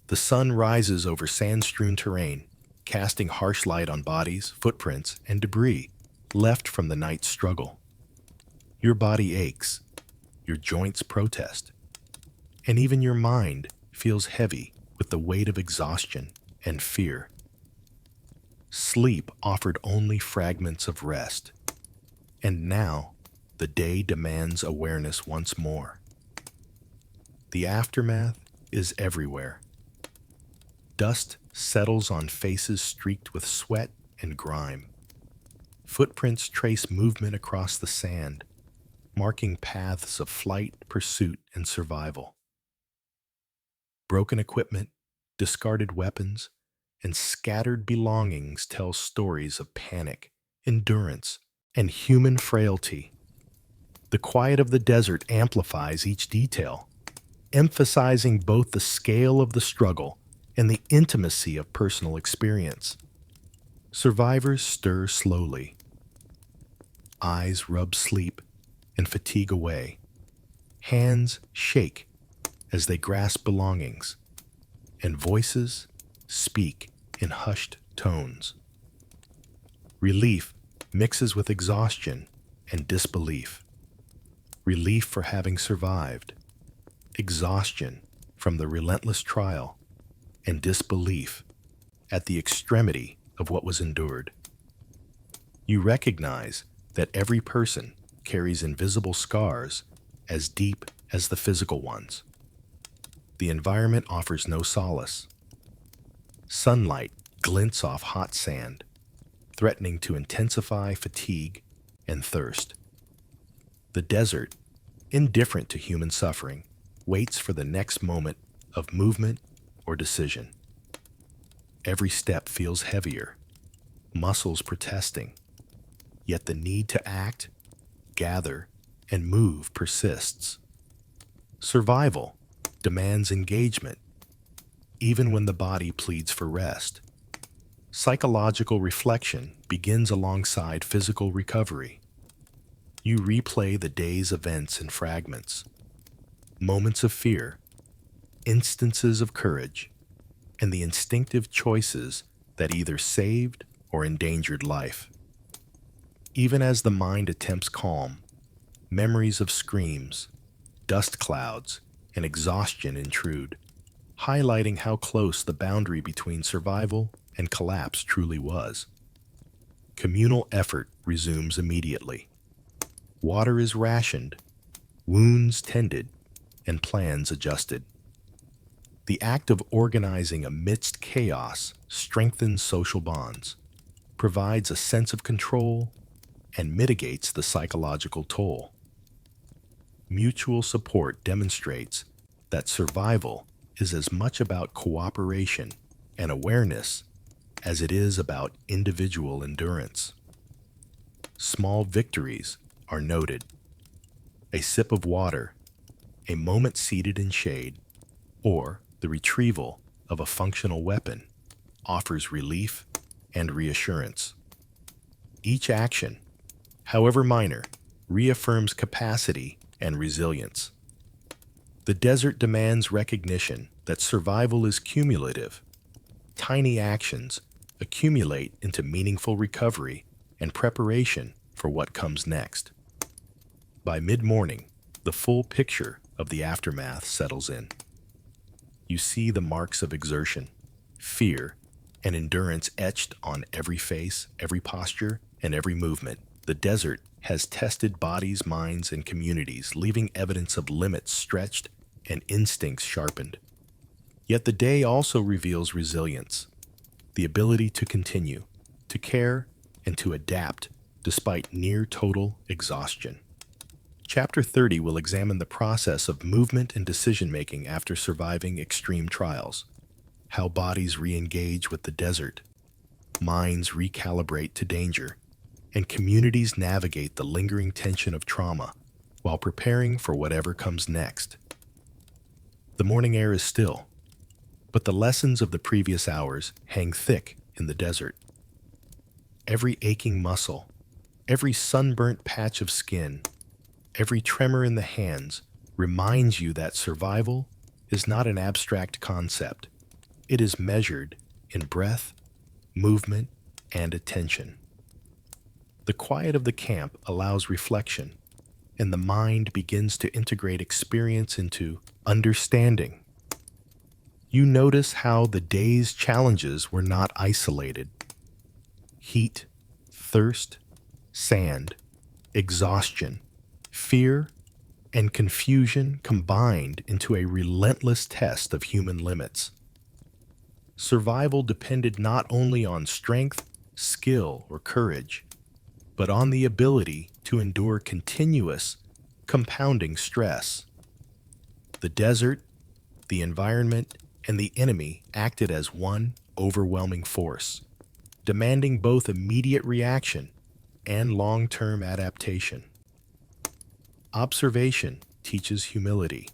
The sun rises over sand-strewn terrain, casting harsh light on bodies, footprints, and debris left from the night's struggle. Your body aches, your joints protest, and even your mind feels heavy with the weight of exhaustion and fear. Sleep offered only fragments of rest, and now the day demands awareness once more. The aftermath is everywhere. Dust settles on faces streaked with sweat and grime. Footprints trace movement across the sand, marking paths of flight, pursuit, and survival. Broken equipment, discarded weapons, and scattered belongings tell stories of panic, endurance, and human frailty. The quiet of the desert amplifies each detail, emphasizing both the scale of the struggle and the intimacy of personal experience. Survivors stir slowly. Eyes rub sleep and fatigue away. Hands shake as they grasp belongings, and voices speak in hushed tones. Relief mixes with exhaustion and disbelief. Relief for having survived, exhaustion from the relentless trial, and disbelief at the extremity of what was endured. You recognize that every person carries invisible scars as deep as the physical ones. The environment offers no solace. Sunlight glints off hot sand, threatening to intensify fatigue and thirst. The desert, indifferent to human suffering, waits for the next moment of movement or decision. Every step feels heavier, muscles protesting, yet the need to act, gather, and move persists. Survival demands engagement, even when the body pleads for rest. Psychological reflection begins alongside physical recovery. You replay the day's events in fragments, moments of fear, instances of courage, and the instinctive choices that either saved or endangered life. Even as the mind attempts calm, memories of screams, dust clouds, and exhaustion intrude, highlighting how close the boundary between survival and collapse truly was. Communal effort resumes immediately. Water is rationed, wounds tended, and plans adjusted. The act of organizing amidst chaos strengthens social bonds, provides a sense of control, and mitigates the psychological toll. Mutual support demonstrates that survival is as much about cooperation and awareness as it is about individual endurance. Small victories are noted. A sip of water, a moment seated in shade, or the retrieval of a functional weapon offers relief and reassurance. Each action, however minor, reaffirms capacity and resilience. The desert demands recognition that survival is cumulative. Tiny actions accumulate into meaningful recovery and preparation for what comes next. By mid-morning, the full picture of the aftermath settles in. You see the marks of exertion, fear, and endurance etched on every face, every posture, and every movement. The desert has tested bodies, minds, and communities, leaving evidence of limits stretched and instincts sharpened. Yet the day also reveals resilience, the ability to continue, to care, and to adapt despite near total exhaustion. Chapter 30 will examine the process of movement and decision-making after surviving extreme trials, how bodies re-engage with the desert, minds recalibrate to danger, and communities navigate the lingering tension of trauma while preparing for whatever comes next. The morning air is still, but the lessons of the previous hours hang thick in the desert. Every aching muscle, every sunburnt patch of skin, every tremor in the hands reminds you that survival is not an abstract concept. It is measured in breath, movement, and attention. The quiet of the camp allows reflection. and the mind begins to integrate experience into understanding. You notice how the day's challenges were not isolated. Heat, thirst, sand, exhaustion, fear, and confusion combined into a relentless test of human limits. Survival depended not only on strength, skill, or courage, but on the ability to endure continuous, compounding stress. The desert, the environment, and the enemy acted as one overwhelming force, demanding both immediate reaction and long-term adaptation. Observation teaches humility.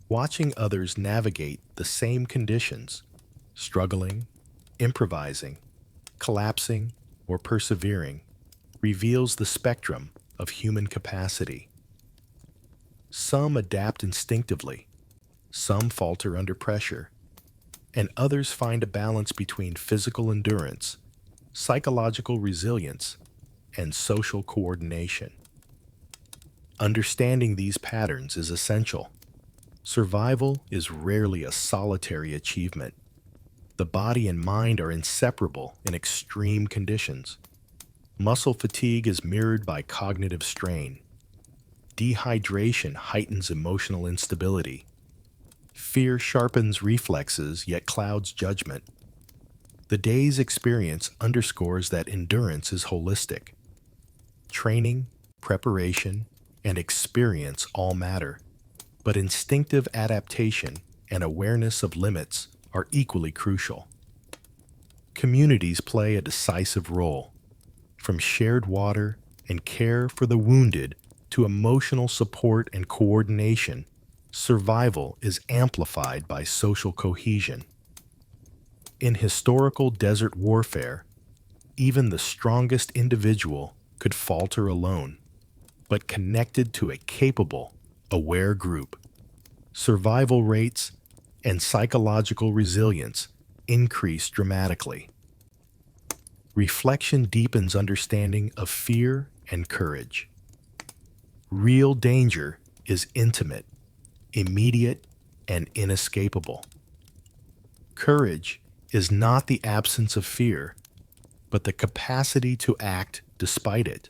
Watching others navigate the same conditions, struggling, improvising, collapsing, or persevering, reveals the spectrum of human capacity. Some adapt instinctively, some falter under pressure, and others find a balance between physical endurance, psychological resilience, and social coordination. Understanding these patterns is essential. Survival is rarely a solitary achievement. The body and mind are inseparable in extreme conditions. Muscle fatigue is mirrored by cognitive strain. Dehydration heightens emotional instability. Fear sharpens reflexes yet clouds judgment. The day's experience underscores that endurance is holistic. Training, preparation, and experience all matter, but instinctive adaptation and awareness of limits are equally crucial. Communities play a decisive role, from shared water and care for the wounded to emotional support and coordination. Survival is amplified by social cohesion. In historical desert warfare, even the strongest individual could falter alone, but connected to a capable, aware group. Survival rates and psychological resilience increase dramatically. Reflection deepens understanding of fear and courage. Real danger is intimate, immediate, and inescapable. Courage is not the absence of fear, but the capacity to act despite it.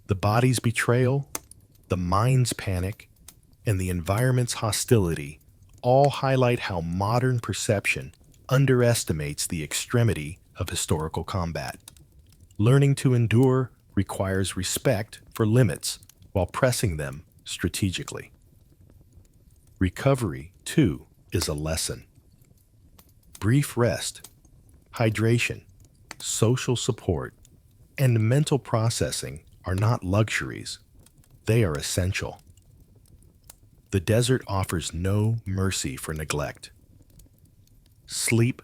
The body's betrayal, the mind's panic, and the environment's hostility all highlight how modern perception underestimates the extremity of historical combat. Learning to endure requires respect for limits while pressing them strategically. Recovery, too, is a lesson. Brief rest, hydration, social support, and mental processing are not luxuries. They are essential. The desert offers no mercy for neglect. Sleep,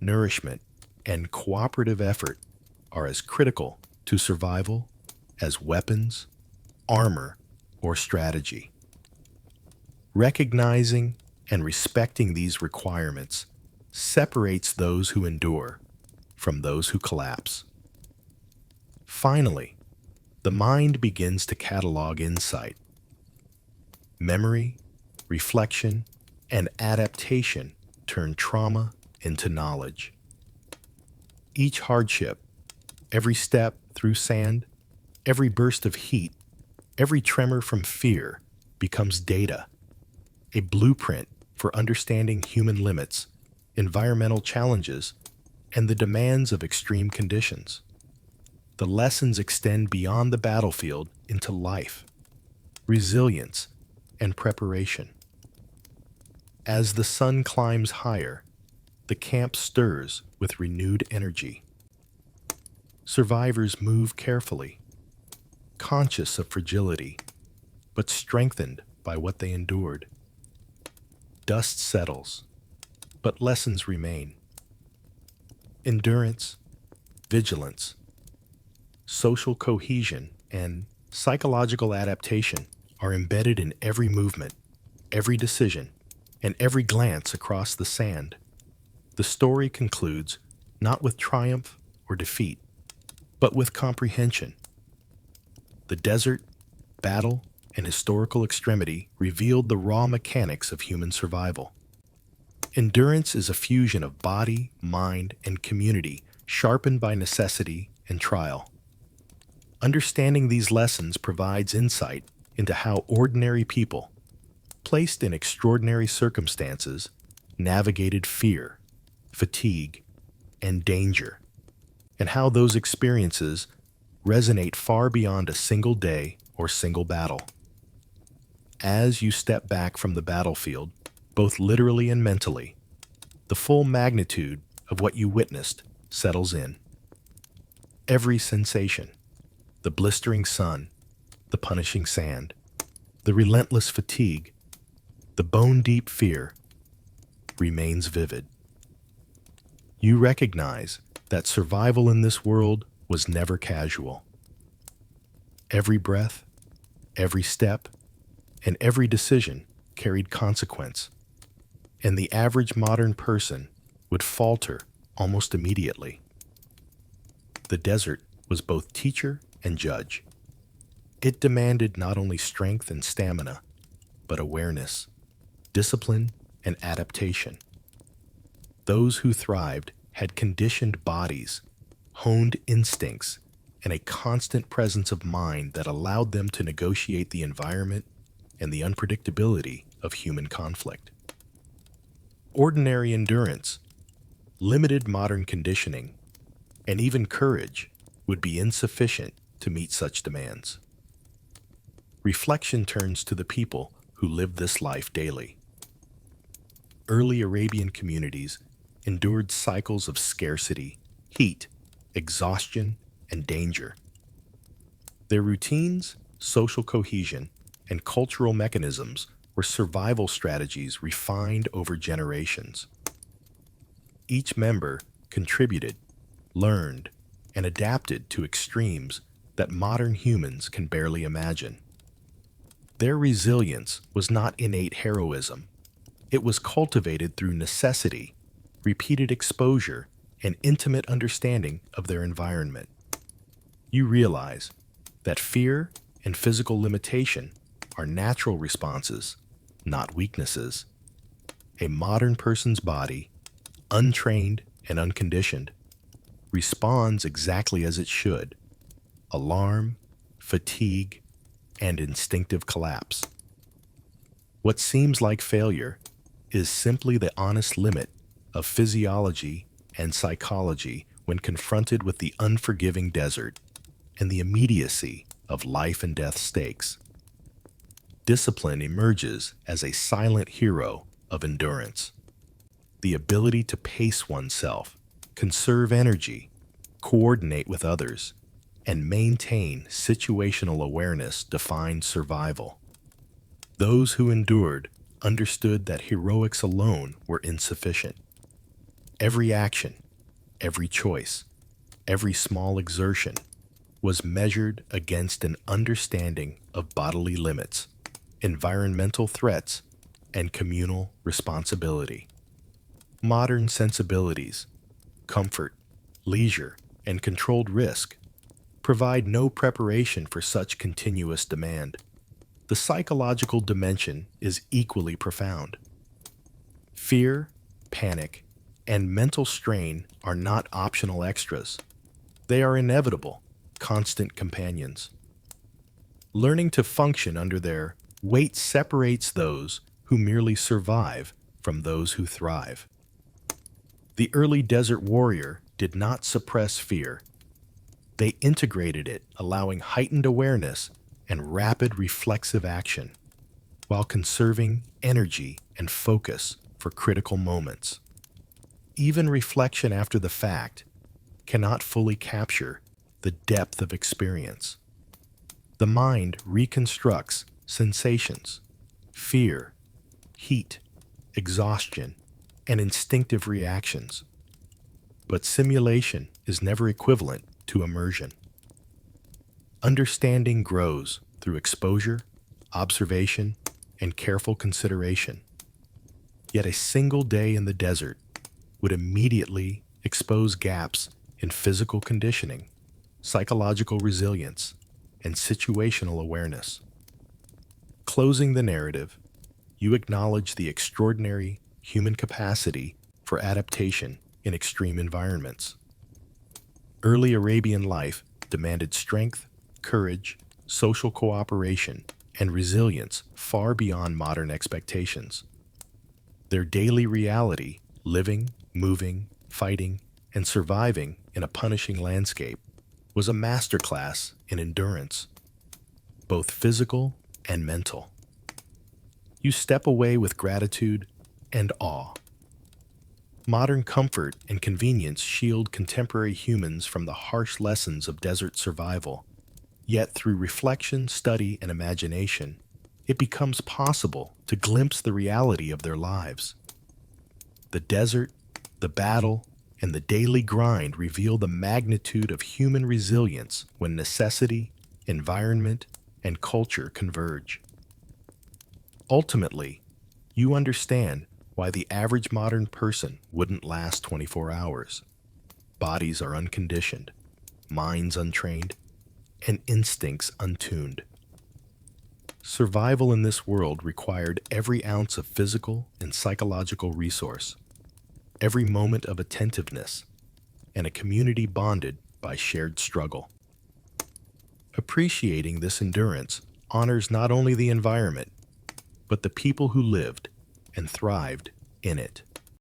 nourishment, and cooperative effort are as critical to survival as weapons, armor, or strategy. Recognizing and respecting these requirements separates those who endure from those who collapse. Finally, the mind begins to catalog insight. Memory, reflection, and adaptation turn trauma into knowledge. Each hardship, every step through sand, every burst of heat, every tremor from fear becomes data, a blueprint for understanding human limits, environmental challenges, and the demands of extreme conditions. The lessons extend beyond the battlefield into life, resilience, and preparation. As the sun climbs higher, the camp stirs with renewed energy. Survivors move carefully, conscious of fragility, but strengthened by what they endured. Dust settles, but lessons remain. Endurance, vigilance, social cohesion, and psychological adaptation are embedded in every movement, every decision, and every glance across the sand. The story concludes not with triumph or defeat, but with comprehension. The desert, battle, and historical extremity revealed the raw mechanics of human survival. Endurance is a fusion of body, mind, and community, sharpened by necessity and trial. Understanding these lessons provides insight into how ordinary people, placed in extraordinary circumstances, navigated fear, fatigue, and danger, and how those experiences resonate far beyond a single day or single battle. As you step back from the battlefield, both literally and mentally, the full magnitude of what you witnessed settles in. Every sensation, the blistering sun, the punishing sand, the relentless fatigue, the bone-deep fear, remains vivid. You recognize that survival in this world was never casual. Every breath, every step, and every decision carried consequence, and the average modern person would falter almost immediately. The desert was both teacher and judge. It demanded not only strength and stamina, but awareness, discipline, and adaptation. Those who thrived had conditioned bodies, honed instincts, and a constant presence of mind that allowed them to negotiate the environment and the unpredictability of human conflict. Ordinary endurance, limited modern conditioning, and even courage would be insufficient to meet such demands. Reflection turns to the people who lived this life daily. Early Arabian communities endured cycles of scarcity, heat, exhaustion, and danger. Their routines, social cohesion, and cultural mechanisms were survival strategies refined over generations. Each member contributed, learned, and adapted to extremes that modern humans can barely imagine. Their resilience was not innate heroism. It was cultivated through necessity, repeated exposure, and intimate understanding of their environment. You realize that fear and physical limitation are natural responses, not weaknesses. A modern person's body, untrained and unconditioned, responds exactly as it should: alarm, fatigue, and instinctive collapse. What seems like failure is simply the honest limit of physiology and psychology when confronted with the unforgiving desert and the immediacy of life and death stakes. Discipline emerges as a silent hero of endurance. The ability to pace oneself, conserve energy, coordinate with others, and maintain situational awareness defined survival. Those who endured understood that heroics alone were insufficient. Every action, every choice, every small exertion was measured against an understanding of bodily limits, environmental threats, and communal responsibility. Modern sensibilities, comfort, leisure, and controlled risk provide no preparation for such continuous demand. The psychological dimension is equally profound. Fear, panic, and mental strain are not optional extras. They are inevitable, constant companions. Learning to function under their weight separates those who merely survive from those who thrive. The early desert warrior did not suppress fear. They integrated it, allowing heightened awareness and rapid reflexive action, while conserving energy and focus for critical moments. Even reflection after the fact cannot fully capture the depth of experience. The mind reconstructs sensations, fear, heat, exhaustion, and instinctive reactions. But simulation is never equivalent to immersion. Understanding grows through exposure, observation, and careful consideration. Yet a single day in the desert would immediately expose gaps in physical conditioning, psychological resilience, and situational awareness. Closing the narrative, you acknowledge the extraordinary human capacity for adaptation in extreme environments. Early Arabian life demanded strength, courage, social cooperation, and resilience far beyond modern expectations. Their daily reality, living, moving, fighting, and surviving in a punishing landscape, was a masterclass in endurance, both physical and mental. You step away with gratitude and awe. Modern comfort and convenience shield contemporary humans from the harsh lessons of desert survival. Yet through reflection, study, and imagination, it becomes possible to glimpse the reality of their lives. The desert, the battle, and the daily grind reveal the magnitude of human resilience when necessity, environment, and culture converge. Ultimately, you understand why the average modern person wouldn't last 24 hours. Bodies are unconditioned, minds untrained, and instincts untuned. Survival in this world required every ounce of physical and psychological resource, every moment of attentiveness, and a community bonded by shared struggle. Appreciating this endurance honors not only the environment, but the people who lived and thrived in it.